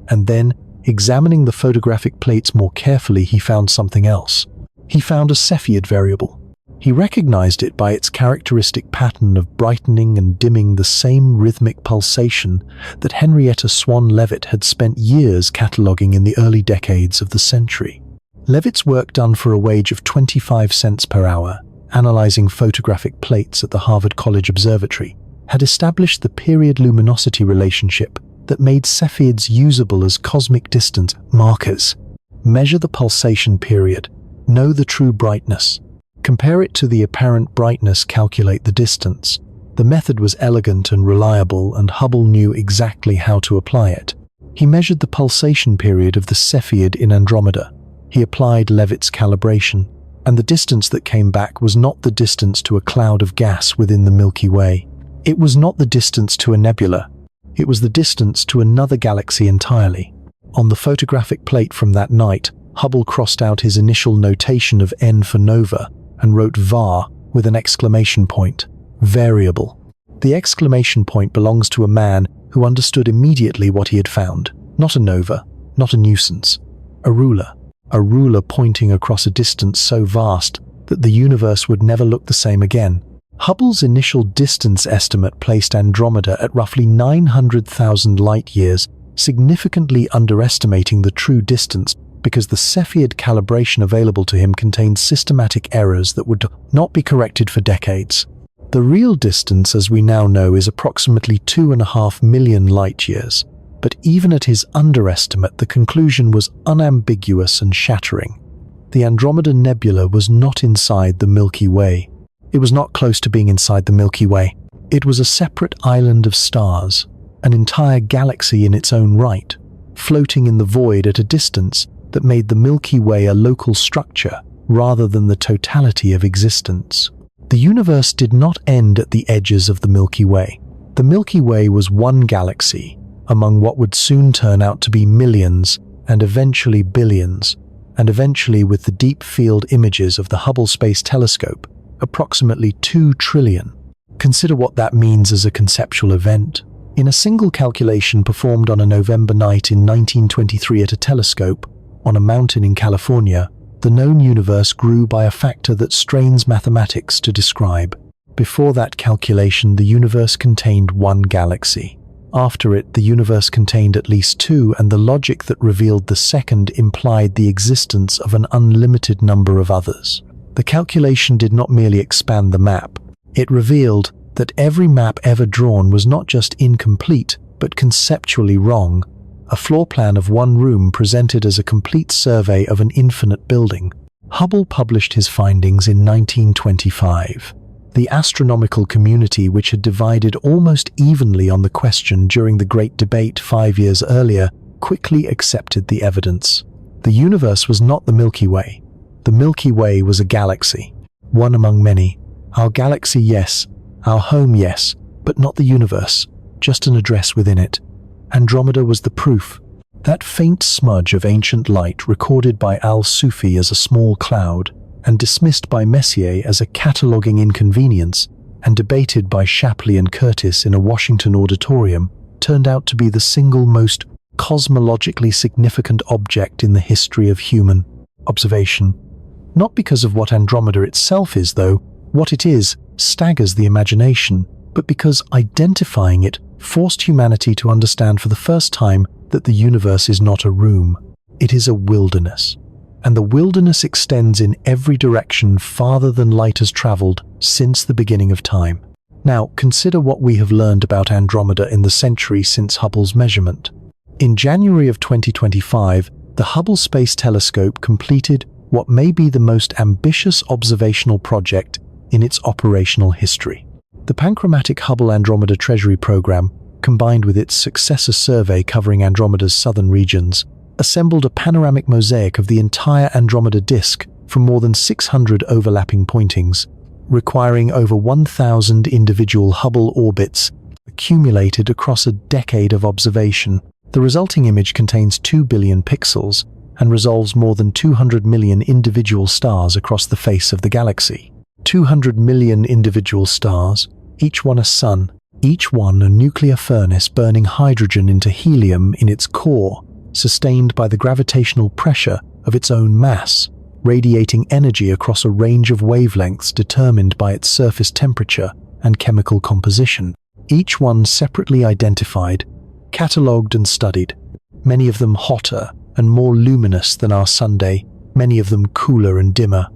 And then, examining the photographic plates more carefully, he found something else. He found a Cepheid variable. He recognized it by its characteristic pattern of brightening and dimming, the same rhythmic pulsation that Henrietta Swan Leavitt had spent years cataloguing in the early decades of the century. Leavitt's work, done for a wage of 25 cents per hour, analyzing photographic plates at the Harvard College Observatory, had established the period luminosity relationship that made Cepheids usable as cosmic distance markers. Measure the pulsation period, know the true brightness. Compare it to the apparent brightness, calculate the distance. The method was elegant and reliable, and Hubble knew exactly how to apply it. He measured the pulsation period of the Cepheid in Andromeda. He applied Leavitt's calibration, and the distance that came back was not the distance to a cloud of gas within the Milky Way. It was not the distance to a nebula. It was the distance to another galaxy entirely. On the photographic plate from that night, Hubble crossed out his initial notation of N for nova and wrote var with an exclamation point, variable. The exclamation point belongs to a man who understood immediately what he had found. Not a nova, not a nuisance. A ruler pointing across a distance so vast that the universe would never look the same again. Hubble's initial distance estimate placed Andromeda at roughly 900,000 light-years, significantly underestimating the true distance because the Cepheid calibration available to him contained systematic errors that would not be corrected for decades. The real distance, as we now know, is approximately 2.5 million light-years, but even at his underestimate, the conclusion was unambiguous and shattering. The Andromeda Nebula was not inside the Milky Way. It was not close to being inside the Milky Way. It was a separate island of stars, an entire galaxy in its own right, floating in the void at a distance that made the Milky Way a local structure rather than the totality of existence. The universe did not end at the edges of the Milky Way. The Milky Way was one galaxy among what would soon turn out to be millions and eventually billions, and eventually, with the deep field images of the Hubble Space Telescope, approximately 2 trillion. Consider what that means as a conceptual event. In a single calculation performed on a November night in 1923 at a telescope on a mountain in California, the known universe grew by a factor that strains mathematics to describe. Before that calculation, the universe contained one galaxy. After it, the universe contained at least two, and the logic that revealed the second implied the existence of an unlimited number of others. The calculation did not merely expand the map. It revealed that every map ever drawn was not just incomplete, but conceptually wrong. A floor plan of one room presented as a complete survey of an infinite building. Hubble published his findings in 1925. The astronomical community, which had divided almost evenly on the question during the Great Debate 5 years earlier, quickly accepted the evidence. The universe was not the Milky Way. The Milky Way was a galaxy, one among many. Our galaxy, yes. Our home, yes. But not the universe, just an address within it. Andromeda was the proof. That faint smudge of ancient light recorded by Al-Sufi as a small cloud, and dismissed by Messier as a cataloguing inconvenience, and debated by Shapley and Curtis in a Washington auditorium, turned out to be the single most cosmologically significant object in the history of human observation. Not because of what Andromeda itself is, though. What it is staggers the imagination, but because identifying it forced humanity to understand for the first time that the universe is not a room. It is a wilderness. And the wilderness extends in every direction farther than light has traveled since the beginning of time. Now, consider what we have learned about Andromeda in the century since Hubble's measurement. In January of 2025, the Hubble Space Telescope completed what may be the most ambitious observational project in its operational history. The panchromatic Hubble Andromeda Treasury Program, combined with its successor survey covering Andromeda's southern regions, assembled a panoramic mosaic of the entire Andromeda disk from more than 600 overlapping pointings, requiring over 1,000 individual Hubble orbits accumulated across a decade of observation. The resulting image contains 2 billion pixels and resolves more than 200 million individual stars across the face of the galaxy. 200 million individual stars, each one a sun, each one a nuclear furnace burning hydrogen into helium in its core, sustained by the gravitational pressure of its own mass, radiating energy across a range of wavelengths determined by its surface temperature and chemical composition. Each one separately identified, catalogued and studied, many of them hotter and more luminous than our Sunday, many of them cooler and dimmer,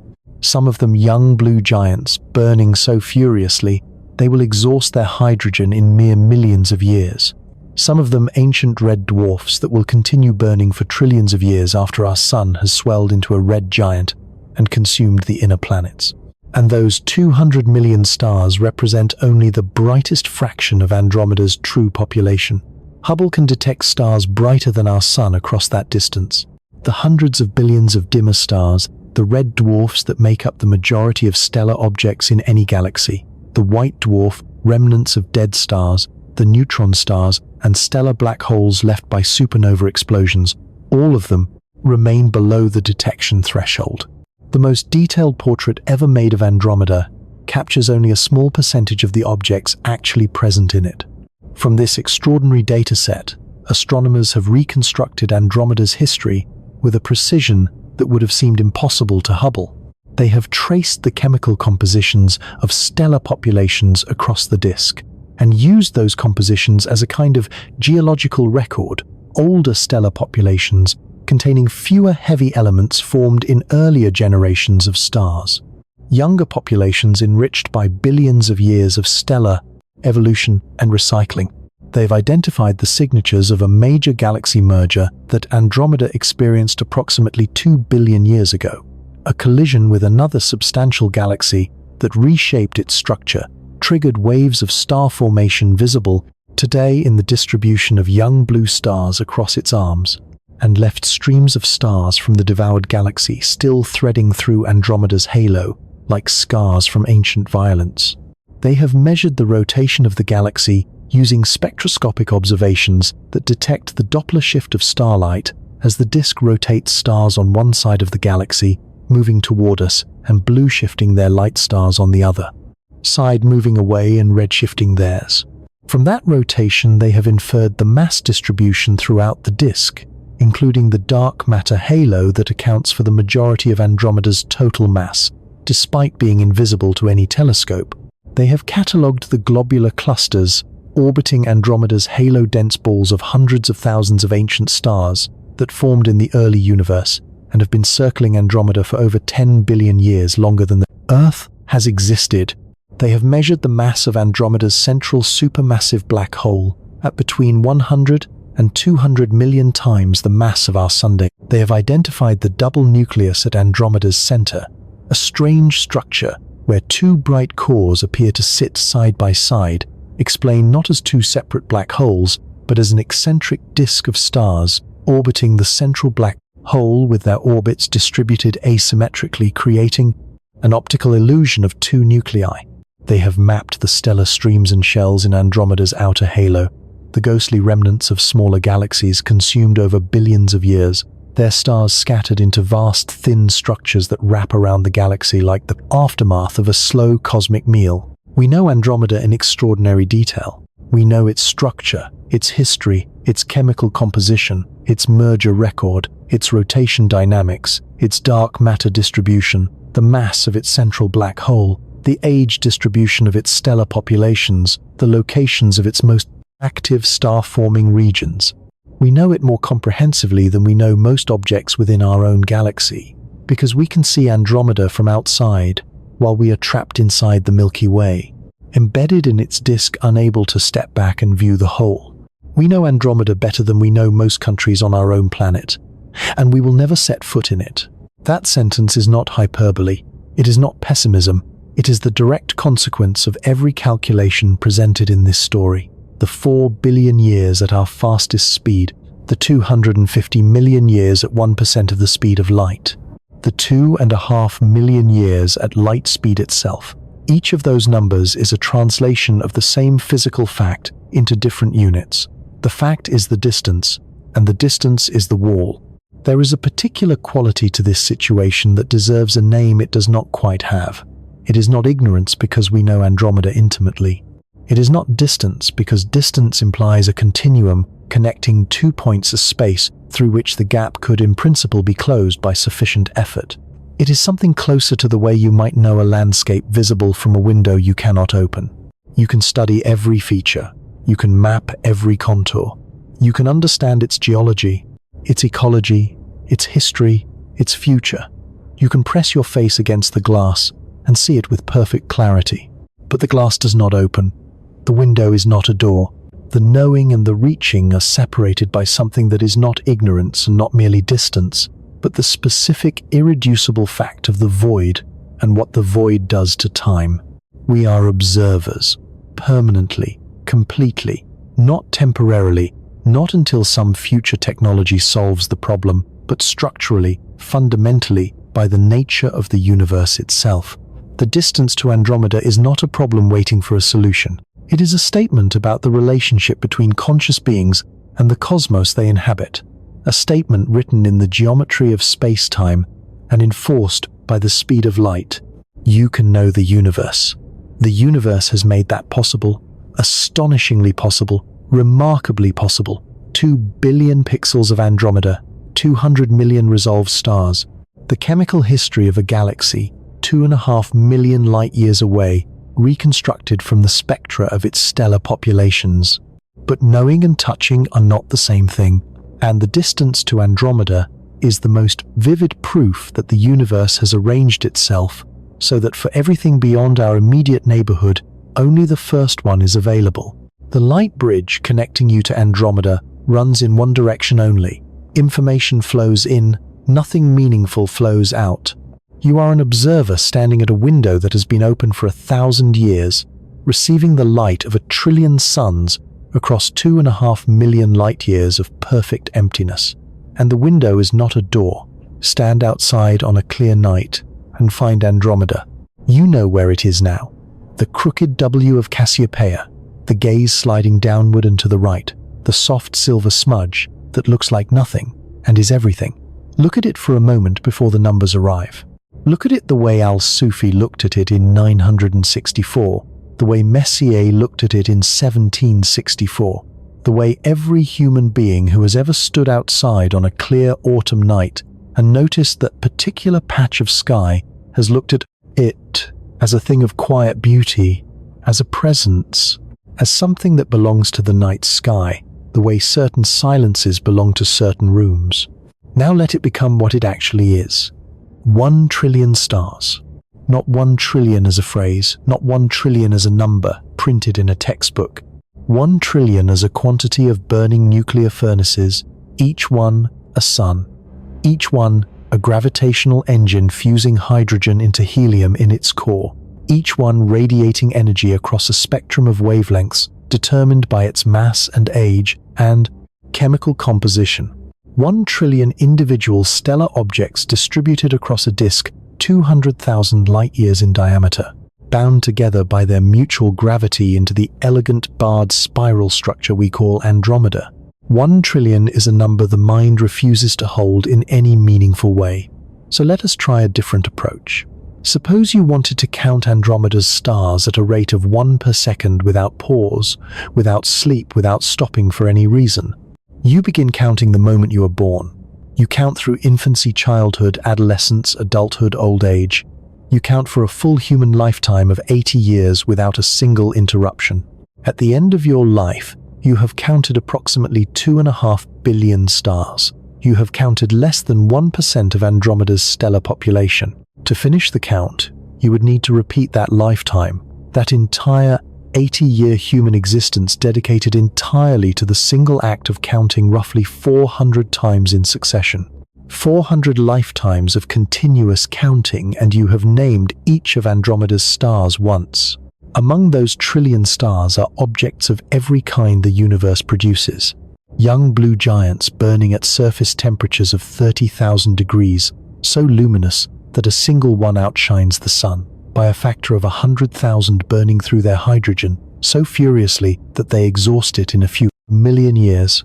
some of them young blue giants burning so furiously they will exhaust their hydrogen in mere millions of years. Some of them ancient red dwarfs that will continue burning for trillions of years after our sun has swelled into a red giant and consumed the inner planets. And those 200 million stars represent only the brightest fraction of Andromeda's true population. Hubble can detect stars brighter than our sun across that distance. The hundreds of billions of dimmer stars, the red dwarfs that make up the majority of stellar objects in any galaxy, the white dwarf, remnants of dead stars, the neutron stars, and stellar black holes left by supernova explosions, all of them remain below the detection threshold. The most detailed portrait ever made of Andromeda captures only a small percentage of the objects actually present in it. From this extraordinary data set, astronomers have reconstructed Andromeda's history with a precision that would have seemed impossible to Hubble. They have traced the chemical compositions of stellar populations across the disk and used those compositions as a kind of geological record. Older stellar populations containing fewer heavy elements formed in earlier generations of stars. Younger populations enriched by billions of years of stellar evolution and recycling. They've identified the signatures of a major galaxy merger that Andromeda experienced approximately 2 billion years ago. A collision with another substantial galaxy that reshaped its structure, triggered waves of star formation visible today in the distribution of young blue stars across its arms, and left streams of stars from the devoured galaxy still threading through Andromeda's halo like scars from ancient violence. They have measured the rotation of the galaxy using spectroscopic observations that detect the Doppler shift of starlight as the disk rotates stars on one side of the galaxy, moving toward us, and blue shifting their light stars on the other side, moving away and red shifting theirs. From that rotation, they have inferred the mass distribution throughout the disk, including the dark matter halo that accounts for the majority of Andromeda's total mass, despite being invisible to any telescope. They have catalogued the globular clusters orbiting Andromeda's halo-dense balls of hundreds of thousands of ancient stars that formed in the early universe and have been circling Andromeda for over 10 billion years, longer than the Earth has existed. They have measured the mass of Andromeda's central supermassive black hole at between 100 and 200 million times the mass of our Sun. They have identified the double nucleus at Andromeda's center, a strange structure where two bright cores appear to sit side by side, explained not as two separate black holes, but as an eccentric disk of stars orbiting the central black hole with their orbits distributed asymmetrically, creating an optical illusion of two nuclei. They have mapped the stellar streams and shells in Andromeda's outer halo, the ghostly remnants of smaller galaxies consumed over billions of years, their stars scattered into vast, thin structures that wrap around the galaxy like the aftermath of a slow cosmic meal. We know Andromeda in extraordinary detail. We know its structure, its history, its chemical composition, its merger record, its rotation dynamics, its dark matter distribution, the mass of its central black hole, the age distribution of its stellar populations, the locations of its most active star-forming regions. We know it more comprehensively than we know most objects within our own galaxy, because we can see Andromeda from outside while we are trapped inside the Milky Way, embedded in its disk, unable to step back and view the whole. We know Andromeda better than we know most countries on our own planet, and we will never set foot in it. That sentence is not hyperbole. It is not pessimism. It is the direct consequence of every calculation presented in this story. The 4 billion years at our fastest speed, the 250 million years at 1% of the speed of light, the 2.5 million years at light speed itself. Each of those numbers is a translation of the same physical fact into different units. The fact is the distance, and the distance is the wall. There is a particular quality to this situation that deserves a name it does not quite have. It is not ignorance because we know Andromeda intimately. It is not distance because distance implies a continuum connecting two points of space through which the gap could in principle be closed by sufficient effort. It is something closer to the way you might know a landscape visible from a window you cannot open. You can study every feature. You can map every contour. You can understand its geology, its ecology, its history, its future. You can press your face against the glass and see it with perfect clarity. But the glass does not open. The window is not a door. The knowing and the reaching are separated by something that is not ignorance and not merely distance, but the specific, irreducible fact of the void and what the void does to time. We are observers, permanently, completely, not temporarily, not until some future technology solves the problem, but structurally, fundamentally, by the nature of the universe itself. The distance to Andromeda is not a problem waiting for a solution. It is a statement about the relationship between conscious beings and the cosmos they inhabit, a statement written in the geometry of space-time and enforced by the speed of light. You can know the universe. The universe has made that possible, astonishingly possible, remarkably possible. 2 billion pixels of Andromeda, 200 million resolved stars, the chemical history of a galaxy 2.5 million light-years away, reconstructed from the spectra of its stellar populations. But knowing and touching are not the same thing, and the distance to Andromeda is the most vivid proof that the universe has arranged itself so that for everything beyond our immediate neighborhood, only the first one is available. The light bridge connecting you to Andromeda runs in one direction only. Information flows in, nothing meaningful flows out. You are an observer standing at a window that has been open for 1,000 years, receiving the light of 1 trillion suns across 2.5 million light-years of perfect emptiness. And the window is not a door. Stand outside on a clear night and find Andromeda. You know where it is now. The crooked W of Cassiopeia, the gaze sliding downward and to the right, the soft silver smudge that looks like nothing and is everything. Look at it for a moment before the numbers arrive. Look at it the way Al-Sufi looked at it in 964, the way Messier looked at it in 1764. The way every human being who has ever stood outside on a clear autumn night and noticed that particular patch of sky has looked at it as a thing of quiet beauty, as a presence, as something that belongs to the night sky, the way certain silences belong to certain rooms. Now let it become what it actually is. 1 trillion stars. Not 1 trillion as a phrase, not 1 trillion as a number printed in a textbook. 1 trillion as a quantity of burning nuclear furnaces, each one a sun. Each one a gravitational engine fusing hydrogen into helium in its core. Each one radiating energy across a spectrum of wavelengths determined by its mass and age and chemical composition. 1 trillion individual stellar objects distributed across a disk 200,000 light-years in diameter, bound together by their mutual gravity into the elegant barred spiral structure we call Andromeda. 1 trillion is a number the mind refuses to hold in any meaningful way. So let us try a different approach. Suppose you wanted to count Andromeda's stars at a rate of 1 per second without pause, without sleep, without stopping for any reason. You begin counting the moment you are born. You count through infancy, childhood, adolescence, adulthood, old age. You count for a full human lifetime of 80 years without a single interruption. At the end of your life, you have counted approximately 2.5 billion stars. You have counted less than 1% of Andromeda's stellar population. To finish the count, you would need to repeat that lifetime, that entire 80-year human existence dedicated entirely to the single act of counting roughly 400 times in succession. 400 lifetimes of continuous counting, and you have named each of Andromeda's stars once. Among those trillion stars are objects of every kind the universe produces. Young blue giants burning at surface temperatures of 30,000 degrees, so luminous that a single one outshines the sun by a factor of 100,000, burning through their hydrogen so furiously that they exhaust it in a few million years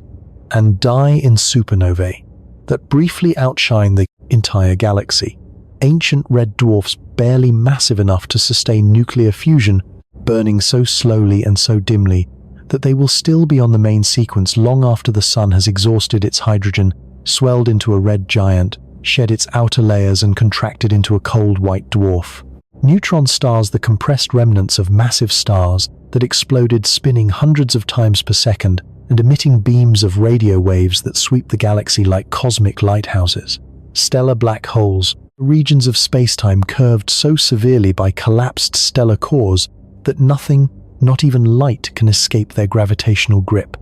and die in supernovae that briefly outshine the entire galaxy. Ancient red dwarfs barely massive enough to sustain nuclear fusion, burning so slowly and so dimly that they will still be on the main sequence long after the sun has exhausted its hydrogen, swelled into a red giant, shed its outer layers and contracted into a cold white dwarf. Neutron stars, the compressed remnants of massive stars that exploded, spinning hundreds of times per second and emitting beams of radio waves that sweep the galaxy like cosmic lighthouses. Stellar black holes, regions of spacetime curved so severely by collapsed stellar cores that nothing, not even light, can escape their gravitational grip.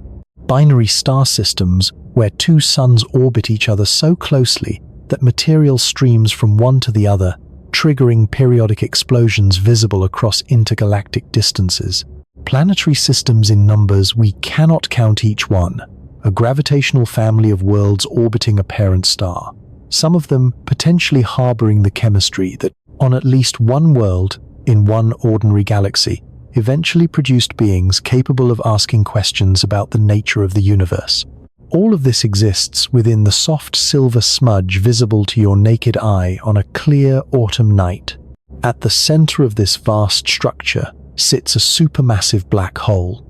Binary star systems where two suns orbit each other so closely that material streams from one to the other, triggering periodic explosions visible across intergalactic distances. Planetary systems in numbers we cannot count each one, a gravitational family of worlds orbiting a parent star, some of them potentially harboring the chemistry that, on at least one world in one ordinary galaxy, eventually produced beings capable of asking questions about the nature of the universe. All of this exists within the soft silver smudge visible to your naked eye on a clear autumn night. At the center of this vast structure sits a supermassive black hole.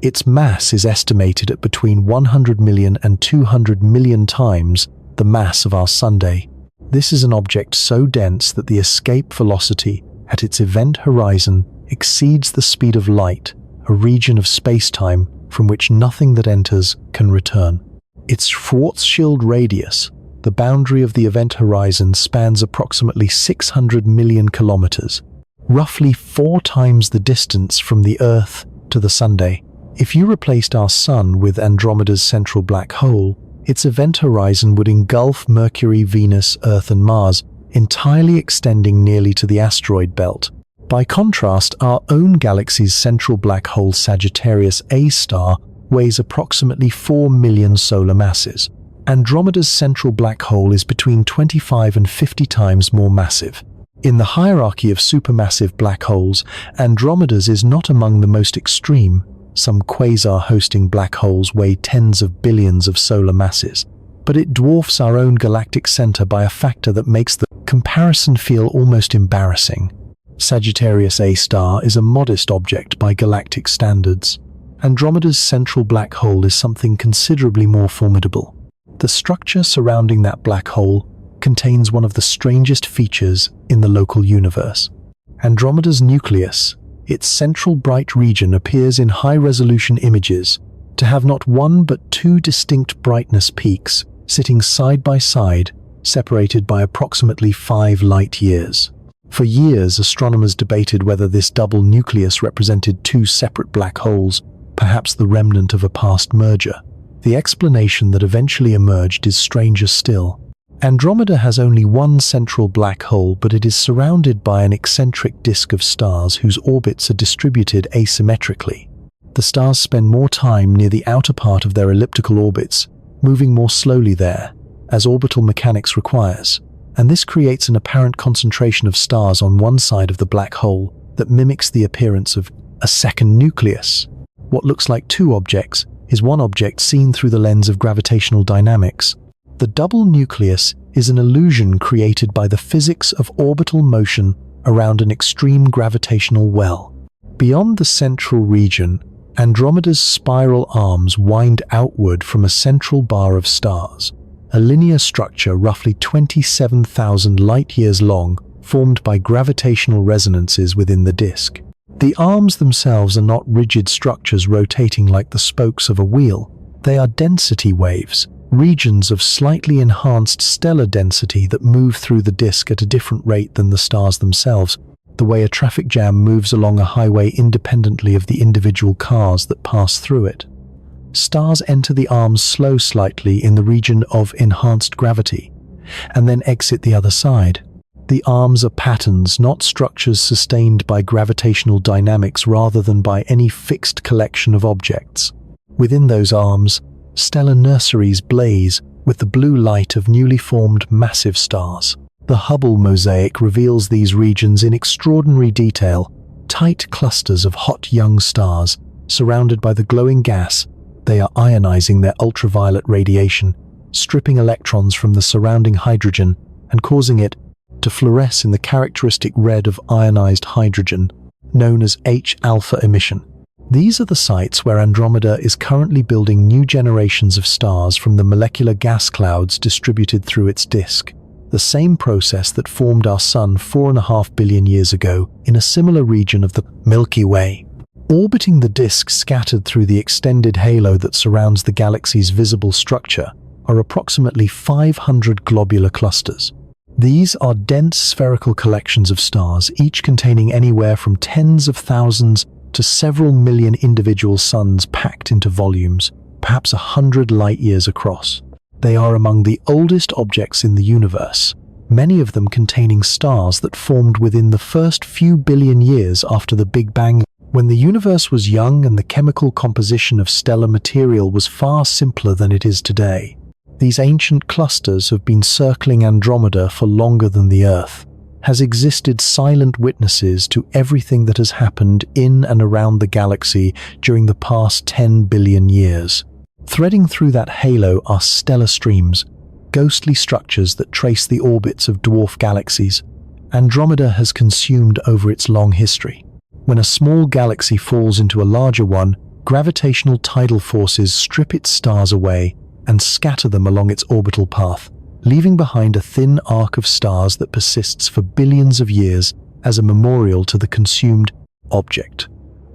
Its mass is estimated at between 100 million and 200 million times the mass of our Sunday. This is an object so dense that the escape velocity at its event horizon exceeds the speed of light, a region of space-time from which nothing that enters can return. Its Schwarzschild radius, the boundary of the event horizon, spans approximately 600 million kilometers, roughly 4 times the distance from the Earth to the Sunday. If you replaced our Sun with Andromeda's central black hole, its event horizon would engulf Mercury, Venus, Earth and Mars, entirely extending nearly to the asteroid belt. By contrast, our own galaxy's central black hole, Sagittarius A star, weighs approximately 4 million solar masses. Andromeda's central black hole is between 25 and 50 times more massive. In the hierarchy of supermassive black holes, Andromeda's is not among the most extreme. Some quasar-hosting black holes weigh tens of billions of solar masses, but it dwarfs our own galactic center by a factor that makes the comparison feel almost embarrassing. Sagittarius A star is a modest object by galactic standards. Andromeda's central black hole is something considerably more formidable. The structure surrounding that black hole contains one of the strangest features in the local universe. Andromeda's nucleus, its central bright region, appears in high-resolution images to have not one but two distinct brightness peaks sitting side by side, separated by approximately 5 light-years. For years, astronomers debated whether this double nucleus represented two separate black holes, perhaps the remnant of a past merger. The explanation that eventually emerged is stranger still. Andromeda has only one central black hole, but it is surrounded by an eccentric disk of stars whose orbits are distributed asymmetrically. The stars spend more time near the outer part of their elliptical orbits, moving more slowly there, as orbital mechanics requires, and this creates an apparent concentration of stars on one side of the black hole that mimics the appearance of a second nucleus. What looks like two objects is one object seen through the lens of gravitational dynamics. The double nucleus is an illusion created by the physics of orbital motion around an extreme gravitational well. Beyond the central region, Andromeda's spiral arms wind outward from a central bar of stars, a linear structure roughly 27,000 light-years long, formed by gravitational resonances within the disk. The arms themselves are not rigid structures rotating like the spokes of a wheel. They are density waves, regions of slightly enhanced stellar density that move through the disk at a different rate than the stars themselves, the way a traffic jam moves along a highway independently of the individual cars that pass through it. Stars enter the arms slightly in the region of enhanced gravity, and then exit the other side. The arms are patterns, not structures sustained by gravitational dynamics rather than by any fixed collection of objects. Within those arms, stellar nurseries blaze with the blue light of newly formed massive stars. The Hubble mosaic reveals these regions in extraordinary detail, tight clusters of hot young stars surrounded by the glowing gas. They are ionizing their ultraviolet radiation, stripping electrons from the surrounding hydrogen and causing it to fluoresce in the characteristic red of ionized hydrogen, known as H-alpha emission. These are the sites where Andromeda is currently building new generations of stars from the molecular gas clouds distributed through its disk, the same process that formed our Sun 4.5 billion years ago in a similar region of the Milky Way. Orbiting the disk scattered through the extended halo that surrounds the galaxy's visible structure are approximately 500 globular clusters. These are dense spherical collections of stars, each containing anywhere from tens of thousands to several million individual suns packed into volumes, perhaps 100 light-years across. They are among the oldest objects in the universe, many of them containing stars that formed within the first few billion years after the Big Bang, when the universe was young and the chemical composition of stellar material was far simpler than it is today. These ancient clusters have been circling Andromeda for longer than the Earth, has existed silent witnesses to everything that has happened in and around the galaxy during the past 10 billion years. Threading through that halo are stellar streams, ghostly structures that trace the orbits of dwarf galaxies. Andromeda has consumed over its long history. When a small galaxy falls into a larger one, gravitational tidal forces strip its stars away and scatter them along its orbital path, leaving behind a thin arc of stars that persists for billions of years as a memorial to the consumed object.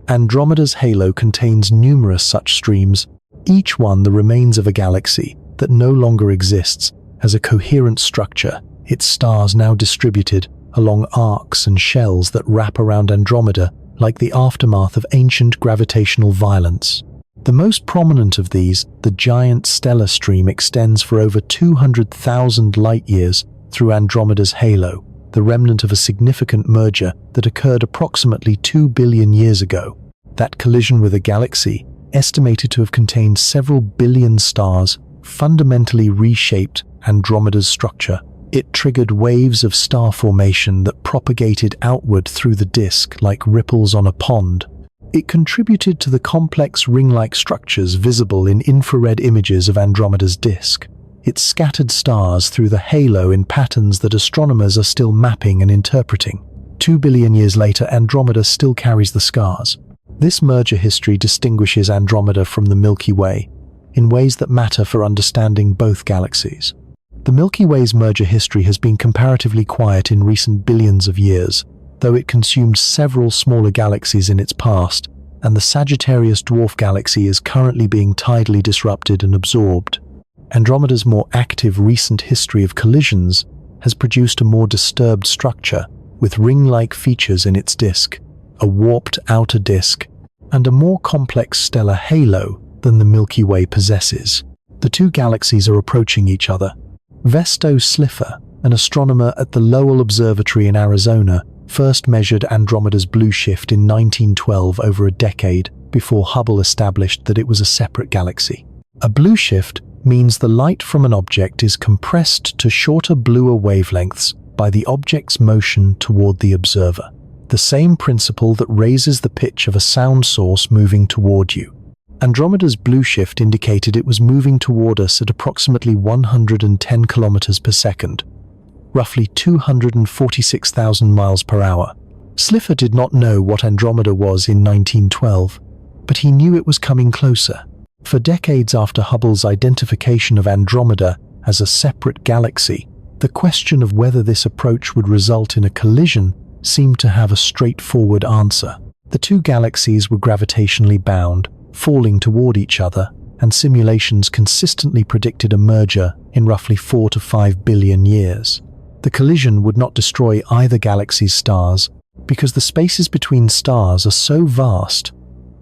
Andromeda's halo contains numerous such streams, each one the remains of a galaxy that no longer exists as a coherent structure, its stars now distributed along arcs and shells that wrap around Andromeda like the aftermath of ancient gravitational violence. The most prominent of these, the giant stellar stream, extends for over 200,000 light-years through Andromeda's halo, the remnant of a significant merger that occurred approximately 2 billion years ago. That collision with a galaxy, estimated to have contained several billion stars, fundamentally reshaped Andromeda's structure. It triggered waves of star formation that propagated outward through the disk like ripples on a pond. It contributed to the complex ring-like structures visible in infrared images of Andromeda's disk. It scattered stars through the halo in patterns that astronomers are still mapping and interpreting. 2 billion years later, Andromeda still carries the scars. This merger history distinguishes Andromeda from the Milky Way in ways that matter for understanding both galaxies. The Milky Way's merger history has been comparatively quiet in recent billions of years, though it consumed several smaller galaxies in its past, and the Sagittarius dwarf galaxy is currently being tidally disrupted and absorbed. Andromeda's more active recent history of collisions has produced a more disturbed structure, with ring-like features in its disk, a warped outer disk, and a more complex stellar halo than the Milky Way possesses. The two galaxies are approaching each other. Vesto Slipher, an astronomer at the Lowell Observatory in Arizona, first measured Andromeda's blue shift in 1912, over a decade before Hubble established that it was a separate galaxy. A blue shift means the light from an object is compressed to shorter, bluer wavelengths by the object's motion toward the observer, the same principle that raises the pitch of a sound source moving toward you. Andromeda's blue shift indicated it was moving toward us at approximately 110 kilometers per second, roughly 246,000 miles per hour. Slipher did not know what Andromeda was in 1912, but he knew it was coming closer. For decades after Hubble's identification of Andromeda as a separate galaxy, the question of whether this approach would result in a collision seemed to have a straightforward answer. The two galaxies were gravitationally bound, falling toward each other, and simulations consistently predicted a merger in roughly 4 to 5 billion years. The collision would not destroy either galaxy's stars, because the spaces between stars are so vast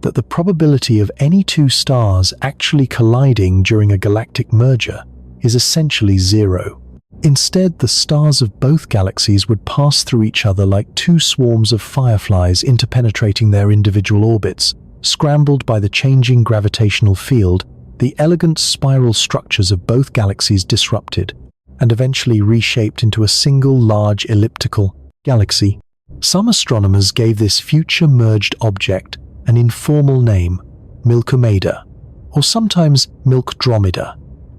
that the probability of any two stars actually colliding during a galactic merger is essentially zero. Instead, the stars of both galaxies would pass through each other like two swarms of fireflies interpenetrating their individual orbits, scrambled by the changing gravitational field. The elegant spiral structures of both galaxies disrupted and eventually reshaped into a single large elliptical galaxy. Some astronomers gave this future merged object an informal name, Milkomeda, or sometimes Milkdromeda,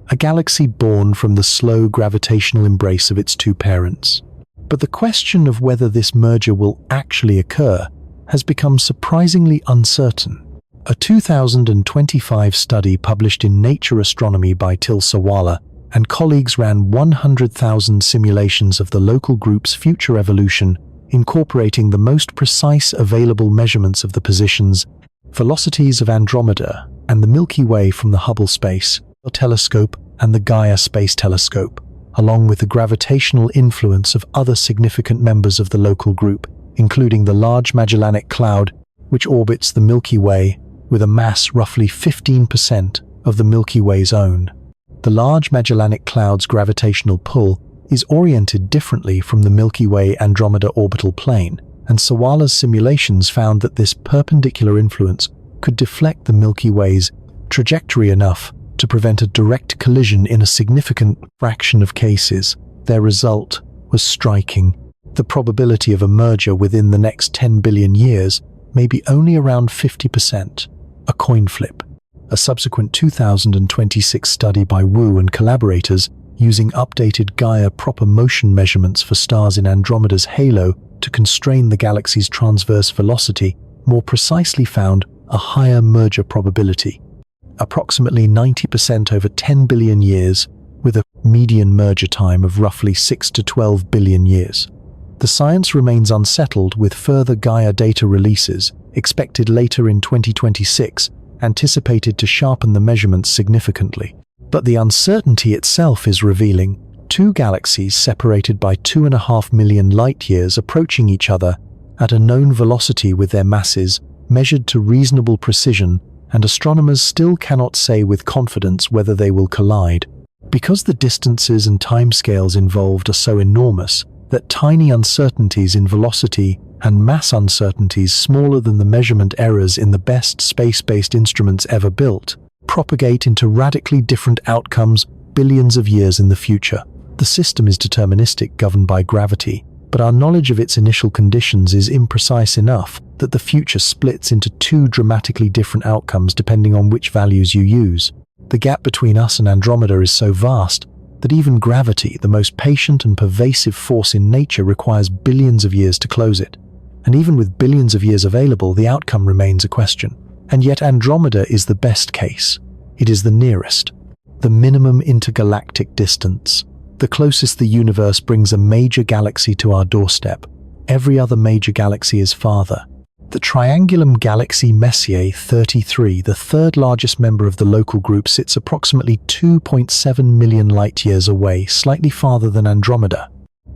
a galaxy born from the slow gravitational embrace of its two parents. But the question of whether this merger will actually occur has become surprisingly uncertain. A 2025 study published in Nature Astronomy by Til Sawala and colleagues ran 100,000 simulations of the local group's future evolution, incorporating the most precise available measurements of the positions, velocities of Andromeda and the Milky Way from the Hubble Space Telescope and the Gaia Space Telescope, along with the gravitational influence of other significant members of the local group, including the Large Magellanic Cloud, which orbits the Milky Way with a mass roughly 15% of the Milky Way's own. The Large Magellanic Cloud's gravitational pull is oriented differently from the Milky Way Andromeda orbital plane, and Sawala's simulations found that this perpendicular influence could deflect the Milky Way's trajectory enough to prevent a direct collision in a significant fraction of cases. Their result was striking. The probability of a merger within the next 10 billion years may be only around 50%, a coin flip. A subsequent 2026 study by Wu and collaborators, using updated Gaia proper motion measurements for stars in Andromeda's halo to constrain the galaxy's transverse velocity, more precisely found a higher merger probability, approximately 90% over 10 billion years, with a median merger time of roughly 6 to 12 billion years. The science remains unsettled, with further Gaia data releases expected later in 2026, anticipated to sharpen the measurements significantly. But the uncertainty itself is revealing. Two galaxies separated by 2.5 million light-years approaching each other at a known velocity with their masses measured to reasonable precision, and astronomers still cannot say with confidence whether they will collide. Because the distances and timescales involved are so enormous that tiny uncertainties in velocity and mass uncertainties smaller than the measurement errors in the best space-based instruments ever built propagate into radically different outcomes billions of years in the future. The system is deterministic, governed by gravity, but our knowledge of its initial conditions is imprecise enough that the future splits into two dramatically different outcomes depending on which values you use. The gap between us and Andromeda is so vast that even gravity, the most patient and pervasive force in nature, requires billions of years to close it. and even with billions of years available, the outcome remains a question. And yet Andromeda is the best case. It is the nearest, the minimum intergalactic distance, the closest the universe brings a major galaxy to our doorstep. Every other major galaxy is farther. The Triangulum Galaxy Messier 33, the third largest member of the local group, sits approximately 2.7 million light-years away, slightly farther than Andromeda.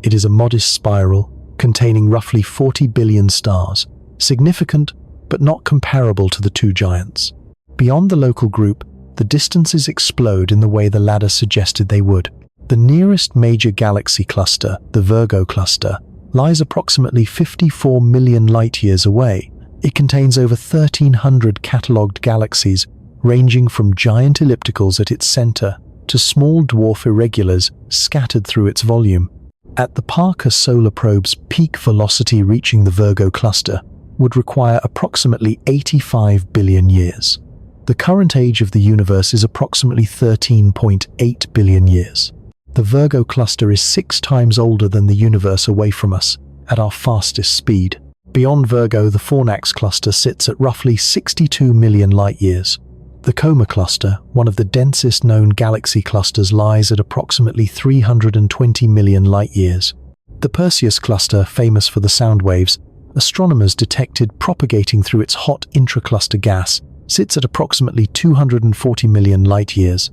It is a modest spiral, containing roughly 40 billion stars, significant but not comparable to the two giants. Beyond the local group, the distances explode in the way the ladder suggested they would. The nearest major galaxy cluster, the Virgo cluster, lies approximately 54 million light-years away. It contains over 1,300 catalogued galaxies, ranging from giant ellipticals at its center to small dwarf irregulars scattered through its volume. At the Parker Solar Probe's peak velocity, reaching the Virgo cluster would require approximately 85 billion years. The current age of the universe is approximately 13.8 billion years. The Virgo cluster is 6 times older than the universe away from us at our fastest speed. Beyond Virgo, the Fornax cluster sits at roughly 62 million light-years. The Coma cluster, one of the densest known galaxy clusters, lies at approximately 320 million light-years. The Perseus cluster, famous for the sound waves astronomers detected propagating through its hot intracluster gas, sits at approximately 240 million light-years.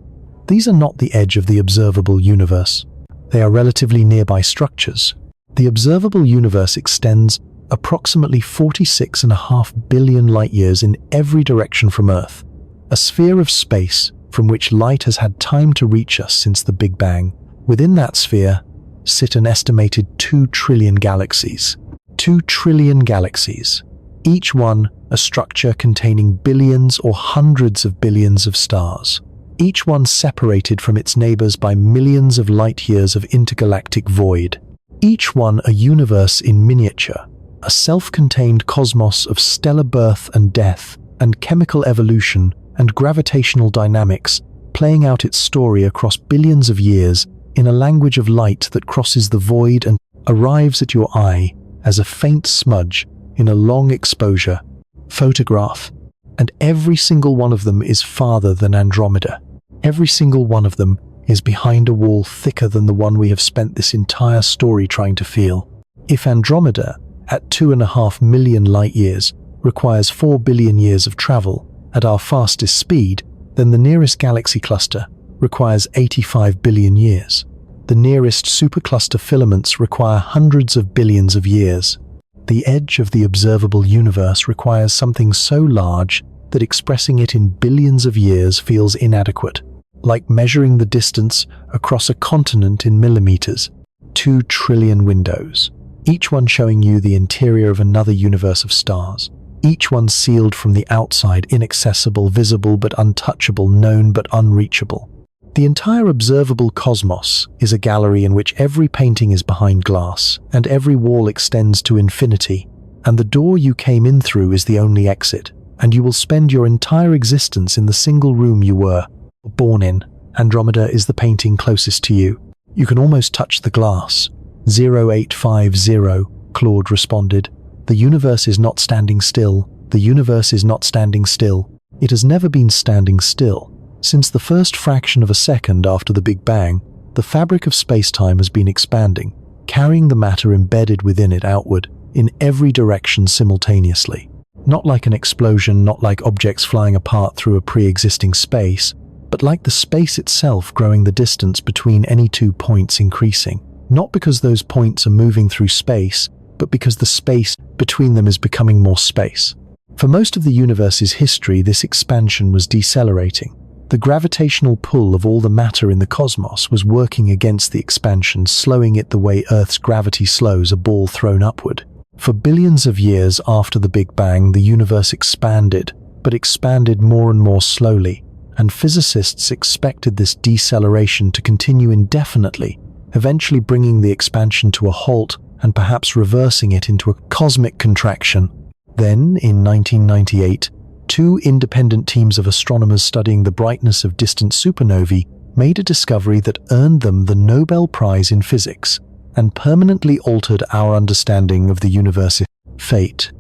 These are not the edge of the observable universe. They are relatively nearby structures. The observable universe extends approximately 46.5 billion light-years in every direction from Earth, a sphere of space from which light has had time to reach us since the Big Bang. Within that sphere sit an estimated 2 trillion galaxies. 2 trillion galaxies, each one a structure containing billions or hundreds of billions of stars, each one separated from its neighbors by millions of light-years of intergalactic void, each one a universe in miniature, a self-contained cosmos of stellar birth and death and chemical evolution and gravitational dynamics, playing out its story across billions of years in a language of light that crosses the void and arrives at your eye as a faint smudge in a long exposure photograph. And every single one of them is farther than Andromeda. Every single one of them is behind a wall thicker than the one we have spent this entire story trying to feel. If Andromeda, at 2.5 million light-years, requires 4 billion years of travel at our fastest speed, then the nearest galaxy cluster requires 85 billion years. The nearest supercluster filaments require hundreds of billions of years. The edge of the observable universe requires something so large that expressing it in billions of years feels inadequate, like measuring the distance across a continent in millimeters. 2 trillion windows, each one showing you the interior of another universe of stars, each one sealed from the outside, inaccessible, visible but untouchable, known but unreachable. The entire observable cosmos is a gallery in which every painting is behind glass, and every wall extends to infinity, and the door you came in through is the only exit, and you will spend your entire existence in the single room you were born in. Andromeda is the painting closest to you. You can almost touch the glass. 0850, Claude responded. The universe is not standing still. The universe is not standing still. It has never been standing still. Since the first fraction of a second after the Big Bang, the fabric of space-time has been expanding, carrying the matter embedded within it outward, in every direction simultaneously. Not like an explosion, not like objects flying apart through a pre-existing space, but like the space itself growing, the distance between any 2 points increasing. Not because those points are moving through space, but because the space between them is becoming more space. For most of the universe's history, this expansion was decelerating. The gravitational pull of all the matter in the cosmos was working against the expansion, slowing it the way Earth's gravity slows a ball thrown upward. For billions of years after the Big Bang, the universe expanded, but expanded more and more slowly, and physicists expected this deceleration to continue indefinitely, eventually bringing the expansion to a halt and perhaps reversing it into a cosmic contraction. Then, in 1998, 2 independent teams of astronomers studying the brightness of distant supernovae made a discovery that earned them the Nobel Prize in Physics and permanently altered our understanding of the universe. Fate.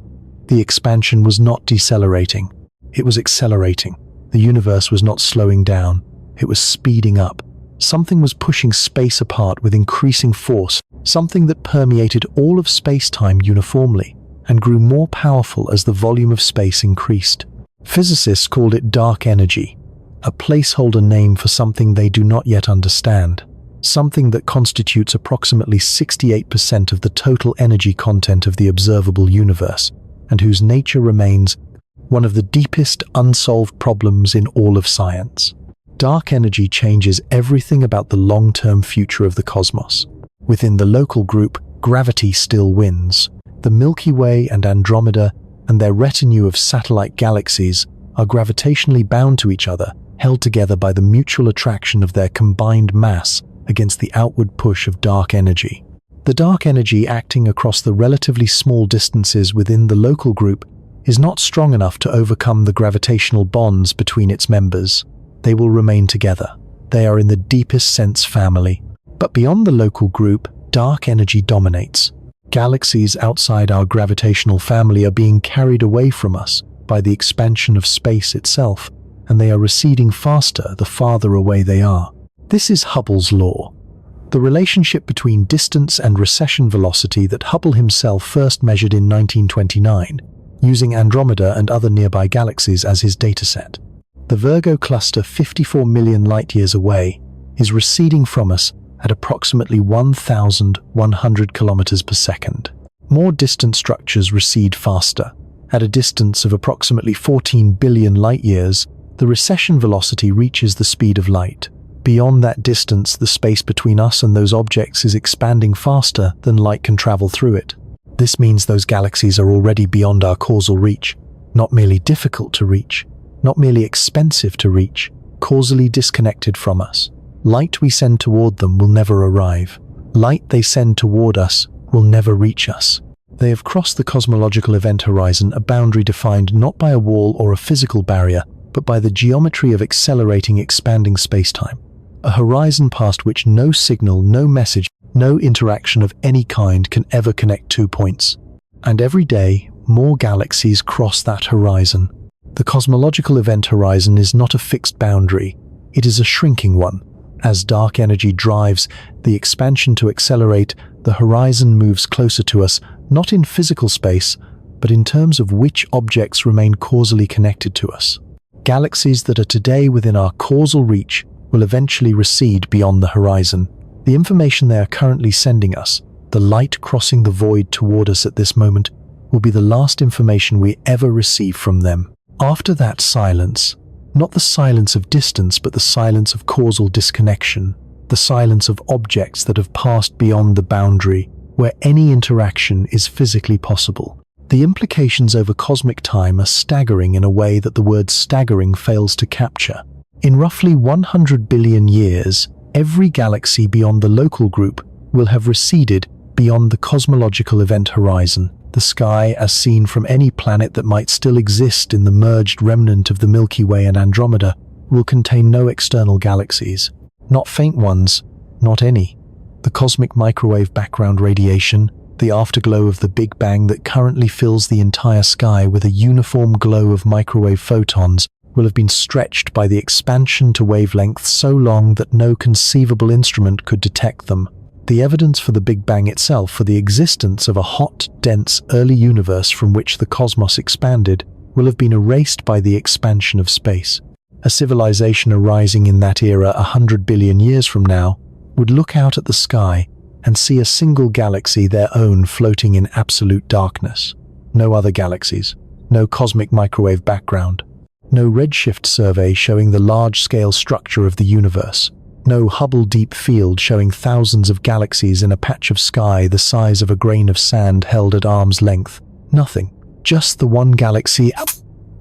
The expansion was not decelerating. It was accelerating. The universe was not slowing down. It was speeding up. Something was pushing space apart with increasing force, something that permeated all of space-time uniformly and grew more powerful as the volume of space increased. Physicists called it dark energy, a placeholder name for something they do not yet understand, something that constitutes approximately 68% of the total energy content of the observable universe, and whose nature remains one of the deepest unsolved problems in all of science. Dark energy changes everything about the long-term future of the cosmos. Within the local group, gravity still wins. The Milky Way and Andromeda and their retinue of satellite galaxies are gravitationally bound to each other, held together by the mutual attraction of their combined mass against the outward push of dark energy. The dark energy acting across the relatively small distances within the local group is not strong enough to overcome the gravitational bonds between its members. They will remain together. They are in the deepest sense family. But beyond the local group, dark energy dominates. Galaxies outside our gravitational family are being carried away from us by the expansion of space itself, and they are receding faster the farther away they are. This is Hubble's law, the relationship between distance and recession velocity that Hubble himself first measured in 1929, using Andromeda and other nearby galaxies as his dataset. The Virgo cluster 54 million light-years away is receding from us at approximately 1,100 kilometers per second. More distant structures recede faster. At a distance of approximately 14 billion light-years, the recession velocity reaches the speed of light. Beyond that distance, the space between us and those objects is expanding faster than light can travel through it. This means those galaxies are already beyond our causal reach, not merely difficult to reach, not merely expensive to reach, causally disconnected from us. Light we send toward them will never arrive. Light they send toward us will never reach us. They have crossed the cosmological event horizon, a boundary defined not by a wall or a physical barrier, but by the geometry of accelerating, expanding spacetime. A horizon past which no signal, no message, no interaction of any kind can ever connect 2 points. And every day, more galaxies cross that horizon. The cosmological event horizon is not a fixed boundary. It is a shrinking one. As dark energy drives the expansion to accelerate, the horizon moves closer to us, not in physical space, but in terms of which objects remain causally connected to us. Galaxies that are today within our causal reach will eventually recede beyond the horizon. The information they are currently sending us, the light crossing the void toward us at this moment, will be the last information we ever receive from them. After that silence, not the silence of distance, but the silence of causal disconnection, the silence of objects that have passed beyond the boundary where any interaction is physically possible. The implications over cosmic time are staggering in a way that the word staggering fails to capture. In roughly 100 billion years, every galaxy beyond the local group will have receded beyond the cosmological event horizon. The sky, as seen from any planet that might still exist in the merged remnant of the Milky Way and Andromeda, will contain no external galaxies. Not faint ones, not any. The cosmic microwave background radiation, the afterglow of the Big Bang that currently fills the entire sky with a uniform glow of microwave photons, will have been stretched by the expansion to wavelengths so long that no conceivable instrument could detect them. The evidence for the Big Bang itself, for the existence of a hot, dense, early universe from which the cosmos expanded, will have been erased by the expansion of space. A civilization arising in that era 100 billion years from now would look out at the sky and see a single galaxy, their own, floating in absolute darkness. No other galaxies, no cosmic microwave background, no redshift survey showing the large-scale structure of the universe, no Hubble deep field showing thousands of galaxies in a patch of sky the size of a grain of sand held at arm's length. Nothing, just the one galaxy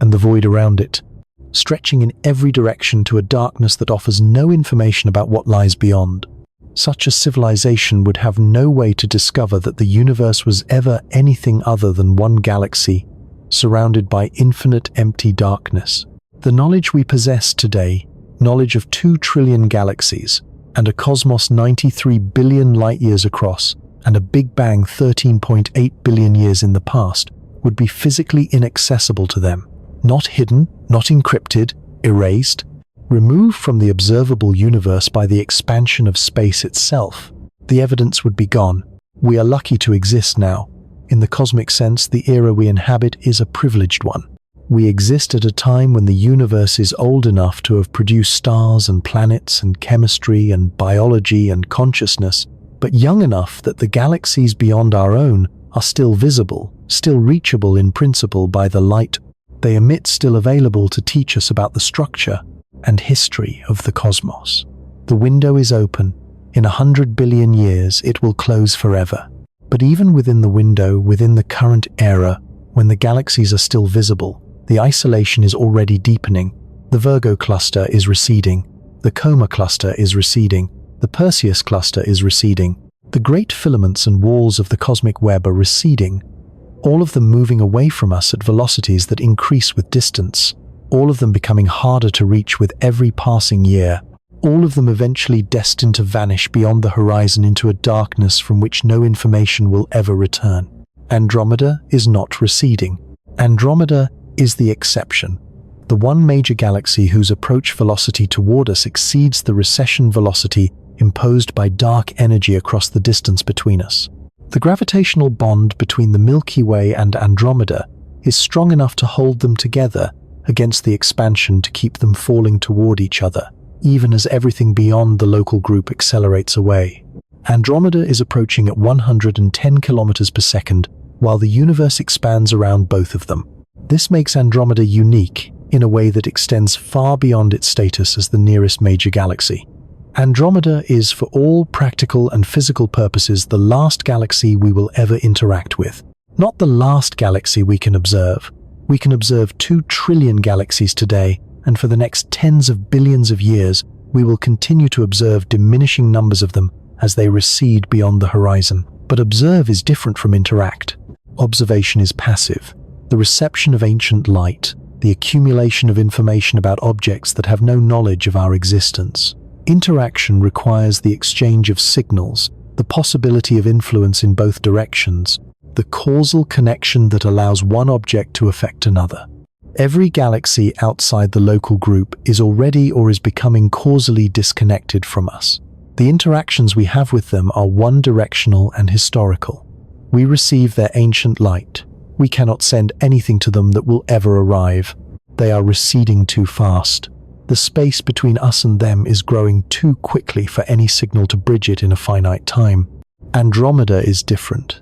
and the void around it, stretching in every direction to a darkness that offers no information about what lies beyond. Such a civilization would have no way to discover that the universe was ever anything other than one galaxy, surrounded by infinite empty darkness. The knowledge we possess today, knowledge of 2 trillion galaxies, and a cosmos 93 billion light-years across, and a Big Bang 13.8 billion years in the past would be physically inaccessible to them. Not hidden, not encrypted, erased, removed from the observable universe by the expansion of space itself. The evidence would be gone. We are lucky to exist now. In the cosmic sense, the era we inhabit is a privileged one. We exist at a time when the universe is old enough to have produced stars and planets and chemistry and biology and consciousness, but young enough that the galaxies beyond our own are still visible, still reachable in principle by the light they emit, still available to teach us about the structure and history of the cosmos. The window is open. In 100 billion years, it will close forever. But even within the window, within the current era, when the galaxies are still visible, the isolation is already deepening. The Virgo cluster is receding. The Coma cluster is receding. The Perseus cluster is receding. The great filaments and walls of the cosmic web are receding, all of them moving away from us at velocities that increase with distance, all of them becoming harder to reach with every passing year, all of them eventually destined to vanish beyond the horizon into a darkness from which no information will ever return. Andromeda is not receding. Andromeda is the exception, the one major galaxy whose approach velocity toward us exceeds the recession velocity imposed by dark energy across the distance between us. The gravitational bond between the Milky Way and Andromeda is strong enough to hold them together against the expansion to keep them falling toward each other, even as everything beyond the local group accelerates away. Andromeda is approaching at 110 kilometers per second, while the universe expands around both of them. This makes Andromeda unique in a way that extends far beyond its status as the nearest major galaxy. Andromeda is, for all practical and physical purposes, the last galaxy we will ever interact with. Not the last galaxy we can observe. We can observe 2 trillion galaxies today, and for the next tens of billions of years, we will continue to observe diminishing numbers of them as they recede beyond the horizon. But observe is different from interact. Observation is passive. The reception of ancient light, the accumulation of information about objects that have no knowledge of our existence. Interaction requires the exchange of signals, the possibility of influence in both directions, the causal connection that allows one object to affect another. Every galaxy outside the local group is already or is becoming causally disconnected from us. The interactions we have with them are one-directional and historical. We receive their ancient light. We cannot send anything to them that will ever arrive. They are receding too fast. The space between us and them is growing too quickly for any signal to bridge it in a finite time. Andromeda is different.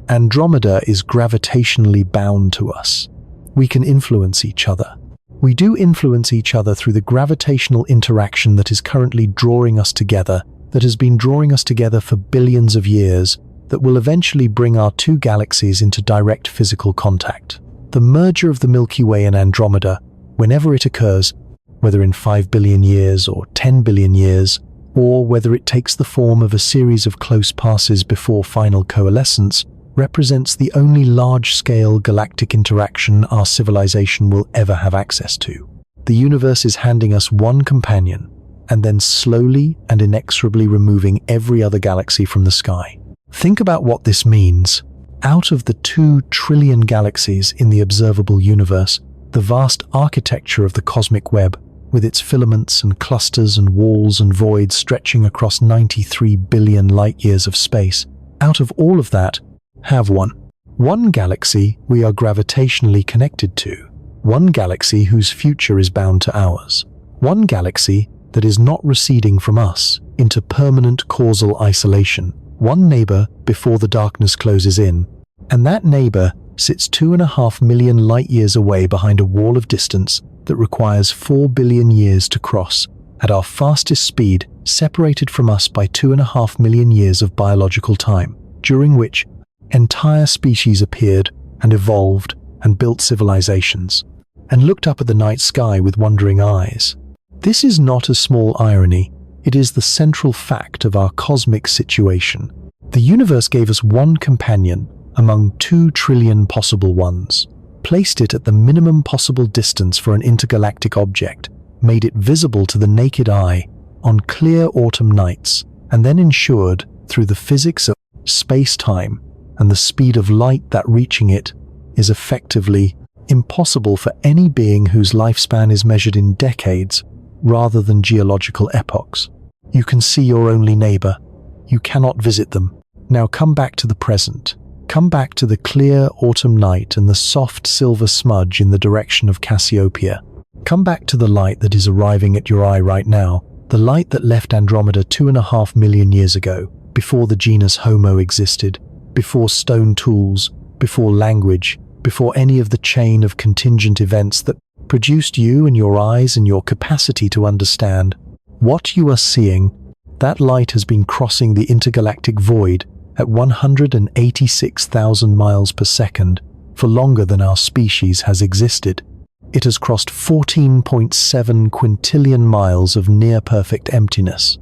Andromeda is gravitationally bound to us. We can influence each other. We do influence each other through the gravitational interaction that is currently drawing us together, that has been drawing us together for billions of years, that will eventually bring our 2 galaxies into direct physical contact. The merger of the Milky Way and Andromeda, whenever it occurs, whether in 5 billion years or 10 billion years, or whether it takes the form of a series of close passes before final coalescence, represents the only large-scale galactic interaction our civilization will ever have access to. The universe is handing us one companion, and then slowly and inexorably removing every other galaxy from the sky. Think about what this means. Out of the 2 trillion galaxies in the observable universe, the vast architecture of the cosmic web, with its filaments and clusters and walls and voids stretching across 93 billion light-years of space, out of all of that, have one galaxy we are gravitationally connected to, one galaxy whose future is bound to ours, one galaxy that is not receding from us into permanent causal isolation, one neighbor before the darkness closes in, and that neighbor sits 2.5 million light-years away behind a wall of distance that requires 4 billion years to cross, at our fastest speed, separated from us by 2.5 million years of biological time, during which entire species appeared and evolved and built civilizations, and looked up at the night sky with wondering eyes. This is not a small irony. It is the central fact of our cosmic situation. The universe gave us one companion among 2 trillion possible ones, placed it at the minimum possible distance for an intergalactic object, made it visible to the naked eye on clear autumn nights, and then ensured, through the physics of space-time, and the speed of light that reaching it is effectively impossible for any being whose lifespan is measured in decades rather than geological epochs. You can see your only neighbor. You cannot visit them. Now come back to the present. Come back to the clear autumn night and the soft silver smudge in the direction of Cassiopeia. Come back to the light that is arriving at your eye right now, the light that left Andromeda 2.5 million years ago, before the genus Homo existed, before stone tools, before language, before any of the chain of contingent events that produced you and your eyes and your capacity to understand. What you are seeing, that light has been crossing the intergalactic void at 186,000 miles per second for longer than our species has existed. It has crossed 14.7 quintillion miles of near-perfect emptiness,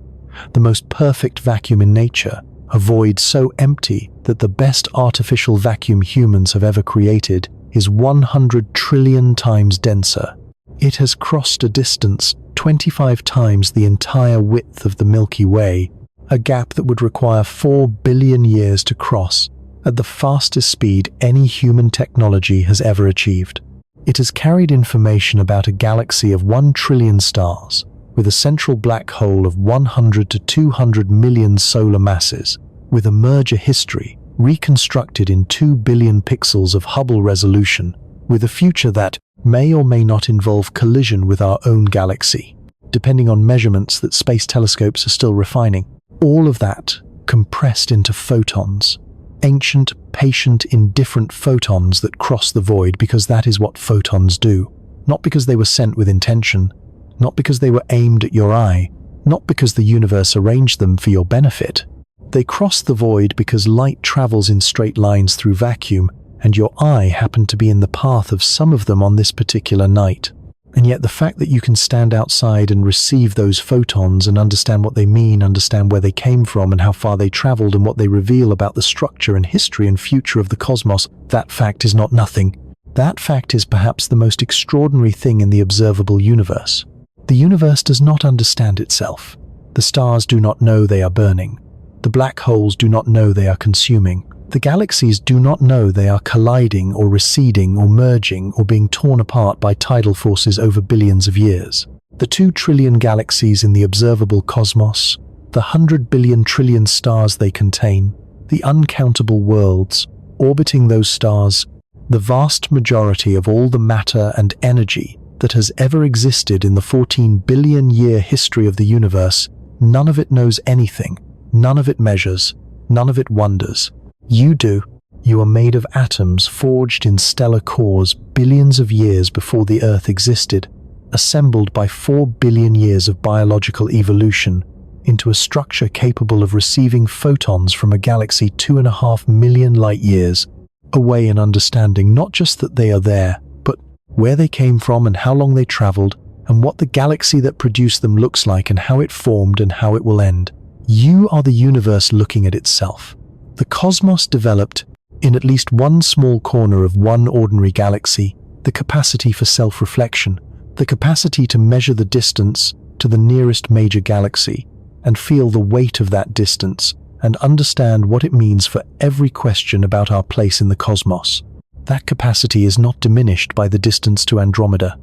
the most perfect vacuum in nature, a void so empty that the best artificial vacuum humans have ever created is 100 trillion times denser. It has crossed a distance 25 times the entire width of the Milky Way, a gap that would require 4 billion years to cross at the fastest speed any human technology has ever achieved. It has carried information about a galaxy of 1 trillion stars, with a central black hole of 100 to 200 million solar masses, with a merger history reconstructed in 2 billion pixels of Hubble resolution, with a future that may or may not involve collision with our own galaxy, depending on measurements that space telescopes are still refining. All of that compressed into photons, ancient, patient, indifferent photons that cross the void because that is what photons do. Not because they were sent with intention, not because they were aimed at your eye, not because the universe arranged them for your benefit. They cross the void because light travels in straight lines through vacuum, and your eye happened to be in the path of some of them on this particular night. And yet the fact that you can stand outside and receive those photons and understand what they mean, understand where they came from and how far they traveled and what they reveal about the structure and history and future of the cosmos, that fact is not nothing. That fact is perhaps the most extraordinary thing in the observable universe. The universe does not understand itself. The stars do not know they are burning. The black holes do not know they are consuming. The galaxies do not know they are colliding or receding or merging or being torn apart by tidal forces over billions of years. The 2 trillion galaxies in the observable cosmos, the 100 billion trillion stars they contain, the uncountable worlds orbiting those stars, the vast majority of all the matter and energy that has ever existed in the 14 billion year history of the universe, none of it knows anything, none of it measures, none of it wonders. You do. You are made of atoms forged in stellar cores billions of years before the Earth existed, assembled by 4 billion years of biological evolution into a structure capable of receiving photons from a galaxy 2.5 million light years away, and understanding not just that they are there, but where they came from and how long they traveled and what the galaxy that produced them looks like and how it formed and how it will end. You are the universe looking at itself. The cosmos developed, in at least one small corner of one ordinary galaxy, the capacity for self-reflection, the capacity to measure the distance to the nearest major galaxy and feel the weight of that distance and understand what it means for every question about our place in the cosmos. That capacity is not diminished by the distance to Andromeda.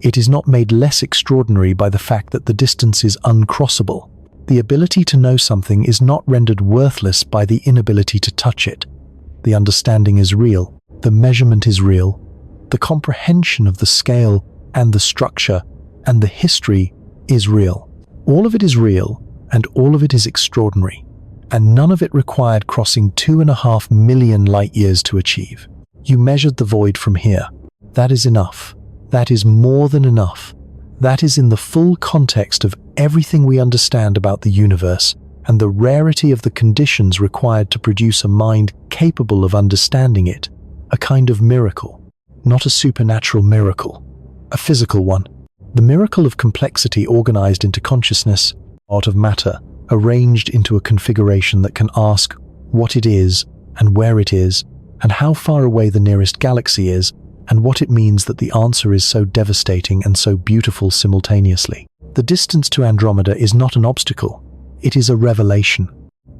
It is not made less extraordinary by the fact that the distance is uncrossable. The ability to know something is not rendered worthless by the inability to touch it. The understanding is real, the measurement is real, the comprehension of the scale and the structure and the history is real. All of it is real, and all of it is extraordinary, and none of it required crossing 2.5 million light years to achieve. You measured the void from here. That is enough. That is more than enough. That is in the full context of everything we understand about the universe and the rarity of the conditions required to produce a mind capable of understanding it, a kind of miracle, not a supernatural miracle, a physical one. The miracle of complexity organized into consciousness, out of matter, arranged into a configuration that can ask what it is and where it is and how far away the nearest galaxy is, and what it means that the answer is so devastating and so beautiful simultaneously. The distance to Andromeda is not an obstacle, it is a revelation.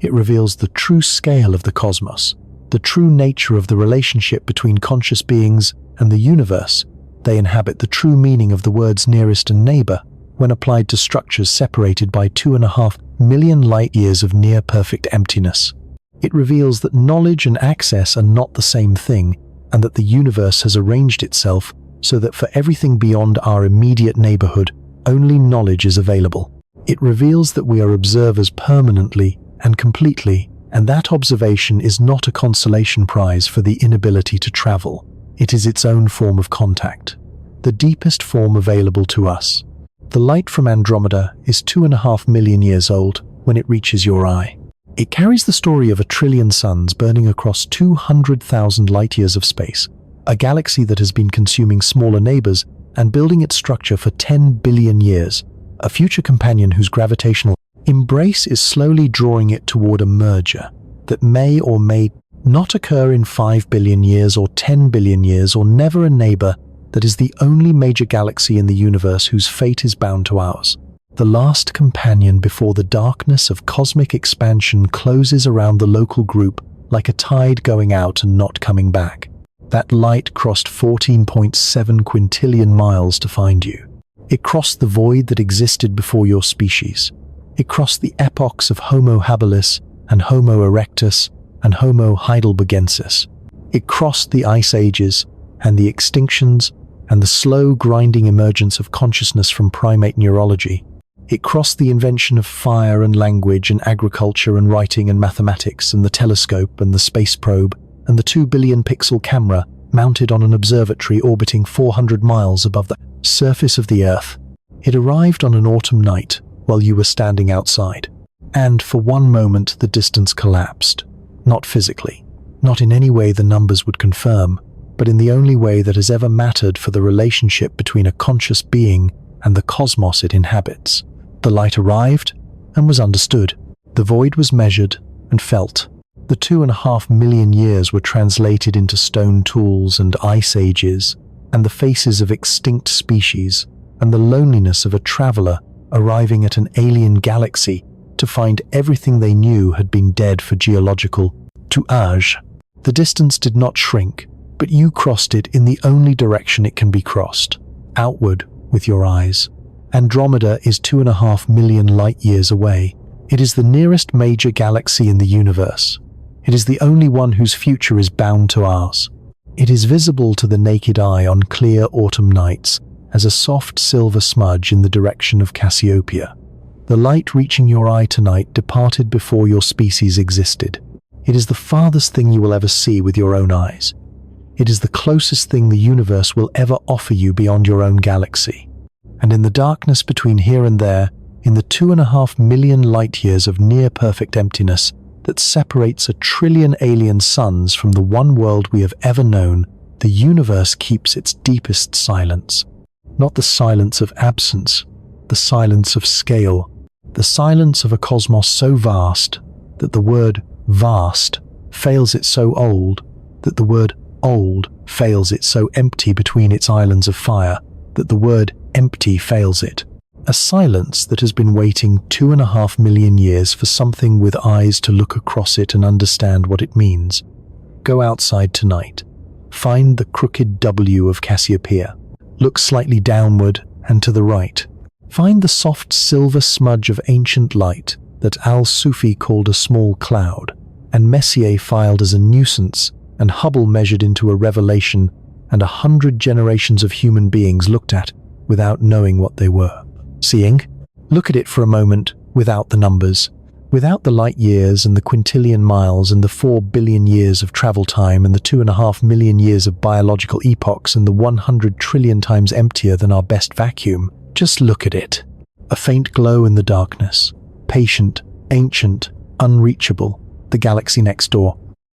It reveals the true scale of the cosmos, the true nature of the relationship between conscious beings and the universe. They inhabit the true meaning of the words nearest and neighbor when applied to structures separated by 2.5 million light-years of near-perfect emptiness. It reveals that knowledge and access are not the same thing, and that the universe has arranged itself so that for everything beyond our immediate neighborhood, only knowledge is available. It reveals that we are observers permanently and completely, and that observation is not a consolation prize for the inability to travel. It is its own form of contact, the deepest form available to us. The light from Andromeda is 2.5 million years old when it reaches your eye. It carries the story of 1 trillion suns burning across 200,000 light-years of space, a galaxy that has been consuming smaller neighbors and building its structure for 10 billion years, a future companion whose gravitational embrace is slowly drawing it toward a merger that may or may not occur in 5 billion years or 10 billion years, or never a neighbor that is the only major galaxy in the universe whose fate is bound to ours. The last companion before the darkness of cosmic expansion closes around the local group like a tide going out and not coming back. That light crossed 14.7 quintillion miles to find you. It crossed the void that existed before your species. It crossed the epochs of Homo habilis and Homo erectus and Homo heidelbergensis. It crossed the ice ages and the extinctions and the slow grinding emergence of consciousness from primate neurology. It crossed the invention of fire and language and agriculture and writing and mathematics and the telescope and the space probe and the 2 billion pixel camera mounted on an observatory orbiting 400 miles above the surface of the Earth. It arrived on an autumn night while you were standing outside. And for one moment the distance collapsed. Not physically, not in any way the numbers would confirm, but in the only way that has ever mattered for the relationship between a conscious being and the cosmos it inhabits. The light arrived and was understood. The void was measured and felt. The 2.5 million years were translated into stone tools and ice ages, and the faces of extinct species, and the loneliness of a traveler arriving at an alien galaxy to find everything they knew had been dead for geological age. The distance did not shrink, but you crossed it in the only direction it can be crossed, outward with your eyes. Andromeda is 2.5 million light-years away. It is the nearest major galaxy in the universe. It is the only one whose future is bound to ours. It is visible to the naked eye on clear autumn nights as a soft silver smudge in the direction of Cassiopeia. The light reaching your eye tonight departed before your species existed. It is the farthest thing you will ever see with your own eyes. It is the closest thing the universe will ever offer you beyond your own galaxy. And in the darkness between here and there, in the 2.5 million light-years of near-perfect emptiness that separates 1 trillion alien suns from the one world we have ever known, the universe keeps its deepest silence. Not the silence of absence, the silence of scale, the silence of a cosmos so vast that the word vast fails it, so old that the word old fails it, so empty between its islands of fire that the word empty fails it. A silence that has been waiting 2.5 million years for something with eyes to look across it and understand what it means. Go outside tonight. Find the crooked W of Cassiopeia. Look slightly downward and to the right. Find the soft silver smudge of ancient light that Al-Sufi called a small cloud, and Messier filed as a nuisance, and Hubble measured into a revelation, and 100 generations of human beings looked at without knowing what they were. Seeing? Look at it for a moment without the numbers, without the light years and the quintillion miles and the 4 billion years of travel time and the 2.5 million years of biological epochs and the 100 trillion times emptier than our best vacuum. Just look at it. A faint glow in the darkness. Patient, ancient, unreachable. The galaxy next door.